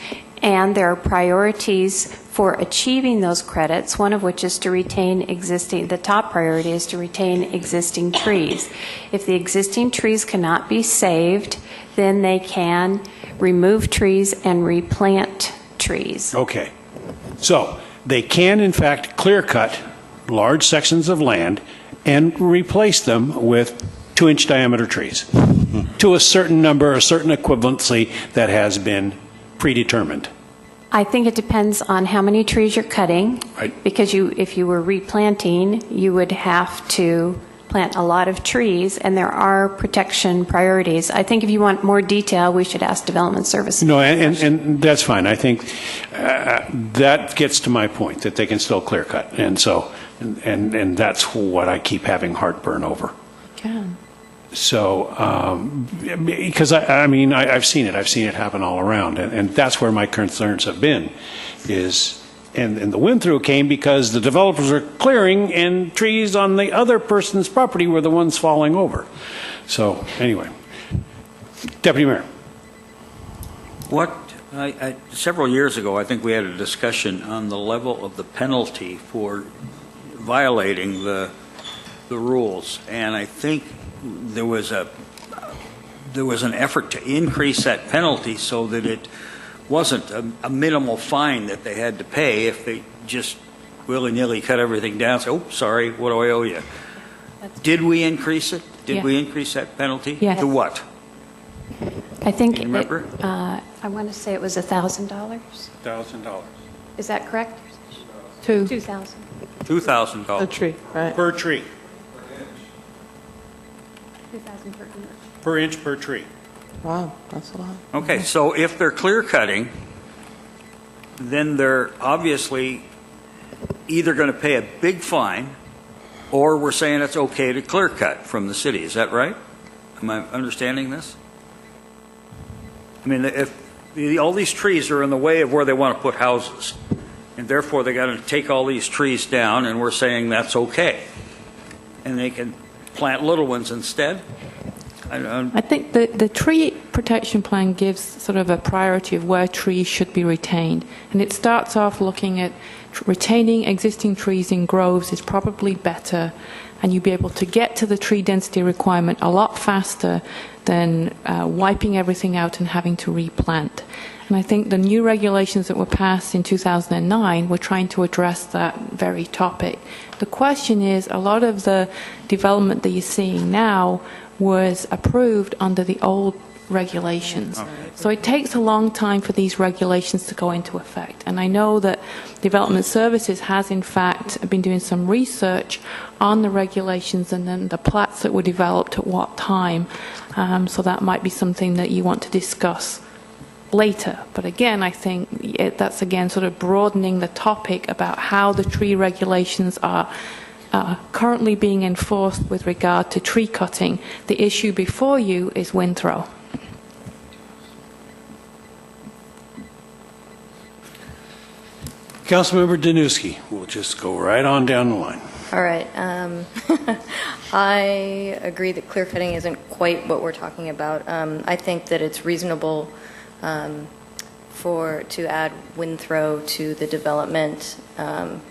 Speaker 5: and there are priorities for achieving those credits, one of which is to retain the top priority is to retain existing trees. If the existing trees cannot be saved, then they can remove trees and replant trees.
Speaker 4: Okay. So they can, in fact, clear cut large sections of land and replace them with 2-inch diameter trees to a certain number, a certain equivalency that has been predetermined.
Speaker 5: I think it depends on how many trees you're cutting.
Speaker 4: Right.
Speaker 5: Because if you were replanting, you would have to plant a lot of trees, and there are protection priorities. I think if you want more detail, we should ask Development Services.
Speaker 4: No, and that's fine. I think that gets to my point, that they can still clear cut. And so, and that's what I keep having heartburn over.
Speaker 5: Can.
Speaker 4: So, because I've seen it. I've seen it happen all around, and that's where my concerns have been. And the Winthrop came because the developers were clearing, and trees on the other person's property were the ones falling over. So, anyway, Deputy Mayor.
Speaker 10: Several years ago, I think we had a discussion on the level of the penalty for violating the rules, and I think there was an effort to increase that penalty so that it wasn't a minimal fine that they had to pay if they just willy-nilly cut everything down. Say, oh, sorry, what do I owe you? Did we increase it? Did we increase that penalty?
Speaker 5: Yes.
Speaker 10: To what?
Speaker 5: I think
Speaker 10: Do you remember?
Speaker 5: I want to say it was $1,000.
Speaker 4: $1,000.
Speaker 5: Is that correct? $2,000.
Speaker 10: $2,000.
Speaker 3: A tree, right?
Speaker 4: Per tree.
Speaker 5: $2,000 per inch.
Speaker 4: Per inch per tree.
Speaker 3: Wow, that's a lot.
Speaker 10: Okay, so if they're clear cutting then they're obviously either going to pay a big fine, or we're saying it's okay to clear cut from the city. Is that right? Am I understanding this? I mean, if all these trees are in the way of where they want to put houses, and therefore they got to take all these trees down, and we're saying that's okay, and they can plant little ones instead.
Speaker 21: I think the tree protection plan gives sort of a priority of where trees should be retained. And it starts off looking at retaining existing trees in groves is probably better, and you'll be able to get to the tree density requirement a lot faster than wiping everything out and having to replant. And I think the new regulations that were passed in 2009 were trying to address that very topic. The question is, a lot of the development that you're seeing now was approved under the old regulations. So it takes a long time for these regulations to go into effect. And I know that Development Services has in fact been doing some research on the regulations and then the plats that were developed at what time. So that might be something that you want to discuss later. But again, I think that's again sort of broadening the topic about how the tree regulations are currently being enforced with regard to tree cutting. The issue before you is wind throw.
Speaker 4: Councilmember Danuski, we'll just go right on down the line.
Speaker 1: All right. I agree that clear cutting isn't quite what we're talking about. I think that it's reasonable to add wind throw to the development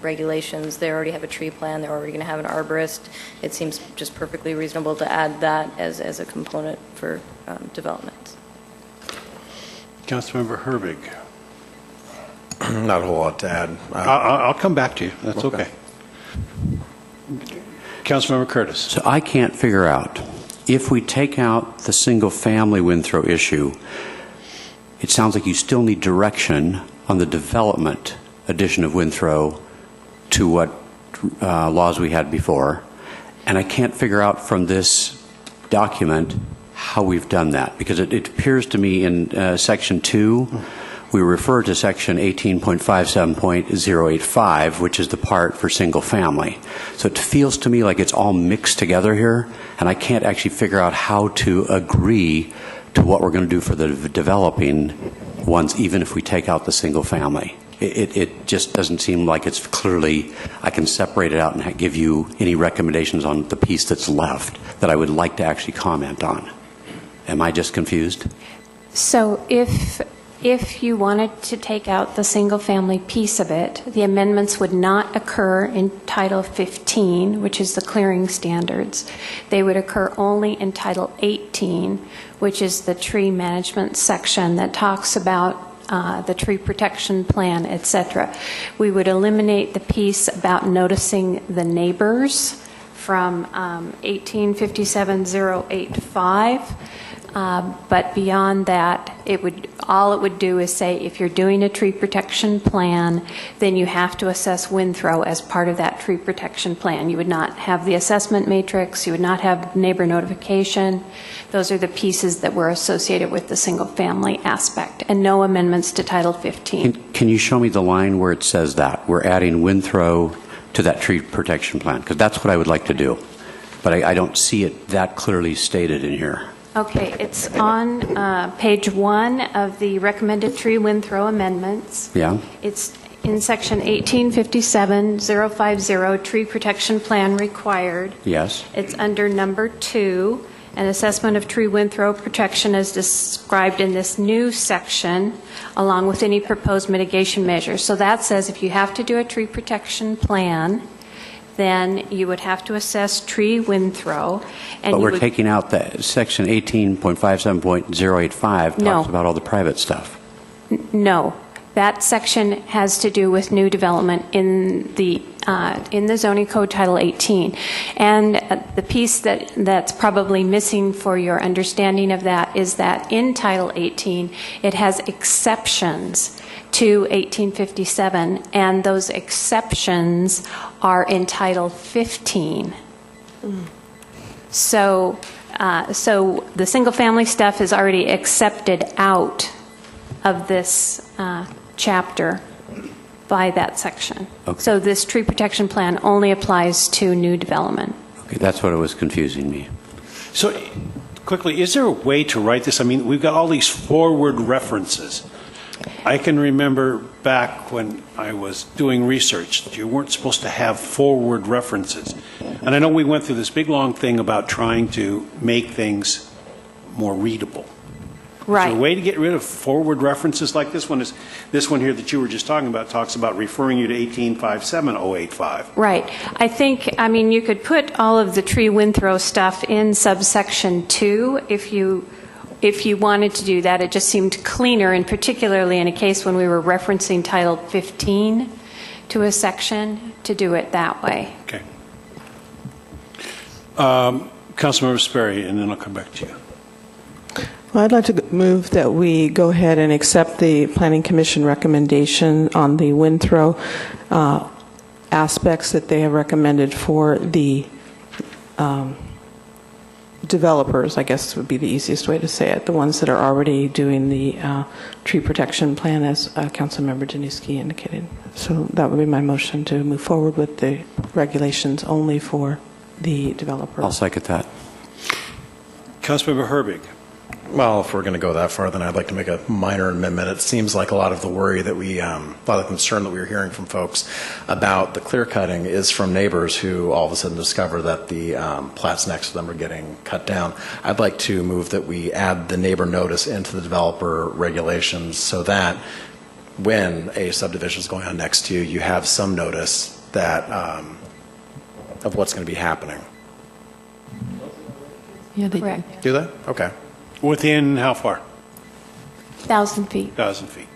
Speaker 1: regulations. They already have a tree plan. They're already going to have an arborist. It seems just perfectly reasonable to add that as a component for development.
Speaker 4: Councilmember Herbig.
Speaker 13: Not a whole lot to add.
Speaker 4: I'll come back to you. That's okay. Councilmember Curtis.
Speaker 8: So I can't figure out, if we take out the single-family wind throw issue, it sounds like you still need direction on the development addition of wind throw to what laws we had before. And I can't figure out from this document how we've done that, because it appears to me in Section 2, we refer to Section 18.57.085, which is the part for single family. So it feels to me like it's all mixed together here, and I can't actually figure out how to agree to what we're going to do for the developing ones, even if we take out the single family. It just doesn't seem like it's clearly, I can separate it out and give you any recommendations on the piece that's left that I would like to actually comment on. Am I just confused?
Speaker 5: So if you wanted to take out the single-family piece of it, the amendments would not occur in Title 15, which is the clearing standards. They would occur only in Title 18, which is the tree management section that talks about the tree protection plan, etc. We would eliminate the piece about noticing the neighbors from 1857-085. But beyond that, all it would do is say if you're doing a tree protection plan, then you have to assess wind throw as part of that tree protection plan. You would not have the assessment matrix. You would not have neighbor notification. Those are the pieces that were associated with the single family aspect, and no amendments to Title 15.
Speaker 8: Can you show me the line where it says that? We're adding wind throw to that tree protection plan, because that's what I would like to do. But I don't see it that clearly stated in here.
Speaker 5: Okay, it's on page 1 of the recommended tree wind throw amendments.
Speaker 8: Yeah.
Speaker 5: It's in section 1857-050, tree protection plan required.
Speaker 8: Yes.
Speaker 5: It's under number 2, an assessment of tree wind throw protection as described in this new section, along with any proposed mitigation measures. So that says if you have to do a tree protection plan, then you would have to assess tree wind throw. And
Speaker 8: but we're taking out the section 18.57.085
Speaker 5: No.
Speaker 8: talks about all the private stuff.
Speaker 5: No, that section has to do with new development in the zoning code Title 18. And the piece that's probably missing for your understanding of that is that in Title 18, it has exceptions to 1857, and those exceptions are in Title 15. So the single-family stuff is already accepted out of this chapter by that section.
Speaker 8: Okay.
Speaker 5: So this tree protection plan only applies to new development.
Speaker 8: Okay, that's what was confusing me.
Speaker 4: So, quickly, is there a way to write this? I mean, we've got all these forward references. I can remember back when I was doing research that you weren't supposed to have forward references. And I know we went through this big, long thing about trying to make things more readable.
Speaker 5: Right.
Speaker 4: Is there a way to get rid of forward references like this one? Is this one here that you were just talking about talks about referring you to 1857085.
Speaker 5: Right. I think, I mean, you could put all of the tree wind throw stuff in subsection 2 if you wanted to do that. It just seemed cleaner, and particularly in a case when we were referencing Title 15 to a section, to do it that way.
Speaker 4: Okay. Councilmember Sperry, and then I'll come back to you.
Speaker 3: Well, I'd like to move that we go ahead and accept the Planning Commission recommendation on the wind throw aspects that they have recommended for the developers, I guess would be the easiest way to say it, the ones that are already doing the tree protection plan, as Councilmember Danuski indicated. So that would be my motion, to move forward with the regulations only for the developer.
Speaker 8: I'll second that.
Speaker 4: Councilmember Herbig.
Speaker 13: Well, if we're going to go that far, then I'd like to make a minor amendment. It seems like a lot of the worry that a lot of the concern that we were hearing from folks about the clear cutting is from neighbors who all of a sudden discover that the plats next to them are getting cut down. I'd like to move that we add the neighbor notice into the developer regulations so that when a subdivision is going on next to you, you have some notice that of what's going to be happening.
Speaker 21: Yeah, they
Speaker 5: Correct.
Speaker 13: Do they? Okay.
Speaker 4: Within how far?
Speaker 5: 1,000 feet.
Speaker 4: 1,000 feet.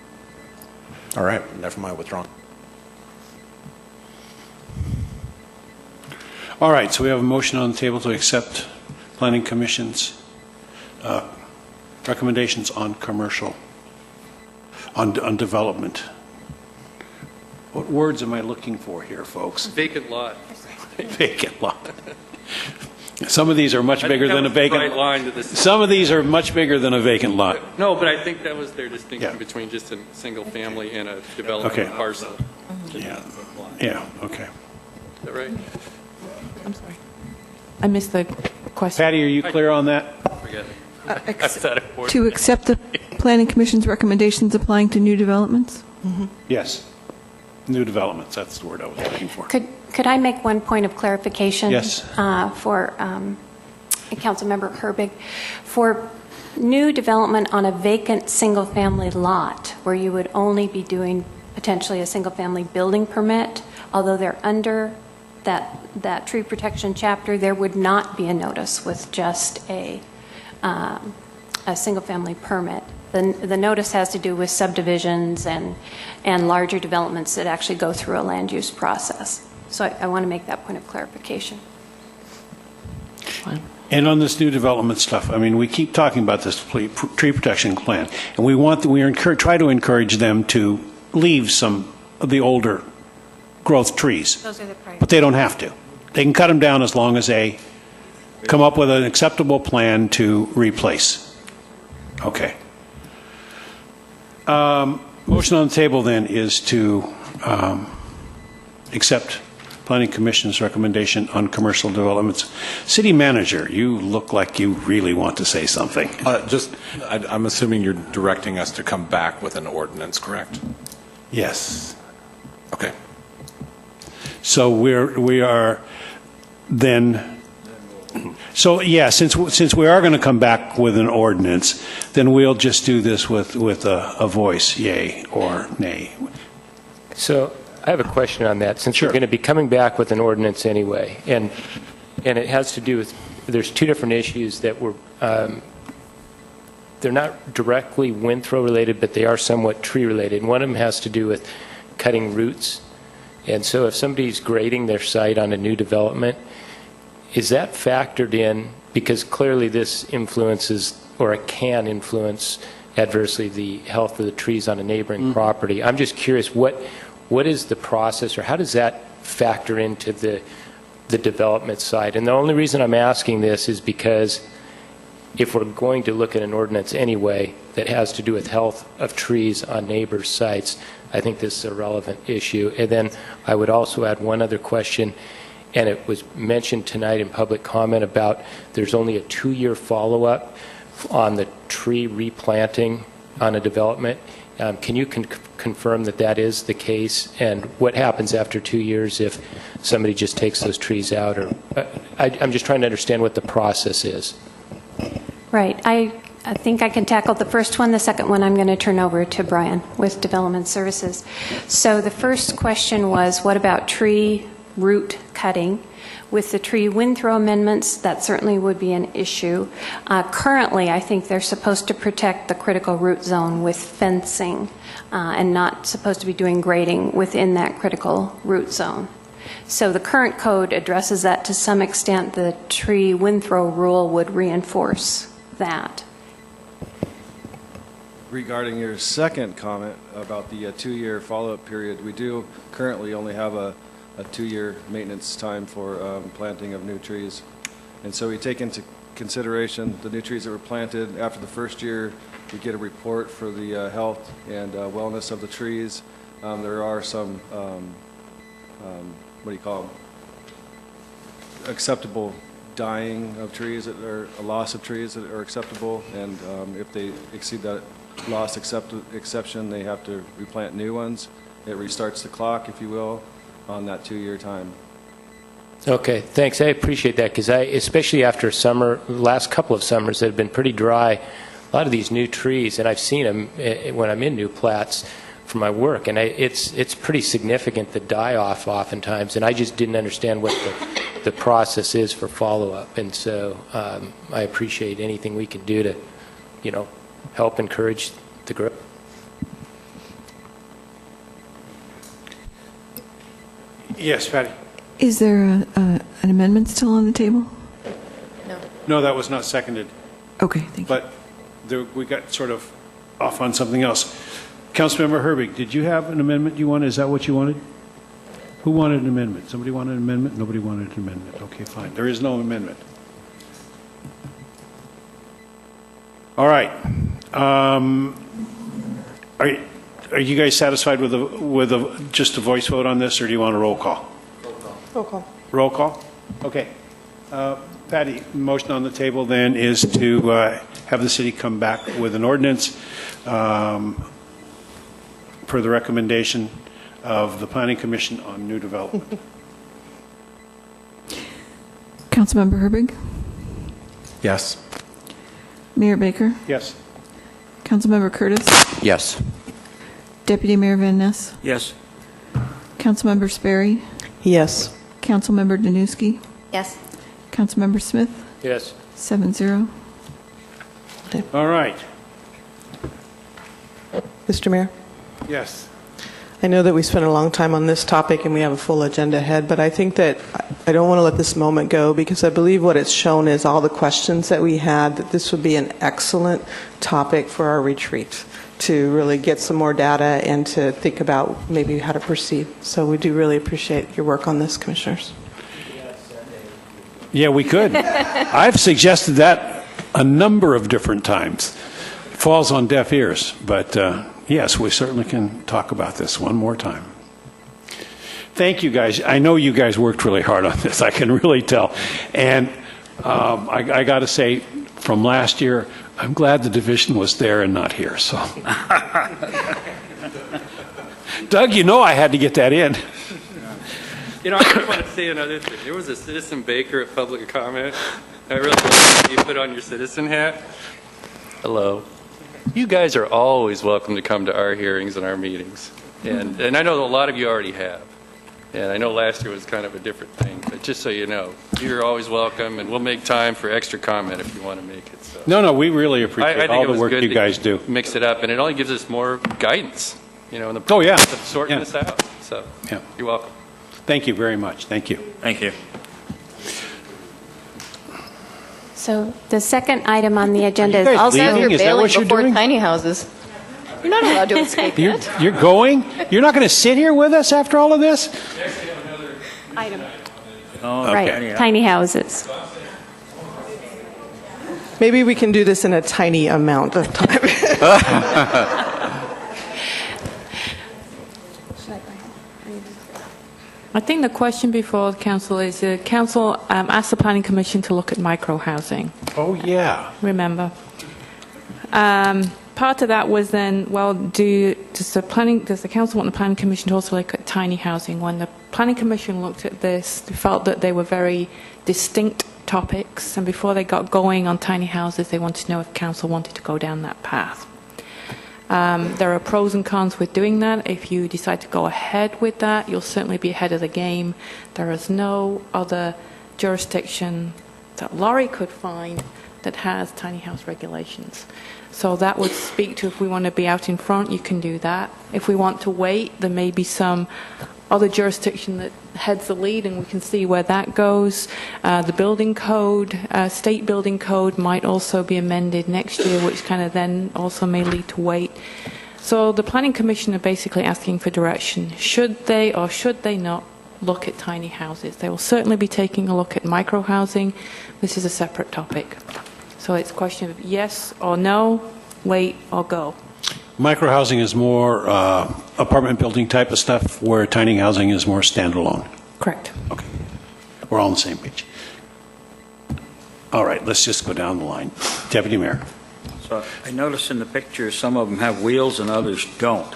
Speaker 13: All right. Never mind. Withdrawn.
Speaker 4: All right, so we have a motion on the table to accept Planning Commission's recommendations on commercial, on development. What words am I looking for here, folks?
Speaker 22: Vacant lot.
Speaker 4: Vacant lot. Some of these are much bigger than a vacant.
Speaker 22: Right line to this.
Speaker 4: Some of these are much bigger than a vacant lot.
Speaker 22: No, but I think that was their distinction
Speaker 4: Yeah.
Speaker 22: between just a single family and a development
Speaker 4: Okay.
Speaker 22: parcel.
Speaker 4: Yeah. Yeah. Okay.
Speaker 22: Is that right?
Speaker 21: I'm sorry. I missed the question.
Speaker 4: Patty, are you clear on that?
Speaker 22: Forget it. I thought it was.
Speaker 14: To accept the Planning Commission's recommendations applying to new developments?
Speaker 4: Yes. New developments. That's the word I was looking for.
Speaker 5: Could I make one point of clarification?
Speaker 4: Yes.
Speaker 5: For Councilmember Herbig? For new development on a vacant single-family lot, where you would only be doing potentially a single-family building permit, although they're under that tree protection chapter, there would not be a notice with just a single-family permit. The notice has to do with subdivisions and larger developments that actually go through a land use process. So I want to make that point of clarification.
Speaker 4: And on this new development stuff, I mean, we keep talking about this tree protection plan, and try to encourage them to leave some of the older growth trees.
Speaker 5: Those are the priorities.
Speaker 4: But they don't have to. They can cut them down as long as they come up with an acceptable plan to replace. Okay. Motion on the table then is to accept Planning Commission's recommendation on commercial developments. City Manager, you look like you really want to say something.
Speaker 20: I'm assuming you're directing us to come back with an ordinance, correct?
Speaker 4: Yes.
Speaker 20: Okay.
Speaker 4: So we are then. So yeah, since we are going to come back with an ordinance, then we'll just do this with a voice, yay or nay.
Speaker 9: So I have a question on that. Since
Speaker 4: Sure.
Speaker 9: we're going to be coming back with an ordinance anyway, and it has to do with, there's two different issues that were, they're not directly wind throw related, but they are somewhat tree related. One of them has to do with cutting roots. And so if somebody's grading their site on a new development, is that factored in? Because clearly this influences, or it can influence adversely the health of the trees on a neighboring property. I'm just curious, what is the process, or how does that factor into the development side? And the only reason I'm asking this is because if we're going to look at an ordinance anyway that has to do with health of trees on neighbors' sites, I think this is a relevant issue. And then I would also add one other question, and it was mentioned tonight in public comment about there's only a 2-year follow-up on the tree replanting on a development. Can you confirm that that is the case? And what happens after 2 years if somebody just takes those trees out? Or I'm just trying to understand what the process is.
Speaker 5: Right. I think I can tackle the first one. The second one I'm going to turn over to Brian with Development Services. So the first question was, what about tree root cutting? With the tree windthrow amendments, that certainly would be an issue. Currently, I think they're supposed to protect the critical root zone with fencing and not supposed to be doing grading within that critical root zone. So the current code addresses that to some extent. The tree windthrow rule would reinforce that.
Speaker 15: Regarding your second comment about the 2-year follow-up period, we do currently only have a 2-year maintenance time for planting of new trees. And so we take into consideration the new trees that were planted. After the first year, we get a report for the health and wellness of the trees. There are some, what do you call them, acceptable dying of trees, that are a loss of trees that are acceptable. And if they exceed that loss exception, they have to replant new ones. It restarts the clock, if you will, on that 2-year time.
Speaker 9: Okay, thanks. I appreciate that because especially after summer, the last couple of summers that have been pretty dry, a lot of these new trees, and I've seen them when I'm in new plats for my work, and it's pretty significant, the die-off oftentimes, and I just didn't understand what the process is for follow-up, and so I appreciate anything we can do to, help encourage the growth.
Speaker 4: Yes, Patty.
Speaker 14: Is there an amendment still on the table?
Speaker 1: No.
Speaker 4: No, that was not seconded.
Speaker 14: Okay, thank you.
Speaker 4: But we got sort of off on something else. Councilmember Herbig, did you have an amendment you wanted? Is that what you wanted? Who wanted an amendment? Somebody wanted an amendment? Nobody wanted an amendment. Okay, fine. There is no amendment. All right. Are you guys satisfied with just a voice vote on this, or do you want a roll call?
Speaker 3: Roll call.
Speaker 4: Roll call? Okay. Patty, motion on the table then is to have the city come back with an ordinance per the recommendation of the Planning Commission on new development.
Speaker 14: Councilmember Herbig?
Speaker 13: Yes.
Speaker 14: Mayor Baker?
Speaker 4: Yes.
Speaker 14: Councilmember Curtis?
Speaker 8: Yes.
Speaker 14: Deputy Mayor Van Ness?
Speaker 10: Yes.
Speaker 14: Councilmember Sperry?
Speaker 3: Yes.
Speaker 14: Councilmember Danuski?
Speaker 1: Yes.
Speaker 14: Councilmember Smith?
Speaker 9: Yes.
Speaker 14: 7-0.
Speaker 4: All right.
Speaker 3: Mr. Mayor?
Speaker 4: Yes.
Speaker 3: I know that we spent a long time on this topic and we have a full agenda ahead, but I think that I don't want to let this moment go because I believe what it's shown is all the questions that we had, that this would be an excellent topic for our retreat to really get some more data and to think about maybe how to proceed. So we do really appreciate your work on this, Commissioners.
Speaker 4: Yeah, we could. I've suggested that a number of different times. It falls on deaf ears, but yes, we certainly can talk about this one more time. Thank you, guys. I know you guys worked really hard on this. I can really tell. And I got to say, from last year, I'm glad the division was there and not here. So, Doug, you know I had to get that in.
Speaker 22: I just want to say another thing. There was a citizen baker at public comment. I really like you put on your citizen hat. Hello. You guys are always welcome to come to our hearings and our meetings. And I know a lot of you already have. And I know last year was kind of a different thing. But just so you know, you're always welcome, and we'll make time for extra comment if you want to make it. So.
Speaker 4: No, we really appreciate all the work you guys do.
Speaker 22: Mix it up, and it only gives us more guidance, in the
Speaker 4: process
Speaker 22: of sorting this out. So you're welcome.
Speaker 4: Thank you very much. Thank you.
Speaker 10: Thank you.
Speaker 5: So the second item on the agenda is
Speaker 1: Also,
Speaker 4: leaving?
Speaker 1: you're
Speaker 4: Is that
Speaker 1: bailing
Speaker 4: what you're
Speaker 1: before
Speaker 4: doing?
Speaker 1: tiny houses. You're not allowed to escape yet.
Speaker 4: You're going? You're not going to sit here with us after all of this?
Speaker 5: Item.
Speaker 10: Oh,
Speaker 5: Right, tiny houses.
Speaker 3: Maybe we can do this in a tiny amount of time.
Speaker 21: I think the question before the council is, the council asked the planning commission to look at micro-housing.
Speaker 4: Oh, yeah.
Speaker 21: Remember? Part of that was then, well, does the council want the planning commission to also look at tiny housing? When the planning commission looked at this, they felt that they were very distinct topics, and before they got going on tiny houses, they wanted to know if council wanted to go down that path. There are pros and cons with doing that. If you decide to go ahead with that, you'll certainly be ahead of the game. There is no other jurisdiction that Laurie could find that has tiny house regulations. So that would speak to, if we want to be out in front, you can do that. If we want to wait, there may be some other jurisdiction that heads the lead, and we can see where that goes. The building code, state building code, might also be amended next year, which kind of then also may lead to wait. So the Planning Commission are basically asking for direction. Should they or should they not look at tiny houses? They will certainly be taking a look at micro housing. This is a separate topic. So it's a question of yes or no, wait or go.
Speaker 4: Micro-housing is more apartment building type of stuff, where tiny housing is more standalone.
Speaker 21: Correct.
Speaker 4: Okay. We're all on the same page. All right, let's just go down the line. Deputy Mayor.
Speaker 10: So I noticed in the pictures some of them have wheels and others don't.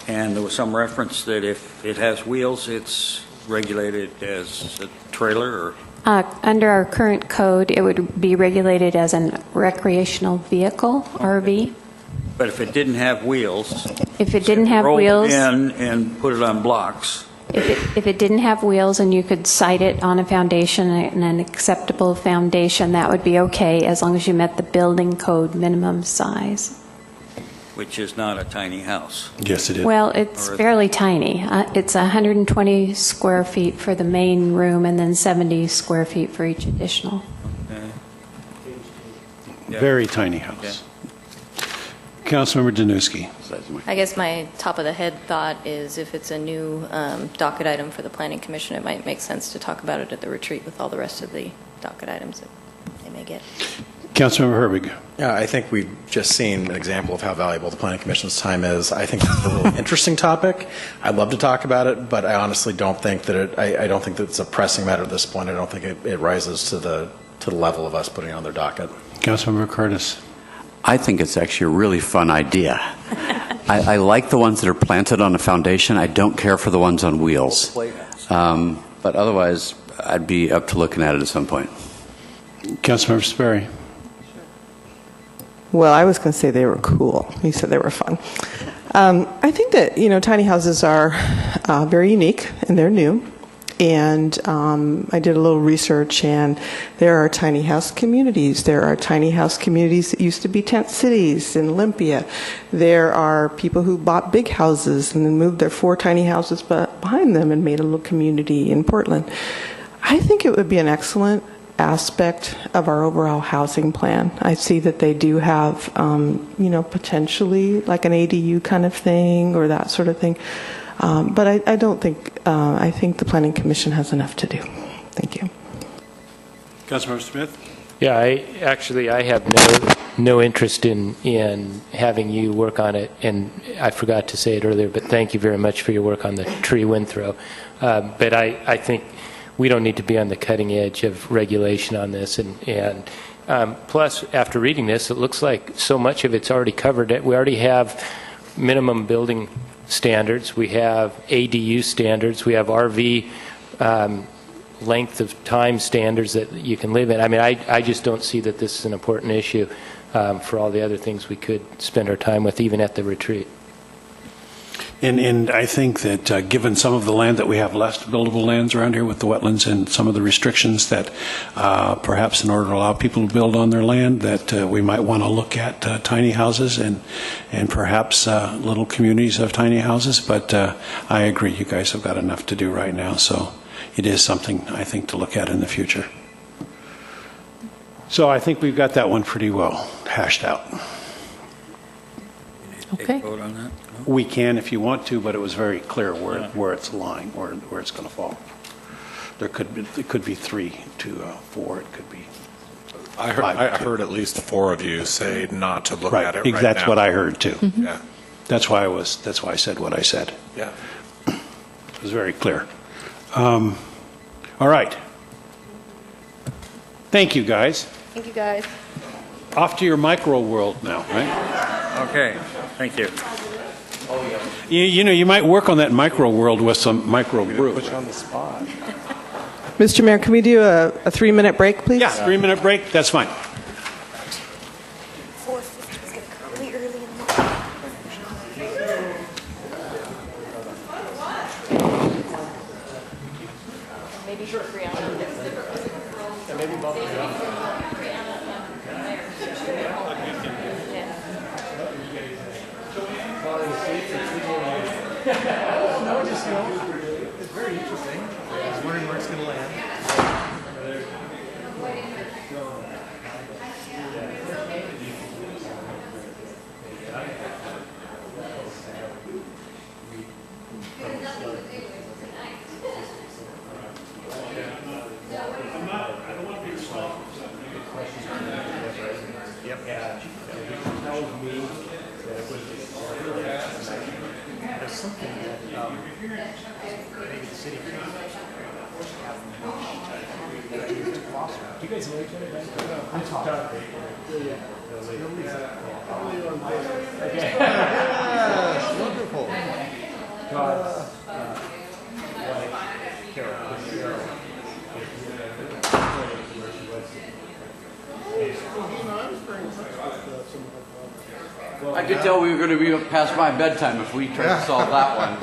Speaker 10: And there was some reference that if it has wheels, it's regulated as a trailer or...
Speaker 5: Under our current code, it would be regulated as a recreational vehicle, RV.
Speaker 10: But if it didn't have wheels...
Speaker 5: If it didn't have
Speaker 10: roll
Speaker 5: wheels...
Speaker 10: in and put it on blocks...
Speaker 5: If it didn't have wheels and you could site it on a foundation, and an acceptable foundation, that would be okay as long as you met the building code minimum size.
Speaker 10: Which is not a tiny house.
Speaker 4: Yes, it is.
Speaker 5: Well, it's fairly tiny. It's 120 square feet for the main room and then 70 square feet for each additional.
Speaker 10: Okay.
Speaker 4: Very tiny house. Councilmember Danuski.
Speaker 1: I guess my top of the head thought is if it's a new docket item for the Planning Commission, it might make sense to talk about it at the retreat with all the rest of the docket items that they may get.
Speaker 4: Councilmember Herbig.
Speaker 13: Yeah, I think we've just seen an example of how valuable the Planning Commission's time is. I think it's a really interesting topic. I'd love to talk about it, but I honestly don't think that I don't think that it's a pressing matter at this point. I don't think it rises to the level of us putting it on their docket.
Speaker 4: Councilmember Curtis.
Speaker 8: I think it's actually a really fun idea. I like the ones that are planted on a foundation. I don't care for the ones on wheels. But otherwise, I'd be up to looking at it at some point.
Speaker 4: Councilmember Sperry.
Speaker 3: Well, I was going to say they were cool. You said they were fun. I think that, tiny houses are very unique, and they're new. And I did a little research, and there are tiny house communities. There are tiny house communities that used to be tent cities in Olympia. There are people who bought big houses and then moved their 4 tiny houses behind them and made a little community in Portland. I think it would be an excellent aspect of our overall housing plan. I see that they do have, potentially like an ADU kind of thing or that sort of thing. But I don't think, I think the Planning Commission has enough to do. Thank you.
Speaker 4: Councilmember Smith?
Speaker 9: Yeah, I have no interest in having you work on it, and I forgot to say it earlier, but thank you very much for your work on the tree wind throw. But I think we don't need to be on the cutting edge of regulation on this, and plus, after reading this, it looks like so much of it's already covered. We already have minimum building standards, we have ADU standards, we have RV length of time standards that you can live in. I mean, I just don't see that this is an important issue for all the other things we could spend our time with, even at the retreat.
Speaker 4: And I think that given some of the land that we have left, buildable lands around here with the wetlands and some of the restrictions that perhaps in order to allow people to build on their land, that we might want to look at tiny houses and perhaps little communities of tiny houses. But I agree, you guys have got enough to do right now. So it is something I think to look at in the future. So I think we've got that one pretty well hashed out.
Speaker 21: Okay.
Speaker 10: Vote on that?
Speaker 4: We can if you want to, but it was very clear where it's lying, where it's going to fall. It could be 3 to 4. It could be
Speaker 20: I heard at least 4 of you say not to look at it right now.
Speaker 4: That's what I heard too.
Speaker 20: Yeah.
Speaker 4: That's why I said what I said.
Speaker 20: Yeah.
Speaker 4: It was very clear. All right. Thank you, guys.
Speaker 1: Thank you, guys.
Speaker 4: Off to your micro world now, right?
Speaker 10: Okay, thank you.
Speaker 4: You know, you might work on that micro world with some micro brew.
Speaker 20: Put you on the spot.
Speaker 3: Mr. Mayor, can we do a 3-minute break, please?
Speaker 4: Yeah, 3-minute break. That's fine.
Speaker 23: 4:50 is going to come really early in the morning.
Speaker 1: Maybe for Brianna.
Speaker 9: Maybe both of
Speaker 16: It's very interesting. I was wondering where it's going to land. There's something that maybe the city could you guys know each other, right? I'm talking. Yes, wonderful. God's wife, Carol.
Speaker 8: I could tell we were going to be past my bedtime if we tried to solve that one.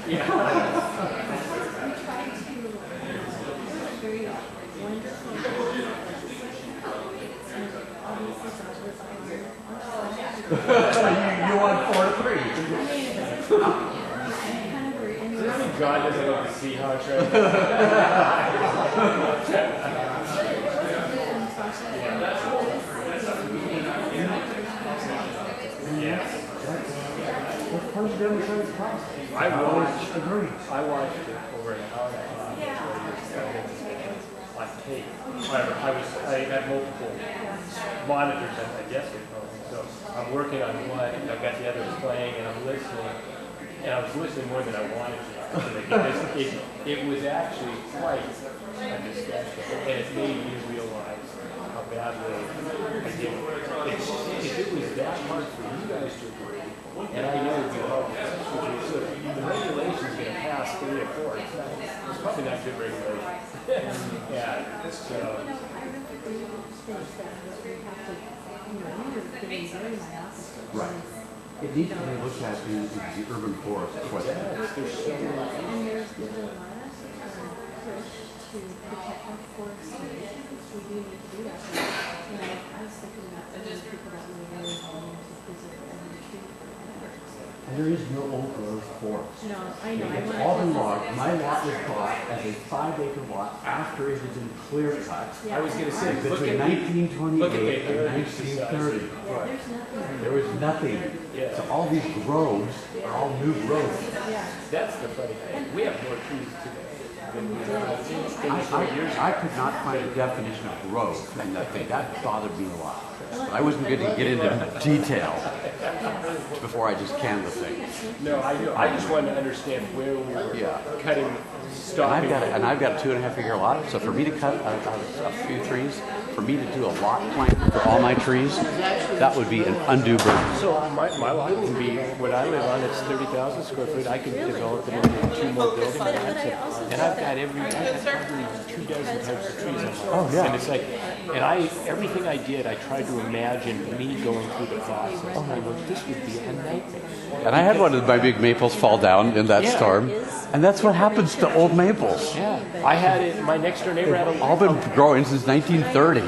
Speaker 16: You won 4-3.
Speaker 9: God doesn't look to see how it's right. I watched it over an hour and a half on tape. I had multiple monitors, I guess they call them. So I'm working on one, and I've got the others playing, and I'm listening. And I was listening more than I wanted to. Because it was actually quite a discussion, and it made me realize how badly I did it. If it was that hard for you guys to agree, and I know it'd be hard for you, so the regulation's going to pass 3 or 4. It's probably not good regulation. Yeah, so.
Speaker 8: Right. It needs to be looked at in the urban forest question.
Speaker 17: And there's been a lot of push to protect our forest space. We do need to do that. And I was thinking about other people that we really want to visit every tree.
Speaker 8: And there is no old growth forest.
Speaker 17: No, I know.
Speaker 8: It's all been logged. My lot was bought as a 5-acre lot after it had been clear cut.
Speaker 9: I was going to say,
Speaker 8: between 1928 and 1930. There was nothing.
Speaker 9: Yeah.
Speaker 8: So all these groves are all new growth.
Speaker 9: That's the funny thing. We have more trees today than we did.
Speaker 8: I could not find a definition of growth in that thing. That bothered me a lot. But I wasn't going to get into detail before I just canned the thing.
Speaker 9: No, I do. I just wanted to understand where we were cutting, stopping.
Speaker 8: And I've got a 2.5-acre lot, so for me to cut a few trees, for me to do a lot plan for all my trees, that would be an undue burden.
Speaker 9: So my lot can be, what I live on, it's 30,000 square foot. I can develop it into 2 more building units. And I've got probably 2 dozen types of trees on my lot.
Speaker 8: Oh, yeah.
Speaker 9: And it's like, everything I did, I tried to imagine me going through the process. Oh, I went, this would be a nightmare.
Speaker 8: And I had one of my big maples fall down in that storm. And that's what happens to old maples.
Speaker 9: Yeah, I had it, my next door neighbor had
Speaker 8: They've all been growing since 1930,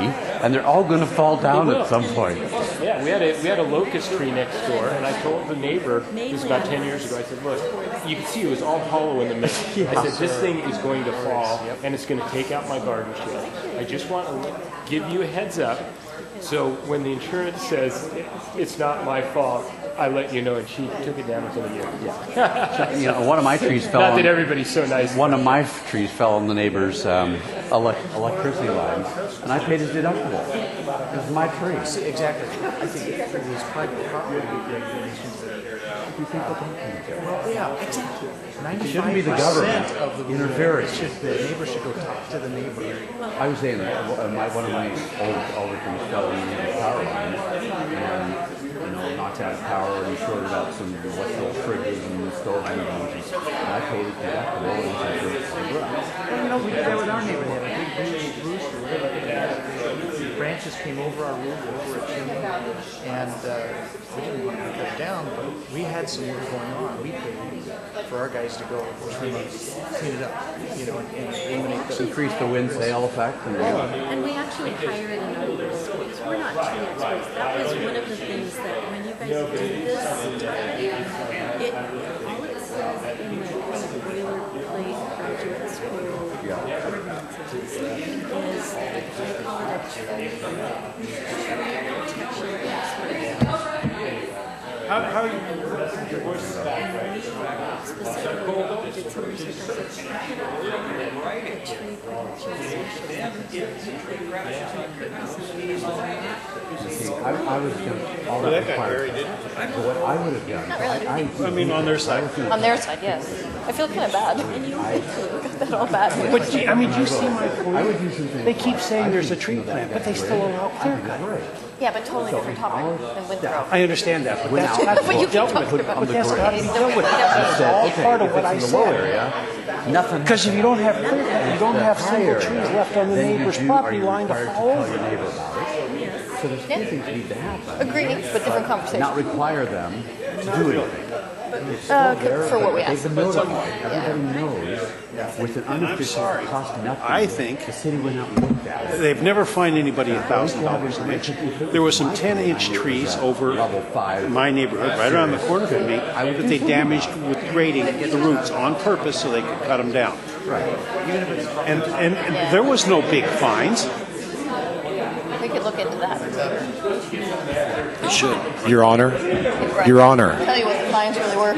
Speaker 8: and they're all going to fall down at some point.
Speaker 9: Yeah, we had a locust tree next door, and I told the neighbor, this was about 10 years ago, I said, look, you can see it was all hollow in the middle. I said, this thing is going to fall, and it's going to take out my garden shed. I just want to give you a heads up, so when the insurance says it's not my fault, I let you know, and she took it down within a year.
Speaker 8: Yeah. One of my trees fell.
Speaker 9: Not that everybody's so nice.
Speaker 8: One of my trees fell on the neighbor's electricity line, and I paid his deductible. It was my tree.
Speaker 16: Exactly. I think it was private property regulations that well, yeah, exactly. 95% of the
Speaker 8: interfering.
Speaker 16: The neighbor should go talk to the neighbor.
Speaker 8: I was saying that one of my older trees fell on the neighbor's power line, and knocked out power and shorted out some electrical fridges and stoves and things. And I paid his deductible, and he said,
Speaker 16: well, we did that with our neighbor. They had a big rooster. The branches came over our roof, over a chimney, and we didn't want to cut it down, but we had some work going on. We paid for our guys to go trim it, clean it up, and eliminate the...
Speaker 8: Increase the wind sail effect.
Speaker 17: And we actually hired an arborist because we're not tree experts. That was one of the things that when you guys do this, all it says in the kind of boilerplate graduate school ordinances is they call it a tree protection expert.
Speaker 6: How are you? Your voice is back,
Speaker 17: Specifically, did some research on the tree
Speaker 8: I was going to... All that got buried, didn't it? What I would have done...
Speaker 1: Not really.
Speaker 6: I mean, on their side.
Speaker 1: On their side, yes. I feel kind of bad. Got that all bad.
Speaker 16: But do you see my
Speaker 8: I would do something...
Speaker 16: They keep saying there's a tree plant, but they still allow clear cut.
Speaker 1: Yeah, but totally different topic than Winthrop.
Speaker 16: I understand that, but that's got to
Speaker 1: But you
Speaker 16: be dealt
Speaker 1: keep
Speaker 16: with.
Speaker 1: talking
Speaker 16: But that's got to be dealt with. That's all part of what I said.
Speaker 8: Nothing.
Speaker 16: Because if you don't have clear cut, you don't have single trees left on the neighbor's property line to fall over.
Speaker 8: So there's two things that need to happen.
Speaker 1: Agree, but different conversation.
Speaker 8: Not require them to do anything.
Speaker 1: For what we
Speaker 8: They've
Speaker 1: asked.
Speaker 8: been notified. Everybody knows with an unofficial cost nothing.
Speaker 4: I think
Speaker 8: the city went out and looked at it.
Speaker 4: they've never fined anybody $1,000 an inch. There were some 10-inch trees over my neighborhood, right around the corner from me, that they damaged with grading the roots on purpose so they could cut them down.
Speaker 8: Right.
Speaker 4: And there was no big fines.
Speaker 1: We could look into that.
Speaker 20: It should. Your Honor. Your Honor.
Speaker 1: I'll tell you what the fines really were.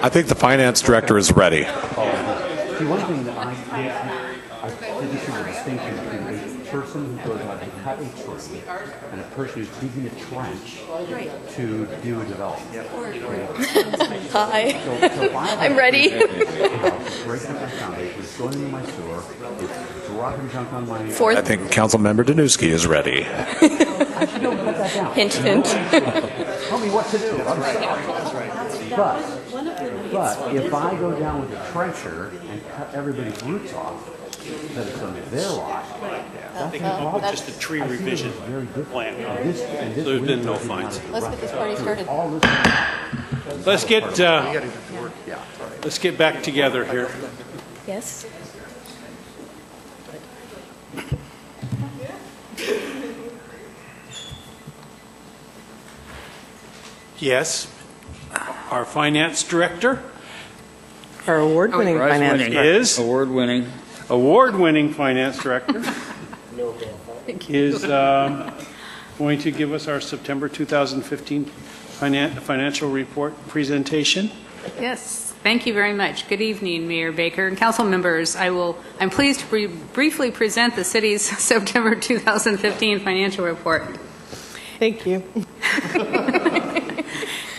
Speaker 20: I think the finance director is ready.
Speaker 8: See, one thing that I didn't see the distinction between a person who goes out to cut a tree and a person who's digging a trench to do a development.
Speaker 1: Hi.
Speaker 8: So
Speaker 1: I'm ready.
Speaker 20: Breaking up my foundation, it's going into my sewer, it's dropping junk on my... I think Councilmember Danuski is ready.
Speaker 8: I should go cut that down.
Speaker 1: Hint, hint.
Speaker 8: Tell me what to do. I'm sorry. But if I go down with a trencher and cut everybody's roots off, that it's under their lot,
Speaker 4: They can come up with just a tree revision plan. So there's been no fines.
Speaker 1: Let's get this party started.
Speaker 4: Let's get back together here.
Speaker 1: Yes.
Speaker 4: Yes, our finance director
Speaker 3: Our award-winning finance director.
Speaker 4: is award-winning finance director is going to give us our September 2015 financial report presentation.
Speaker 2: Yes, thank you very much. Good evening, Mayor Baker and council members. I'm pleased to briefly present the city's September 2015 financial report.
Speaker 3: Thank you.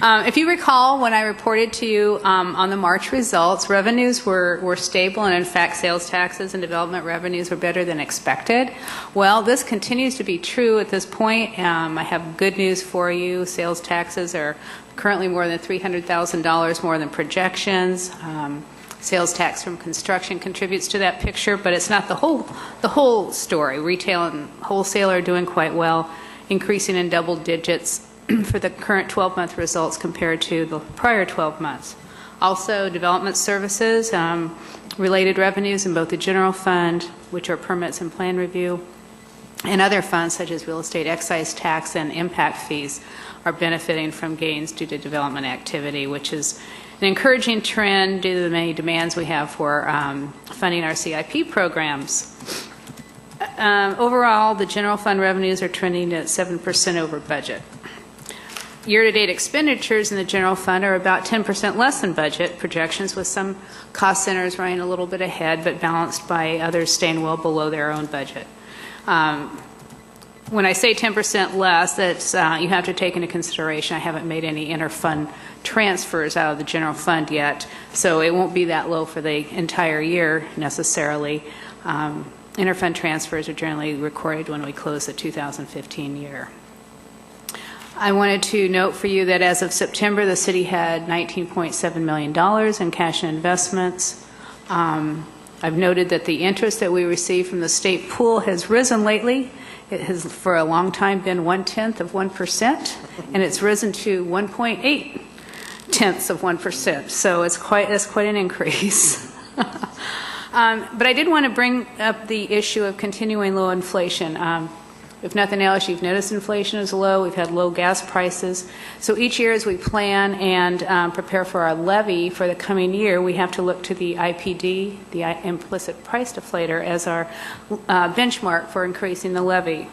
Speaker 2: If you recall, when I reported to you on the March results, revenues were stable, and in fact, sales taxes and development revenues were better than expected. Well, this continues to be true at this point. I have good news for you. Sales taxes are currently more than $300,000 more than projections. Sales tax from construction contributes to that picture, but it's not the whole story. Retail and wholesale are doing quite well, increasing in double digits for the current 12-month results compared to the prior 12 months. Also, development services, related revenues in both the general fund, which are permits and plan review, and other funds such as real estate excise tax and impact fees are benefiting from gains due to development activity, which is an encouraging trend due to the many demands we have for funding our CIP programs. Overall, the general fund revenues are trending at 7% over budget. Year-to-date expenditures in the general fund are about 10% less than budget projections, with some cost centers running a little bit ahead, but balanced by others staying well below their own budget. When I say 10% less, that's you have to take into consideration I haven't made any inter-fund transfers out of the general fund yet, so it won't be that low for the entire year necessarily. Inter-fund transfers are generally recorded when we close the 2015 year. I wanted to note for you that as of September, the city had $19.7 million in cash and investments. I've noted that the interest that we receive from the state pool has risen lately. It has for a long time been 0.1%, and it's risen to 1.8%, so it's quite an increase. But I did want to bring up the issue of continuing low inflation. If nothing else, you've noticed inflation is low. We've had low gas prices. So each year as we plan and prepare for our levy for the coming year, we have to look to the IPD, the implicit price deflator, as our benchmark for increasing the levy,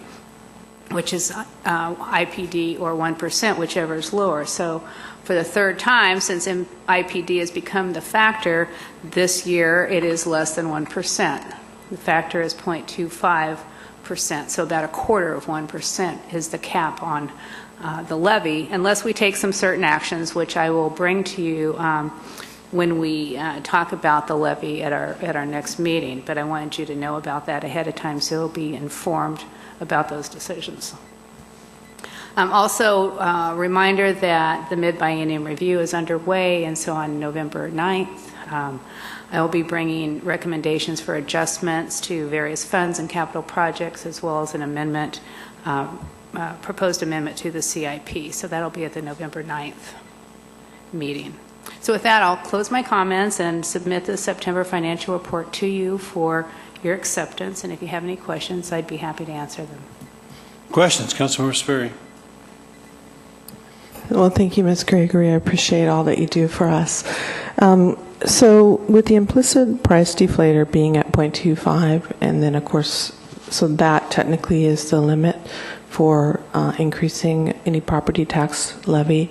Speaker 2: which is IPD or 1%, whichever is lower. So for the third time, since IPD has become the factor, this year it is less than 1%. The factor is 0.25%, so about a quarter of 1% is the cap on the levy, unless we take some certain actions, which I will bring to you when we talk about the levy at our next meeting. But I wanted you to know about that ahead of time, so you'll be informed about those decisions. Also, a reminder that the mid-biennium review is underway, and so on November 9th, I will be bringing recommendations for adjustments to various funds and capital projects, as well as an amendment, proposed amendment to the CIP. So that'll be at the November 9th meeting. So with that, I'll close my comments and submit the September financial report to you for your acceptance. And if you have any questions, I'd be happy to answer them.
Speaker 4: Questions? Councilmember Sperry.
Speaker 3: Well, thank you, Ms. Gregory. I appreciate all that you do for us. So with the implicit price deflator being at 0.25, and then, of course, so that technically is the limit for increasing any property tax levy.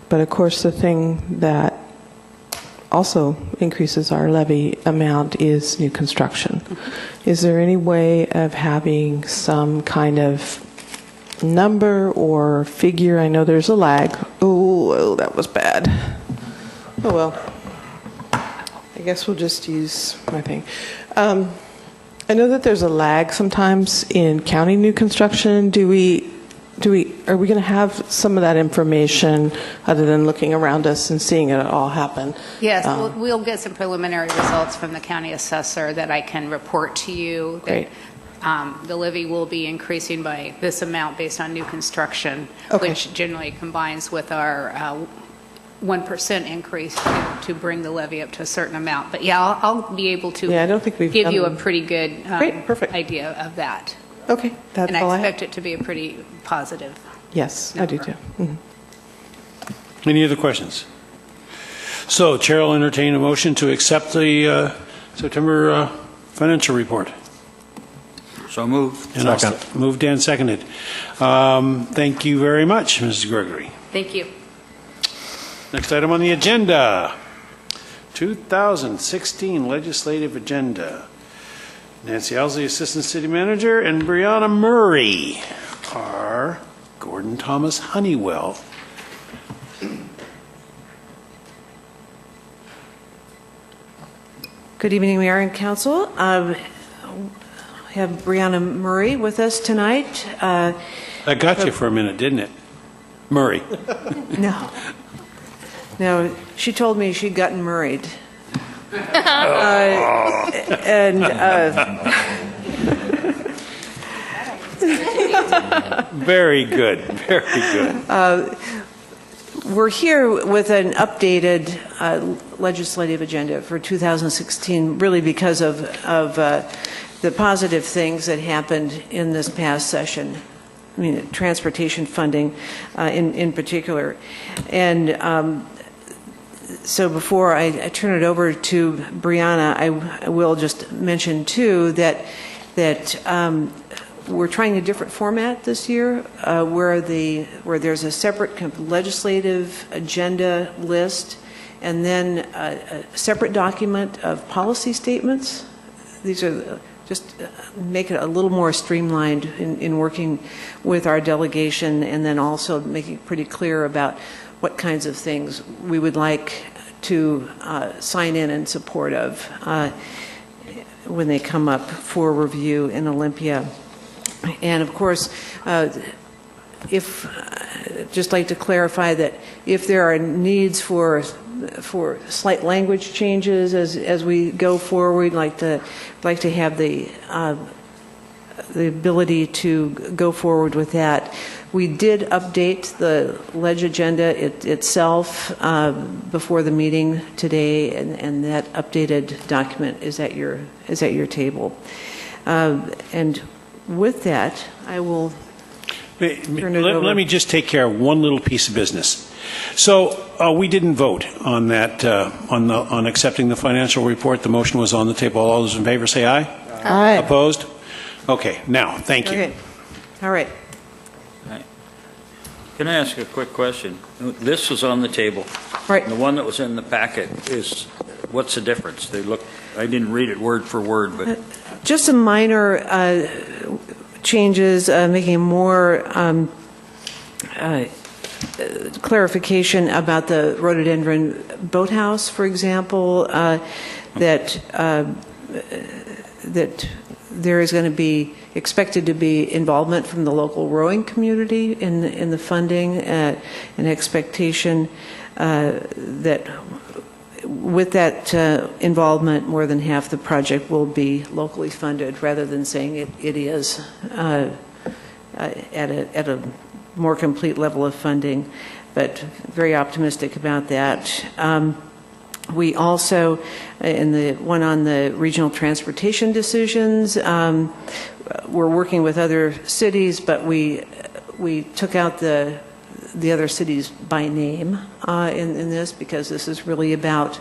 Speaker 3: But, of course, the thing that also increases our levy amount is new construction. Is there any way of having some kind of number or figure? I know there's a lag. Oh, that was bad. Oh, well. I guess we'll just use my thing. I know that there's a lag sometimes in county new construction. Are we going to have some of that information other than looking around us and seeing it all happen?
Speaker 2: Yes, we'll get some preliminary results from the county assessor that I can report to you.
Speaker 3: Great.
Speaker 2: The levy will be increasing by this amount based on new construction, which generally combines with our 1% increase to bring the levy up to a certain amount. But yeah, I'll be able to give you a pretty good idea of that.
Speaker 3: Okay, that's all I have.
Speaker 2: And I expect it to be a pretty positive.
Speaker 3: Yes, I do too. Mm-hmm.
Speaker 4: Any other questions? So, Chair will entertain a motion to accept the September financial report.
Speaker 10: So moved.
Speaker 4: And moved and seconded. Thank you very much, Mrs. Gregory.
Speaker 2: Thank you.
Speaker 4: Next item on the agenda, 2016 legislative agenda. Nancy Owsley, Assistant City Manager, and Brianna Murray are Gordon Thomas Honeywell.
Speaker 12: Good evening, Mayor and Council. We have Brianna Murray with us tonight.
Speaker 4: That got you for a minute, didn't it? Murray.
Speaker 12: No, she told me she'd gotten married.
Speaker 4: Very good, very good.
Speaker 12: We're here with an updated legislative agenda for 2016, really because of the positive things that happened in this past session. I mean, transportation funding in particular. And so before I turn it over to Brianna, I will just mention, too, that we're trying a different format this year, where there's a separate kind of legislative agenda list, and then a separate document of policy statements. These are just make it a little more streamlined in working with our delegation, and then also making it pretty clear about what kinds of things we would like to sign in support of when they come up for review in Olympia. And of course, just like to clarify that if there are needs for slight language changes as we go forward, like to have the ability to go forward with that. We did update the ledge agenda itself before the meeting today, and that updated document is at your table. And with that, I will turn it over.
Speaker 4: Let me just take care of one little piece of business. So we didn't vote on that, on accepting the financial report. The motion was on the table. All those in favor say aye.
Speaker 12: Aye.
Speaker 4: Opposed? Okay, now, thank you.
Speaker 12: Okay. All right.
Speaker 10: Can I ask a quick question? This was on the table.
Speaker 12: Right.
Speaker 10: And the one that was in the packet what's the difference? I didn't read it word for word, but.
Speaker 12: Just some minor changes, making more clarification about the rhododendron boathouse, for example, that there is going to be expected to be involvement from the local rowing community in the funding, an expectation that with that involvement, more than half the project will be locally funded, rather than saying it is at a more complete level of funding, but very optimistic about that. We also, in the one on the regional transportation decisions, we're working with other cities, but we took out the other cities by name in this, because this is really about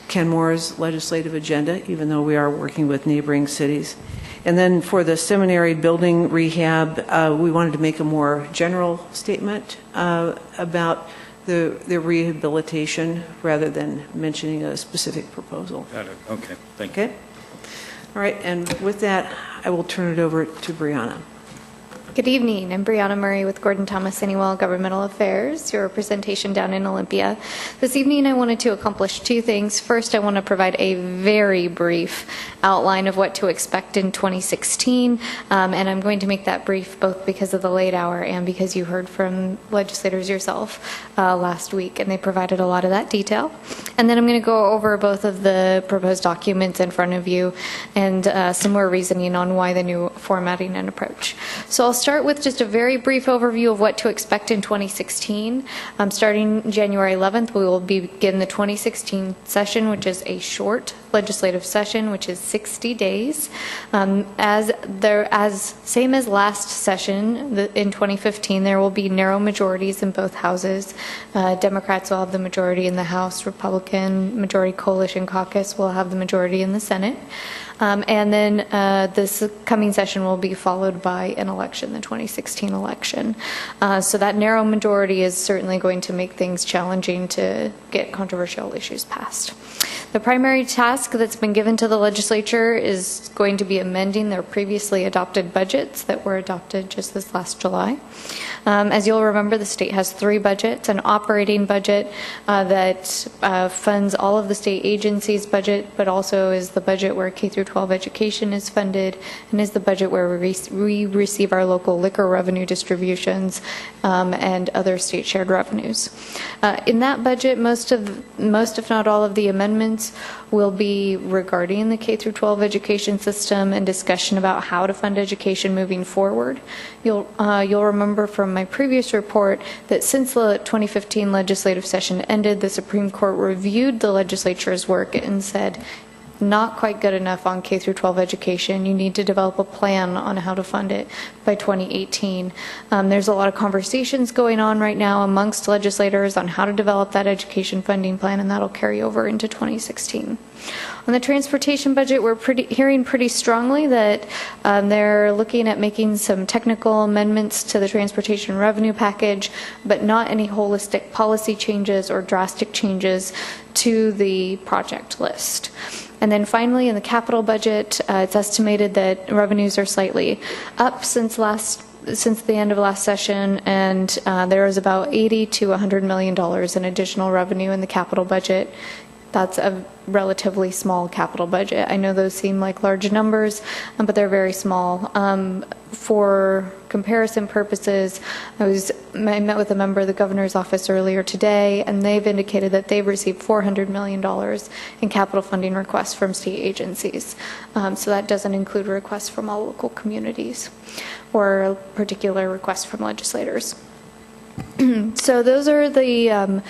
Speaker 12: Kenmore's legislative agenda, even though we are working with neighboring cities. And then for the seminary building rehab, we wanted to make a more general statement about the rehabilitation rather than mentioning a specific proposal.
Speaker 10: Got it. Okay. Thank you.
Speaker 12: Okay. All right. And with that, I will turn it over to Brianna.
Speaker 7: Good evening. I'm Brianna Murray with Gordon Thomas Honeywell Governmental Affairs, your representation down in Olympia. This evening I wanted to accomplish two things. First, I want to provide a very brief outline of what to expect in 2016, and I'm going to make that brief both because of the late hour and because you heard from legislators yourself last week, and they provided a lot of that detail. And then I'm going to go over both of the proposed documents in front of you and some more reasoning on why the new formatting and approach. So I'll start with just a very brief overview of what to expect in 2016. Starting January 11th, we will begin the 2016 session, which is a short legislative session, which is 60 days. Same as last session, in 2015, there will be narrow majorities in both houses. Democrats will have the majority in the House. Republican Majority Coalition Caucus will have the majority in the Senate. And then this coming session will be followed by an election, the 2016 election. So that narrow majority is certainly going to make things challenging to get controversial issues passed. The primary task that's been given to the legislature is going to be amending their previously adopted budgets that were adopted just this last July. As you'll remember, the state has three budgets: an operating budget that funds all of the state agencies' budget, but also is the budget where K through 12 education is funded, and is the budget where we receive our local liquor revenue distributions and other state shared revenues. In that budget, most if not all of the amendments will be regarding the K through 12 education system and discussion about how to fund education moving forward. You'll remember from my previous report that since the 2015 legislative session ended, the Supreme Court reviewed the legislature's work and said, not quite good enough on K through 12 education. You need to develop a plan on how to fund it by 2018. There's a lot of conversations going on right now amongst legislators on how to develop that education funding plan, and that'll carry over into 2016. On the transportation budget, we're hearing pretty strongly that they're looking at making some technical amendments to the transportation revenue package, but not any holistic policy changes or drastic changes to the project list. And then finally, in the capital budget, it's estimated that revenues are slightly up since the end of last session, and there is about $80 to $100 million in additional revenue in the capital budget. That's a relatively small capital budget. I know those seem like large numbers, but they're very small. For comparison purposes, I met with a member of the governor's office earlier today, and they've indicated that they've received $400 million in capital funding requests from state agencies. So that doesn't include requests from all local communities or particular requests from legislators. So those are the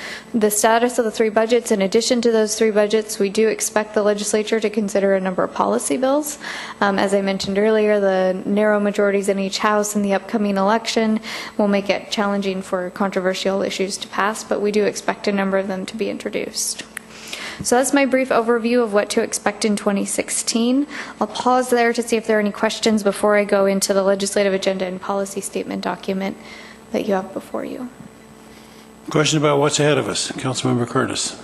Speaker 7: status of the three budgets. In addition to those three budgets, we do expect the legislature to consider a number of policy bills. As I mentioned earlier, the narrow majorities in each house in the upcoming election will make it challenging for controversial issues to pass, but we do expect a number of them to be introduced. So that's my brief overview of what to expect in 2016. I'll pause there to see if there are any questions before I go into the legislative agenda and policy statement document that you have before you.
Speaker 4: Question about what's ahead of us. Councilmember Curtis.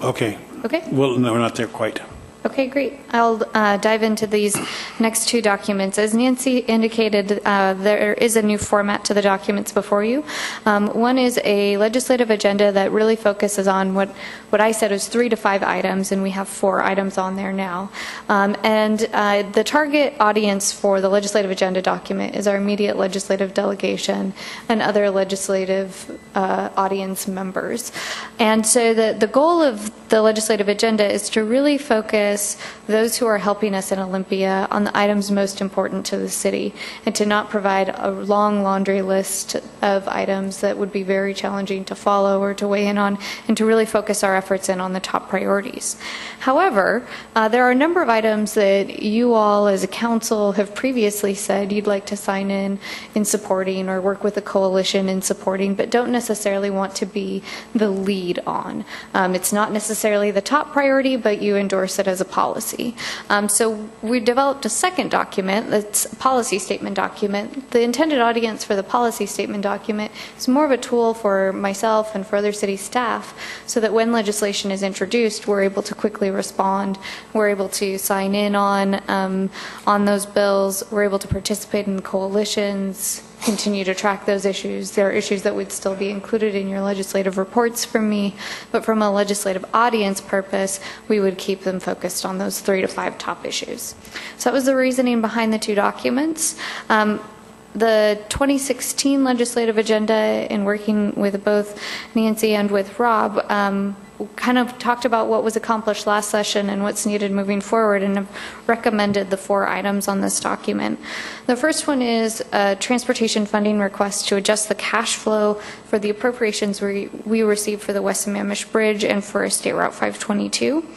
Speaker 4: Okay.
Speaker 7: Okay.
Speaker 4: Well, no, we're not there quite.
Speaker 7: Okay, great. I'll dive into these next two documents. As Nancy indicated, there is a new format to the documents before you. One is a legislative agenda that really focuses on what I said is 3 to 5 items, and we have 4 items on there now. And the target audience for the legislative agenda document is our immediate legislative delegation and other legislative audience members. And so the goal of the legislative agenda is to really focus those who are helping us in Olympia on the items most important to the city, and to not provide a long laundry list of items that would be very challenging to follow or to weigh in on, and to really focus our efforts in on the top priorities. However, there are a number of items that you all as a council have previously said you'd like to sign in supporting or work with a coalition in supporting, but don't necessarily want to be the lead on. It's not necessarily the top priority, but you endorse it as a policy. So we developed a second document that's a policy statement document. The intended audience for the policy statement document is more of a tool for myself and for other city staff, so that when legislation is introduced, we're able to quickly respond. We're able to sign in on those bills. We're able to participate in coalitions, continue to track those issues. There are issues that would still be included in your legislative reports from me, but from a legislative audience purpose, we would keep them focused on those 3 to 5 top issues. So that was the reasoning behind the two documents. The 2016 legislative agenda, in working with both Nancy and with Rob, kind of talked about what was accomplished last session and what's needed moving forward, and have recommended the 4 items on this document. The first one is a transportation funding request to adjust the cash flow for the appropriations we received for the West Sammamish Bridge and for State Route 522.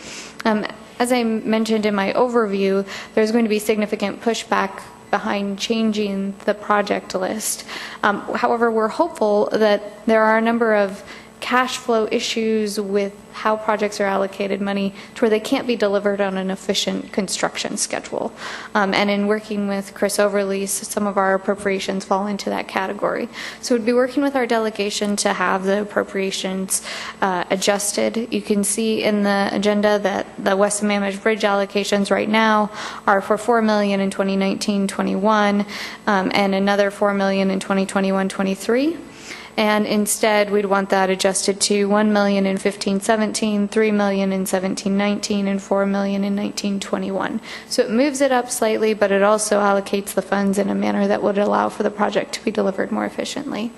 Speaker 7: As I mentioned in my overview, there's going to be significant pushback behind changing the project list. However, we're hopeful that there are a number of cash flow issues with how projects are allocated money to where they can't be delivered on an efficient construction schedule. And in working with Chris Overlease, some of our appropriations fall into that category. So we'd be working with our delegation to have the appropriations adjusted. You can see in the agenda that the West Sammamish Bridge allocations right now are for $4 million in 2019-21 and another $4 million in 2021-23. And instead, we'd want that adjusted to $1 million in 15-17, $3 million in 17-19, and $4 million in 19-21. So it moves it up slightly, but it also allocates the funds in a manner that would allow for the project to be delivered more efficiently.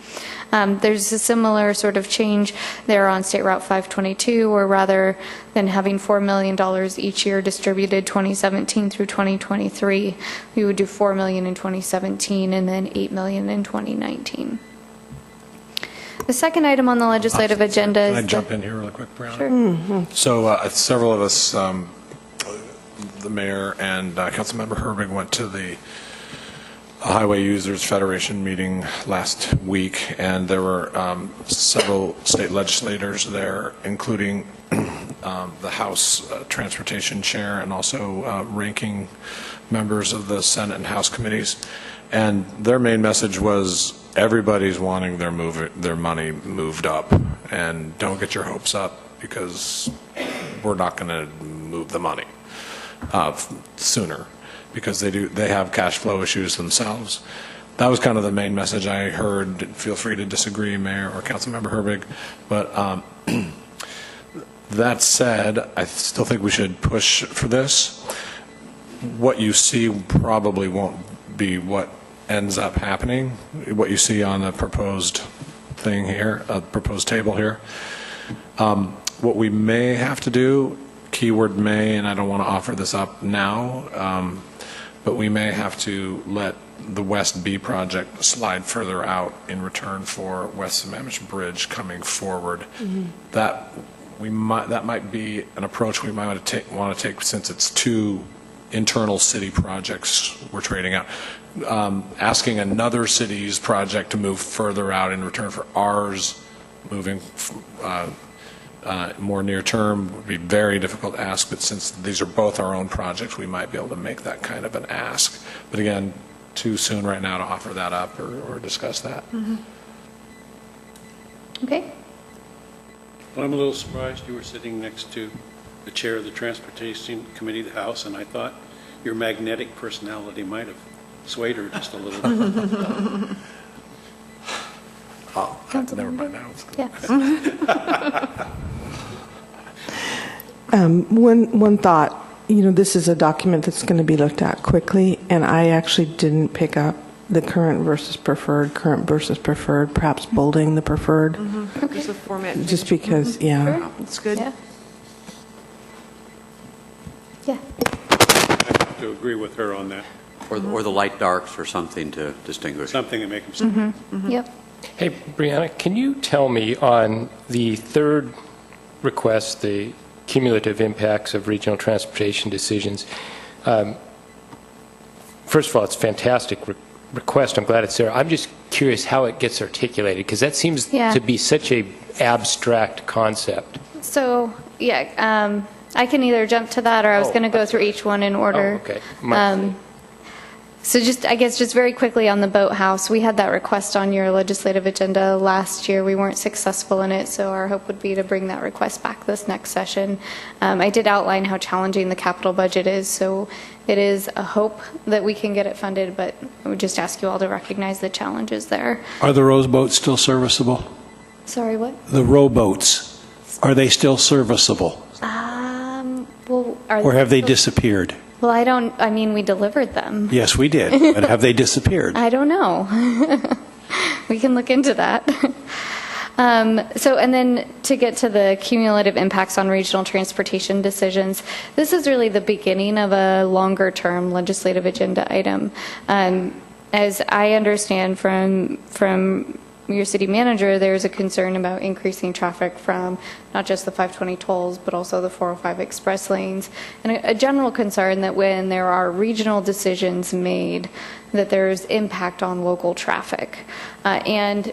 Speaker 7: There's a similar sort of change there on State Route 522, where rather than having $4 million each year distributed 2017 through 2023, we would do $4 million in 2017 and then $8 million in 2019. The second item on the legislative agenda is
Speaker 20: Can I jump in here really quick, Brianna?
Speaker 7: Sure.
Speaker 20: So several of us, the mayor and Councilmember Herbig, went to the Highway Users Federation meeting last week, and there were several state legislators there, including the House Transportation Chair and also ranking members of the Senate and House committees. And their main message was everybody's wanting their money moved up, and don't get your hopes up because we're not going to move the money sooner, because they have cash flow issues themselves. That was kind of the main message I heard. Feel free to disagree, Mayor or Councilmember Herbig, but that said, I still think we should push for this. What you see probably won't be what ends up happening, what you see on the proposed thing here, proposed table here. What we may have to do, keyword may, and I don't want to offer this up now, but we may have to let the West B project slide further out in return for West Sammamish Bridge coming forward. Mm-hmm. That might be an approach we might want to take since it's two internal city projects we're trading out. Asking another city's project to move further out in return for ours moving more near term would be very difficult to ask, but since these are both our own projects, we might be able to make that kind of an ask. But again, too soon right now to offer that up or discuss that.
Speaker 7: Mm-hmm. Okay.
Speaker 4: Well, I'm a little surprised you were sitting next to the chair of the Transportation Committee of the House, and I thought your magnetic personality might have swayed her just a little bit.
Speaker 20: Oh, never mind now.
Speaker 7: Yes.
Speaker 3: One thought, this is a document that's going to be looked at quickly, and I actually didn't pick up the current versus preferred, perhaps bolding the preferred.
Speaker 12: Mm-hmm. Okay. Just a format change.
Speaker 3: Just because, yeah.
Speaker 12: Sure. That's good.
Speaker 7: Yeah. Yeah.
Speaker 4: I have to agree with her on that.
Speaker 8: Or the light darks or something to distinguish.
Speaker 4: Something that makes them stand.
Speaker 7: Mm-hmm. Mm-hmm. Yep.
Speaker 9: Hey, Brianna, can you tell me on the third request, the cumulative impacts of regional transportation decisions? First of all, it's a fantastic request. I'm glad it's there. I'm just curious how it gets articulated, because that seems to be such a abstract concept.
Speaker 7: So, yeah, I can either jump to that, or I was going to go through each one in order.
Speaker 9: Oh, okay.
Speaker 7: So I guess just very quickly on the boathouse, we had that request on your legislative agenda last year. We weren't successful in it, so our hope would be to bring that request back this next session. I did outline how challenging the capital budget is, so it is a hope that we can get it funded, but I would just ask you all to recognize the challenges there.
Speaker 4: Are the rowboats still serviceable?
Speaker 7: Sorry, what?
Speaker 4: The rowboats, are they still serviceable? Or have they disappeared?
Speaker 7: Well, I mean, we delivered them.
Speaker 4: Yes, we did, but have they disappeared?
Speaker 7: I don't know. We can look into that. And then to get to the cumulative impacts on regional transportation decisions, this is really the beginning of a longer-term legislative agenda item. As I understand from your city manager, there's a concern about increasing traffic from not just the 520 tolls, but also the 405 express lanes, and a general concern that when there are regional decisions made, that there's impact on local traffic. And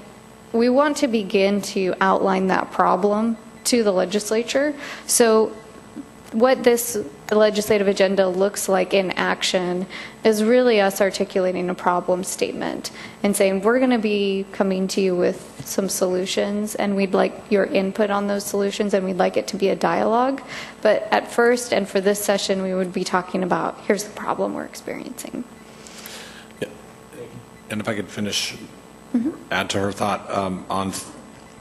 Speaker 7: we want to begin to outline that problem to the legislature. So what this legislative agenda looks like in action is really us articulating a problem statement and saying we're going to be coming to you with some solutions, and we'd like your input on those solutions, and we'd like it to be a dialogue. But at first, and for this session, we would be talking about here's the problem we're experiencing.
Speaker 20: Yeah. And if I could finish, add to her thought, on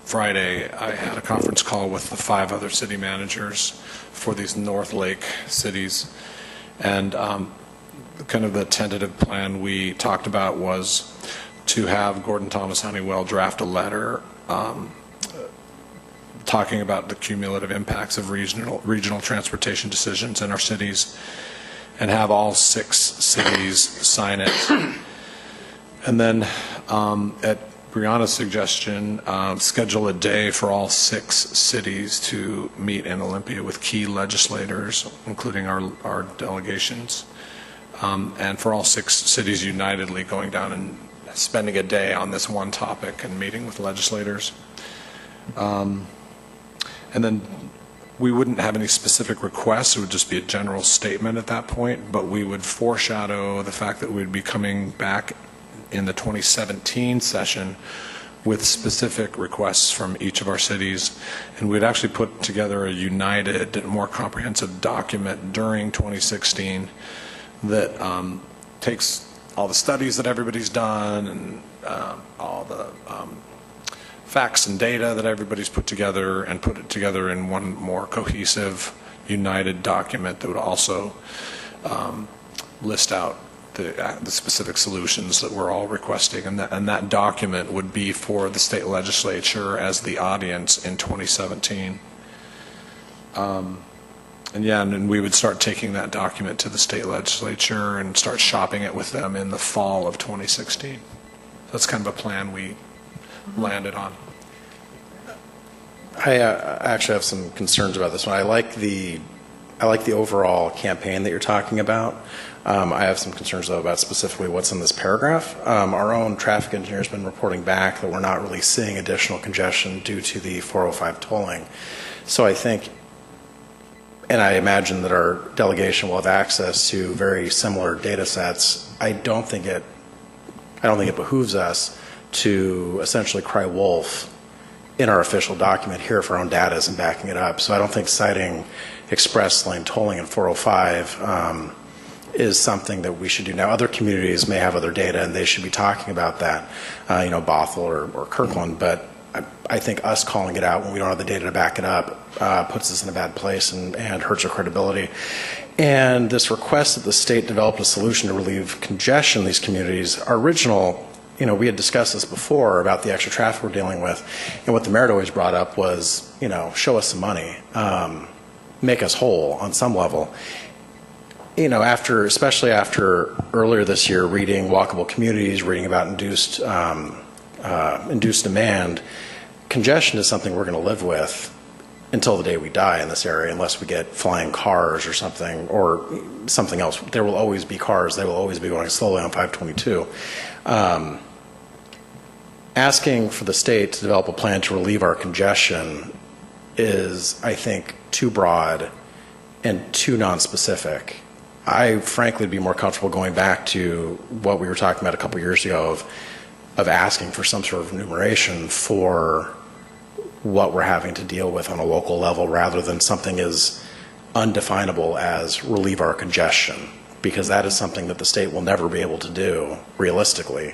Speaker 20: Friday, I had a conference call with the 5 other city managers for these North Lake cities, and kind of the tentative plan we talked about was to have Gordon Thomas Honeywell draft a letter talking about the cumulative impacts of regional transportation decisions in our cities, and have all 6 cities sign it. And then at Brianna's suggestion, schedule a day for all 6 cities to meet in Olympia with key legislators, including our delegations, and for all 6 cities unitedly going down and spending a day on this one topic and meeting with legislators. And then we wouldn't have any specific requests. It would just be a general statement at that point, but we would foreshadow the fact that we'd be coming back in the 2017 session with specific requests from each of our cities, and we'd actually put together a united, more comprehensive document during 2016 that takes all the studies that everybody's done and all the facts and data that everybody's put together and put it together in one more cohesive, united document that would also list out the specific solutions that we're all requesting, and that document would be for the state legislature as the audience in 2017. And we would start taking that document to the state legislature and start shopping it with them in the fall of 2016. That's kind of a plan we landed on.
Speaker 13: I actually have some concerns about this one. I like the overall campaign that you're talking about. I have some concerns, though, about specifically what's in this paragraph. Our own traffic engineer has been reporting back that we're not really seeing additional congestion due to the 405 tolling. So I think, and I imagine that our delegation will have access to very similar data sets. I don't think it behooves us to essentially cry wolf in our official document here if our own data isn't backing it up. So I don't think citing express lane tolling in 405 is something that we should do. Now, other communities may have other data, and they should be talking about that, Bothell or Kirkland, but I think us calling it out when we don't have the data to back it up puts us in a bad place and hurts our credibility. And this request that the state develop a solution to relieve congestion in these communities, our original, we had discussed this before about the extra traffic we're dealing with, and what the mayor always brought up was, show us some money, make us whole on some level. Especially after earlier this year, reading Walkable Communities, reading about induced demand, congestion is something we're going to live with until the day we die in this area, unless we get flying cars or something else. There will always be cars. They will always be going slowly on 522. Asking for the state to develop a plan to relieve our congestion is, I think, too broad and too nonspecific. I frankly would be more comfortable going back to what we were talking about a couple years ago of asking for some sort of enumeration for what we're having to deal with on a local level rather than something as undefinable as relieve our congestion, because that is something that the state will never be able to do realistically.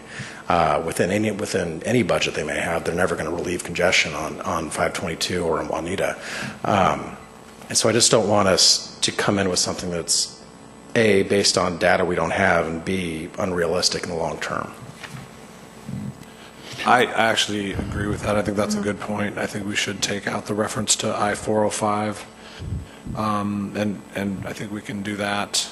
Speaker 13: Within any budget they may have, they're never going to relieve congestion on 522 or in Juanita. And so I just don't want us to come in with something that's A, based on data we don't have, and B, unrealistic in the long term.
Speaker 20: I actually agree with that. I think that's a good point. I think we should take out the reference to I-405, and I think we can do that.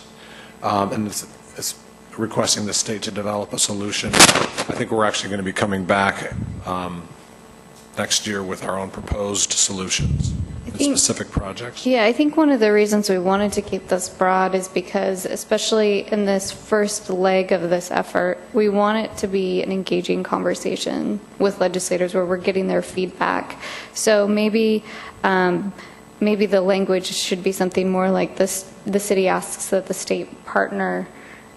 Speaker 20: And it's requesting the state to develop a solution. I think we're actually going to be coming back next year with our own proposed solutions in specific projects.
Speaker 7: Yeah, I think one of the reasons we wanted to keep this broad is because, especially in this first leg of this effort, we want it to be an engaging conversation with legislators where we're getting their feedback. So maybe the language should be something more like this: the city asks that the state partner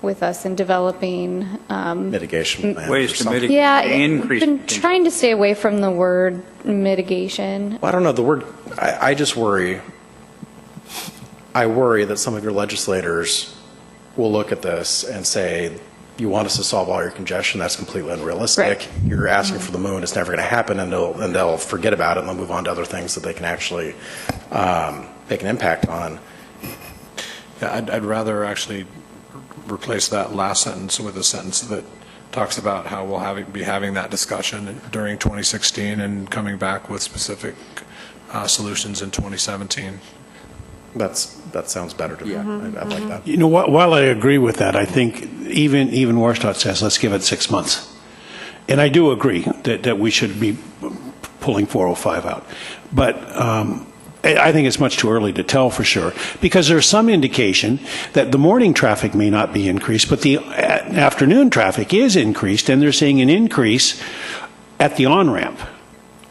Speaker 7: with us in developing
Speaker 13: mitigation plans.
Speaker 10: Ways to mitigate.
Speaker 7: Yeah, I've been trying to stay away from the word mitigation.
Speaker 13: Well, I don't know, the word, I just worry, that some of your legislators will look at this and say, you want us to solve all your congestion, that's completely unrealistic.
Speaker 7: Right.
Speaker 13: You're asking for the moon, it's never going to happen, and they'll forget about it and they'll move on to other things that they can actually make an impact on.
Speaker 20: Yeah, I'd rather actually replace that last sentence with a sentence that talks about how we'll be having that discussion during 2016 and coming back with specific solutions in 2017.
Speaker 13: That sounds better to me. I like that.
Speaker 4: While I agree with that, I think even Warstadt says let's give it 6 months. And I do agree that we should be pulling 405 out. But I think it's much too early to tell for sure, because there's some indication that the morning traffic may not be increased, but the afternoon traffic is increased, and they're seeing an increase at the on-ramp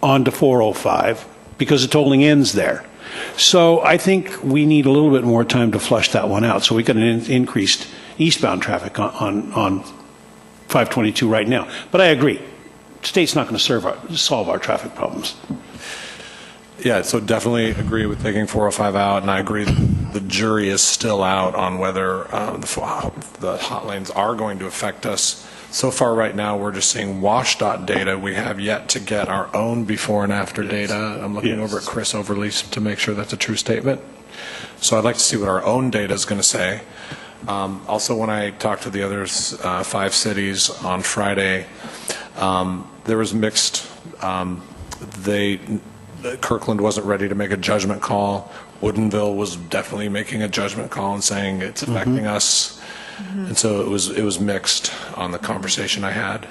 Speaker 4: onto 405 because the tolling ends there. So I think we need a little bit more time to flush that one out. So we got an increased eastbound traffic on 522 right now. But I agree, the state's not going to solve our traffic problems.
Speaker 20: Yeah, so definitely agree with taking 405 out, and I agree the jury is still out on whether the hot lanes are going to affect us. So far right now, we're just seeing WashDOT data. We have yet to get our own before and after data. I'm looking over at Chris Overleaf to make sure that's a true statement. So I'd like to see what our own data is going to say. Also, when I talked to the other 5 cities on Friday, there was mixed. Kirkland wasn't ready to make a judgment call. Woodinville was definitely making a judgment call and saying it's affecting us. And so it was mixed on the conversation I had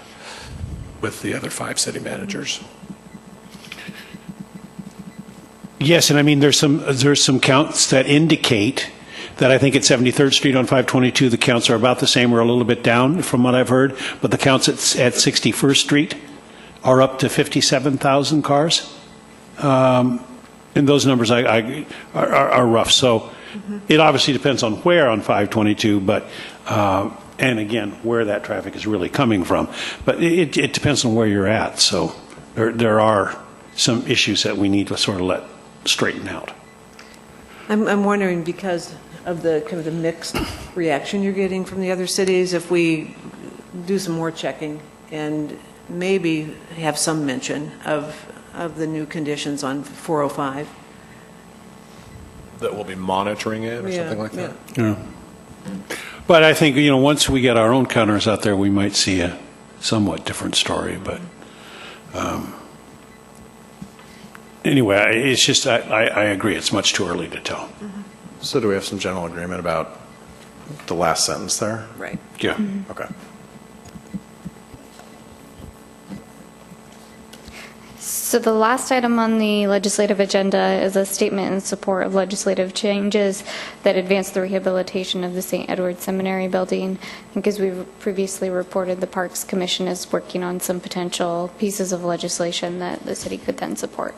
Speaker 20: with the other 5 city managers.
Speaker 4: Yes, and I mean there's some counts that indicate that I think at 73rd Street on 522 the counts are about the same or a little bit down from what I've heard, but the counts at 61st Street are up to 57,000 cars. And those numbers are rough. So it obviously depends on where on 522, but and again where that traffic is really coming from. But it depends on where you're at. So there are some issues that we need to sort of let straighten out.
Speaker 12: I'm wondering, because of the kind of the mixed reaction you're getting from the other cities, if we do some more checking and maybe have some mention of the new conditions on 405.
Speaker 20: That we'll be monitoring it or something like that?
Speaker 4: Yeah. But I think, once we get our own counters out there, we might see a somewhat different story. But anyway, it's just, I agree, it's much too early to tell.
Speaker 13: So do we have some general agreement about the last sentence there?
Speaker 12: Right.
Speaker 4: Yeah.
Speaker 13: Okay.
Speaker 7: So the last item on the legislative agenda is a statement in support of legislative changes that advance the rehabilitation of the St. Edward Seminary building. Because we've previously reported, the Parks Commission is working on some potential pieces of legislation that the city could then support.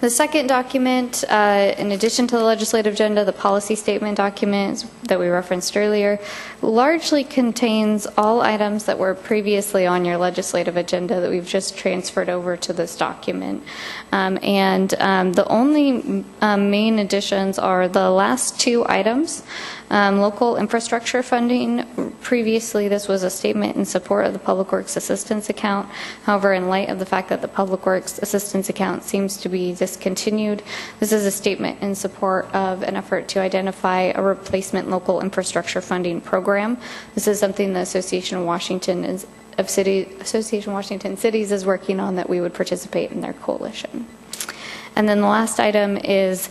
Speaker 7: The second document, in addition to the legislative agenda, the policy statement document that we referenced earlier, largely contains all items that were previously on your legislative agenda that we've just transferred over to this document. The only main additions are the last 2 items. Local infrastructure funding, previously this was a statement in support of the Public Works Assistance Account. However, in light of the fact that the Public Works Assistance Account seems to be discontinued, this is a statement in support of an effort to identify a replacement local infrastructure funding program. This is something the Association Washington Cities is working on, that we would participate in their coalition. And then the last item is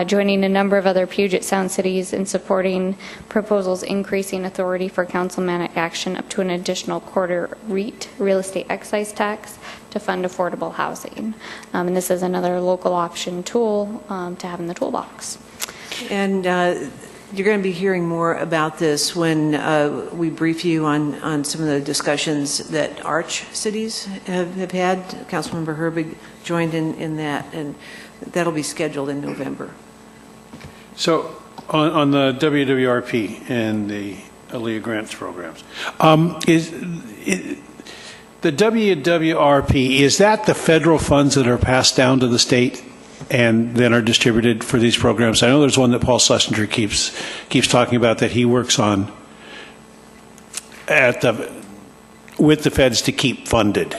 Speaker 7: joining a number of other Puget Sound cities in supporting proposals increasing authority for councilmanic action up to an additional quarter REIT, real estate excise tax, to fund affordable housing. And this is another local option tool to have in the toolbox.
Speaker 12: And you're going to be hearing more about this when we brief you on some of the discussions that Arch cities have had. Councilmember Herbig joined in that, and that'll be scheduled in November.
Speaker 4: So on the WWRP and the Aaliyah Grants programs, the WWRP, is that the federal funds that are passed down to the state and then are distributed for these programs? I know there's one that Paul Schlesinger keeps talking about that he works on with the feds to keep funded.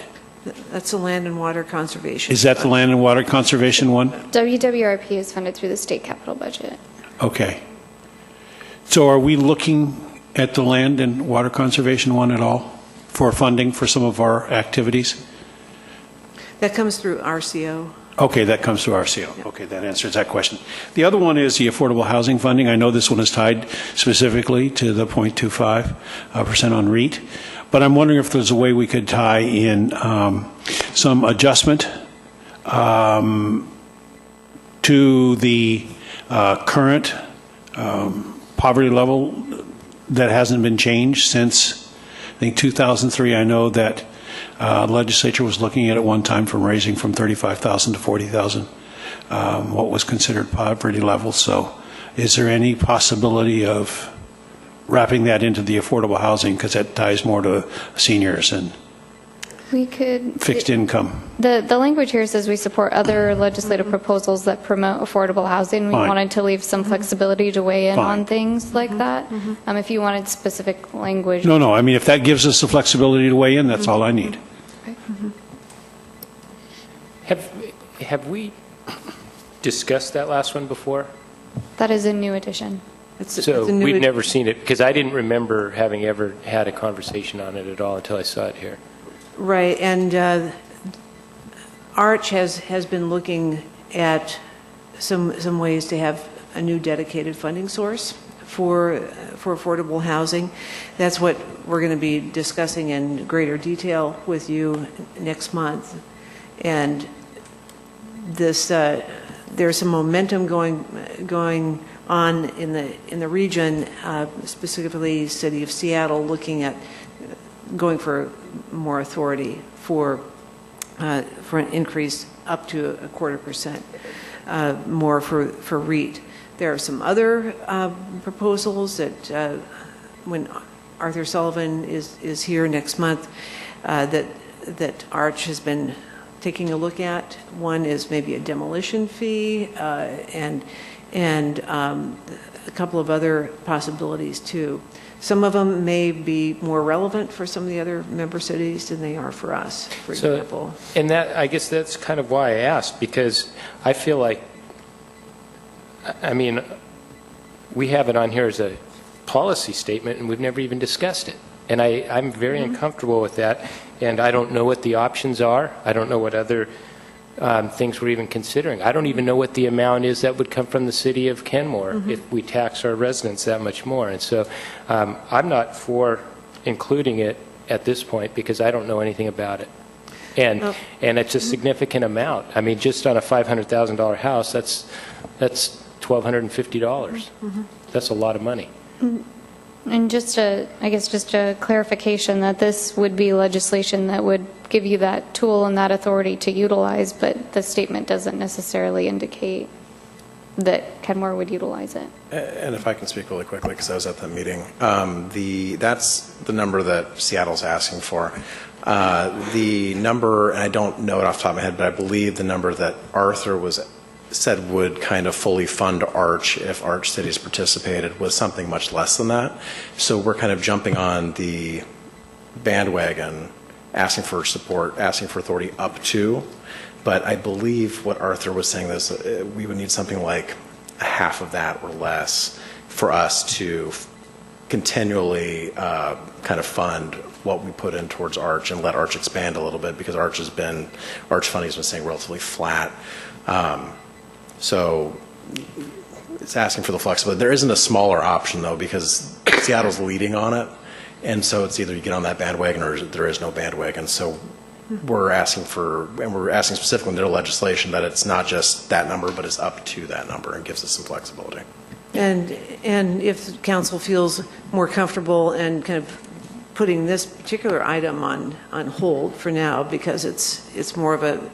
Speaker 12: That's the Land and Water Conservation.
Speaker 4: Is that the Land and Water Conservation one?
Speaker 7: WWRP is funded through the state capital budget.
Speaker 4: Okay. So are we looking at the Land and Water Conservation one at all for funding for some of our activities?
Speaker 12: That comes through RCO.
Speaker 4: Okay, that comes through RCO. Okay, that answers that question. The other one is the affordable housing funding. I know this one is tied specifically to the 0.25% on REIT, but I'm wondering if there's a way we could tie in some adjustment to the current poverty level that hasn't been changed since, I think, 2003. I know that legislature was looking at one time from raising from 35,000 to 40,000, what was considered poverty level. So is there any possibility of wrapping that into the affordable housing, because that ties more to seniors and
Speaker 7: We could
Speaker 4: fixed income?
Speaker 7: The language here says we support other legislative proposals that promote affordable housing. We
Speaker 4: Fine.
Speaker 7: wanted to leave some flexibility to weigh in
Speaker 4: Fine.
Speaker 7: on things like that. If you wanted specific language.
Speaker 4: No, I mean, if that gives us the flexibility to weigh in, that's all I need.
Speaker 9: Have we discussed that last one before?
Speaker 7: That is a new addition.
Speaker 9: So we've never seen it, because I didn't remember having ever had a conversation on it at all until I saw it here.
Speaker 12: Right, and Arch has been looking at some ways to have a new dedicated funding source for affordable housing. That's what we're going to be discussing in greater detail with you next month. And this, there's some momentum going on in the region, specifically City of Seattle, looking at going for more authority for an increase up to 0.25% more for REIT. There are some other proposals that when Arthur Sullivan is here next month that Arch has been taking a look at. One is maybe a demolition fee and a couple of other possibilities too. Some of them may be more relevant for some of the other member cities than they are for us, for example.
Speaker 9: And that, I guess that's kind of why I asked, because I feel like, I mean, we have it on here as a policy statement and we've never even discussed it. And I'm very uncomfortable with that, and I don't know what the options are. I don't know what other things we're even considering. I don't even know what the amount is that would come from the city of Kenmore if we tax our residents that much more. And so I'm not for including it at this point because I don't know anything about it. And it's a significant amount. I mean, just on a $500,000 house, that's $1,250. That's a lot of money.
Speaker 7: And just a clarification that this would be legislation that would give you that tool and that authority to utilize, but the statement doesn't necessarily indicate that Kenmore would utilize it.
Speaker 13: And if I can speak really quickly, because I was at that meeting, that's the number that Seattle's asking for. The number, and I don't know it off the top of my head, but I believe the number that Arthur said would kind of fully fund Arch if Arch cities participated was something much less than that. So we're kind of jumping on the bandwagon, asking for support, asking for authority up to. But I believe what Arthur was saying is we would need something like half of that or less for us to continually kind of fund what we put in towards Arch and let Arch expand a little bit, because Arch funding has been staying relatively flat. So it's asking for the flexibility. There isn't a smaller option, though, because Seattle's leading on it. And so it's either you get on that bandwagon or there is no bandwagon. So we're asking specifically in their legislation that it's not just that number, but it's up to that number and gives us some flexibility.
Speaker 12: And if council feels more comfortable and kind of putting this particular item on hold for now, because it's more of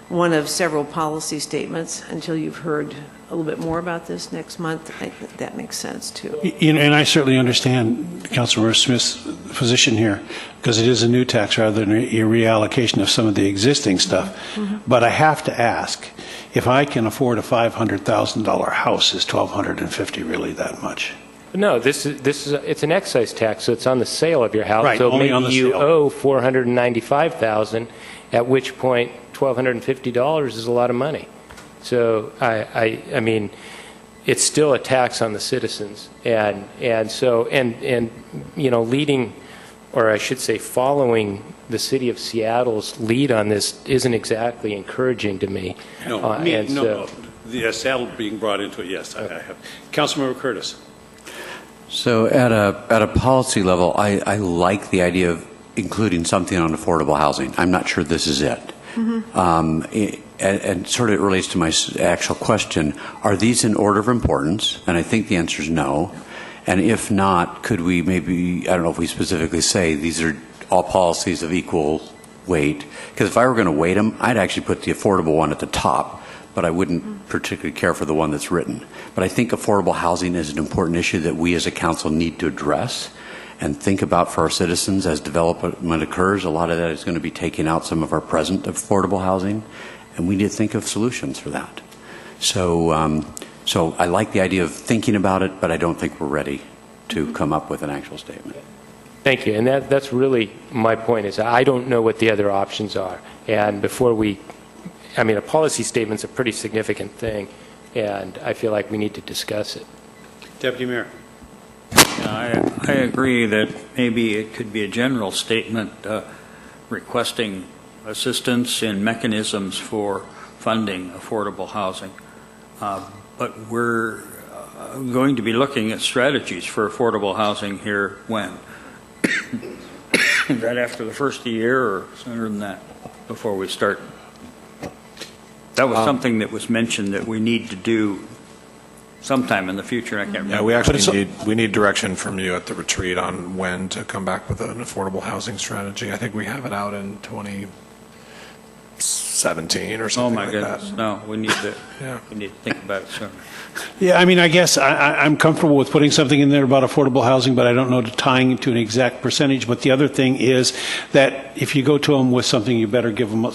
Speaker 12: one of several policy statements until you've heard a little bit more about this next month, I think that makes sense too.
Speaker 4: And I certainly understand Councilmember Smith's position here, because it is a new tax rather than a reallocation of some of the existing stuff. But I have to ask, if I can afford a $500,000 house, is $1,250 really that much?
Speaker 9: No, it's an excise tax, so it's on the sale of your house.
Speaker 4: Right,
Speaker 9: so
Speaker 4: only
Speaker 9: maybe
Speaker 4: on the
Speaker 9: you
Speaker 4: sale.
Speaker 9: owe $495,000, at which point $1,250 is a lot of money. So I mean, it's still a tax on the citizens, and so you know, leading or I should say, following the city of Seattle's lead on this isn't exactly encouraging to me.
Speaker 4: No. The Seattle being brought into it, yes. I have. Councilmember Curtis.
Speaker 8: So at a policy level, I like the idea of including something on affordable housing. I'm not sure this is it. And sort of it relates to my actual question. Are these in order of importance? And I think the answer is no. And if not, could we maybe, I don't know if we specifically say these are all policies of equal weight? Because if I were going to weight them, I'd actually put the affordable one at the top, but I wouldn't particularly care for the one that's written. But I think affordable housing is an important issue that we as a council need to address and think about for our citizens as development occurs. A lot of that is going to be taking out some of our present affordable housing, and we need to think of solutions for that. So I like the idea of thinking about it, but I don't think we're ready to come up with an actual statement.
Speaker 9: Thank you. And that's really my point, is I don't know what the other options are. And before a policy statement's a pretty significant thing, and I feel like we need to discuss it.
Speaker 4: Deputy Mayor.
Speaker 10: I agree that maybe it could be a general statement requesting assistance in mechanisms for funding affordable housing. But we're going to be looking at strategies for affordable housing here when? Right after the first year or sooner than that, before we start? That was something that was mentioned that we need to do sometime in the future. I can't remember.
Speaker 20: Yeah, we actually need direction from you at the retreat on when to come back with an affordable housing strategy. I think we have it out in 2017 or something like that.
Speaker 10: Oh my goodness, no, we need to think about it sooner.
Speaker 4: Yeah, I guess I'm comfortable with putting something in there about affordable housing, but I don't know tying it to an exact percentage. But the other thing is that if you go to them with something, you better give them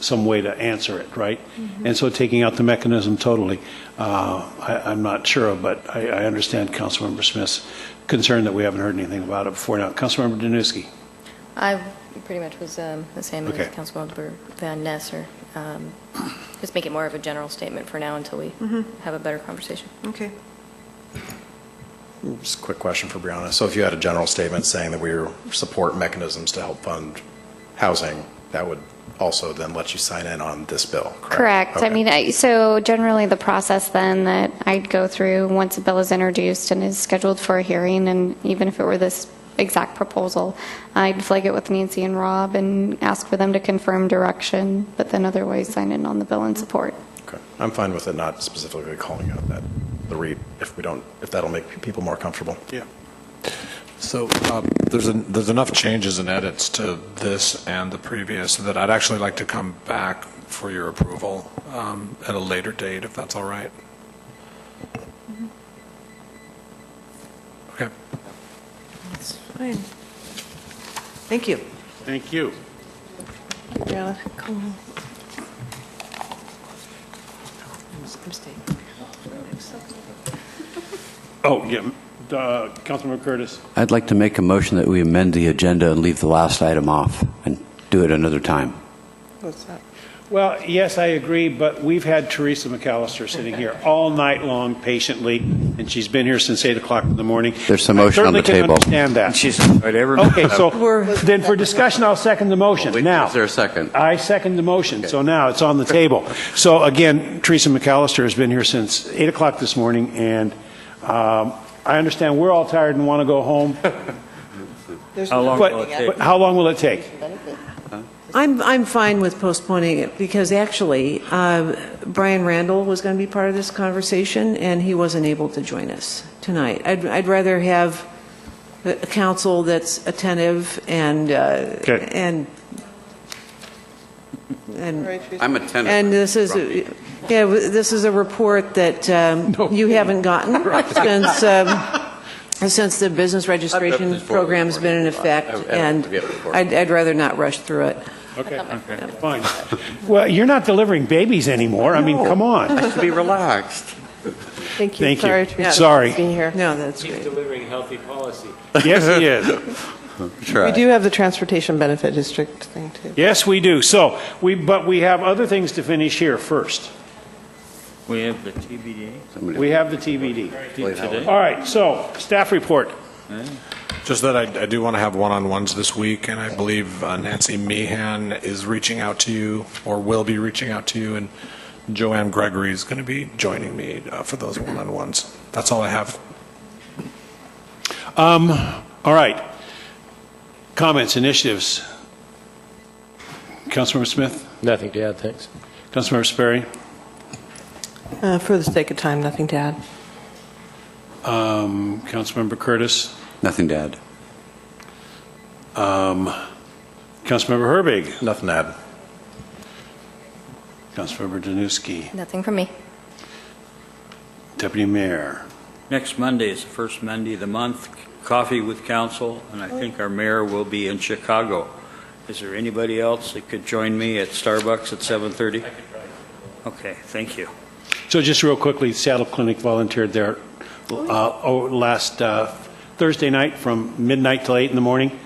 Speaker 4: some way to answer it, right? And so taking out the mechanism totally, I'm not sure, but I understand Councilmember Smith's concern that we haven't heard anything about it before now. Councilmember Danuski.
Speaker 1: I pretty much was the same
Speaker 4: Okay.
Speaker 1: as Councilmember Van Ness, or just make it more of a general statement for now until we have a better conversation.
Speaker 12: Okay.
Speaker 13: Just a quick question for Brianna. So if you had a general statement saying that we support mechanisms to help fund housing, that would also then let you sign in on this bill, correct?
Speaker 7: Okay. So generally the process then that I'd go through once a bill is introduced and is scheduled for a hearing, and even if it were this exact proposal, I'd flag it with Nancy and Rob and ask for them to confirm direction, but then otherwise sign in on the bill in support.
Speaker 13: Okay. I'm fine with it not specifically calling out the REIT if that'll make people more comfortable.
Speaker 4: Yeah.
Speaker 20: So there's enough changes and edits to this and the previous that I'd actually like to come back for your approval at a later date, if that's all right. Okay.
Speaker 12: That's fine. Thank you.
Speaker 4: Thank you.
Speaker 12: Yeah, cool. I'm staying.
Speaker 4: Oh, yeah. Councilmember Curtis.
Speaker 8: I'd like to make a motion that we amend the agenda and leave the last item off and do it another time.
Speaker 12: What's that?
Speaker 4: Well, yes, I agree, but we've had Teresa McAllister sitting here all night long patiently, and she's been here since 8 o'clock in the morning.
Speaker 8: There's a motion on the table.
Speaker 4: I certainly can understand that.
Speaker 10: She's whatever.
Speaker 4: Okay, so then for discussion, I'll second the motion. Now,
Speaker 8: is there a second?
Speaker 4: I second the motion, so now it's on the table. So again, Teresa McAllister has been here since 8 o'clock this morning, and I understand we're all tired and want to go home.
Speaker 10: How long will it take?
Speaker 4: But how long will it take?
Speaker 12: I'm fine with postponing it because actually Brian Randall was going to be part of this conversation and he wasn't able to join us tonight. I'd rather have a council that's attentive and
Speaker 8: I'm attentive.
Speaker 12: And this is this is a report that you haven't gotten since the business registration program's been in effect, and I'd rather not rush through it.
Speaker 4: Okay, fine. Well, you're not delivering babies anymore. I mean, come on.
Speaker 8: I should be relaxed.
Speaker 12: Thank you.
Speaker 4: Thank
Speaker 12: Sorry
Speaker 4: you.
Speaker 12: to
Speaker 4: Sorry.
Speaker 12: being here. No, that's
Speaker 9: He's
Speaker 12: great.
Speaker 9: delivering healthy policy.
Speaker 4: Yes, he is.
Speaker 3: We do have the transportation benefit district thing too.
Speaker 4: Yes, we do. So but we have other things to finish here first.
Speaker 10: We have the TBD.
Speaker 4: We have the TBD.
Speaker 10: Today?
Speaker 4: All right, so staff report.
Speaker 20: Just that I do want to have one-on-ones this week, and I believe Nancy Meehan is reaching out to you, or will be reaching out to you, and Joanne Gregory is going to be joining me for those one-on-ones. That's all I have.
Speaker 4: All right. Comments, initiatives. Councilmember Smith?
Speaker 9: Nothing to add, thanks.
Speaker 4: Councilmember Sperry?
Speaker 3: For the sake of time, nothing to add.
Speaker 4: Councilmember Curtis?
Speaker 8: Nothing to add.
Speaker 4: Councilmember Herbig?
Speaker 13: Nothing to add.
Speaker 4: Councilmember Danuski?
Speaker 1: Nothing from me.
Speaker 4: Deputy Mayor?
Speaker 10: Next Monday is the first Monday of the month, coffee with council, and I think our mayor will be in Chicago. Is there anybody else that could join me at Starbucks at 7:30? Okay, thank you.
Speaker 4: So just real quickly, Seattle Clinic volunteered there last Thursday night from midnight till 8 in the morning.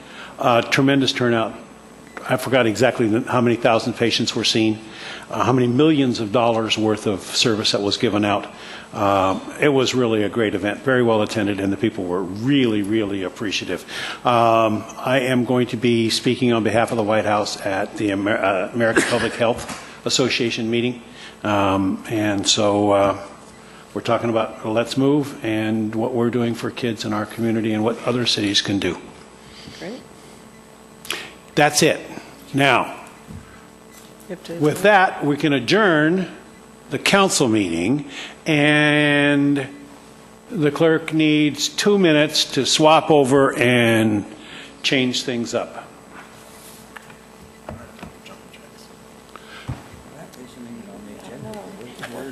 Speaker 4: Tremendous turnout. I forgot exactly how many thousand patients were seen, how many millions of dollars worth of service that was given out. It was really a great event, very well attended, and the people were really, really appreciative. I am going to be speaking on behalf of the White House at the American Public Health Association meeting. And so we're talking about Let's Move and what we're doing for kids in our community and what other cities can do.
Speaker 1: Great.
Speaker 4: That's it. Now, with that, we can adjourn the council meeting, and the clerk needs 2 minutes to swap over and change things up.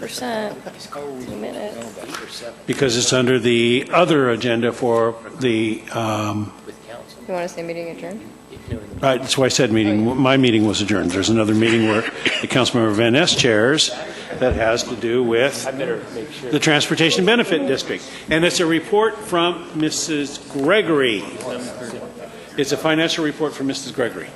Speaker 1: Percent. 2 minutes.
Speaker 4: Because it's under the other agenda for the,
Speaker 1: You want to say meeting adjourned?
Speaker 4: that's why I said meeting. My meeting was adjourned. There's another meeting where the Councilmember Van Ness chairs that has to do with the Transportation Benefit District. And it's a report from Mrs. Gregory. It's a financial report from Mrs. Gregory.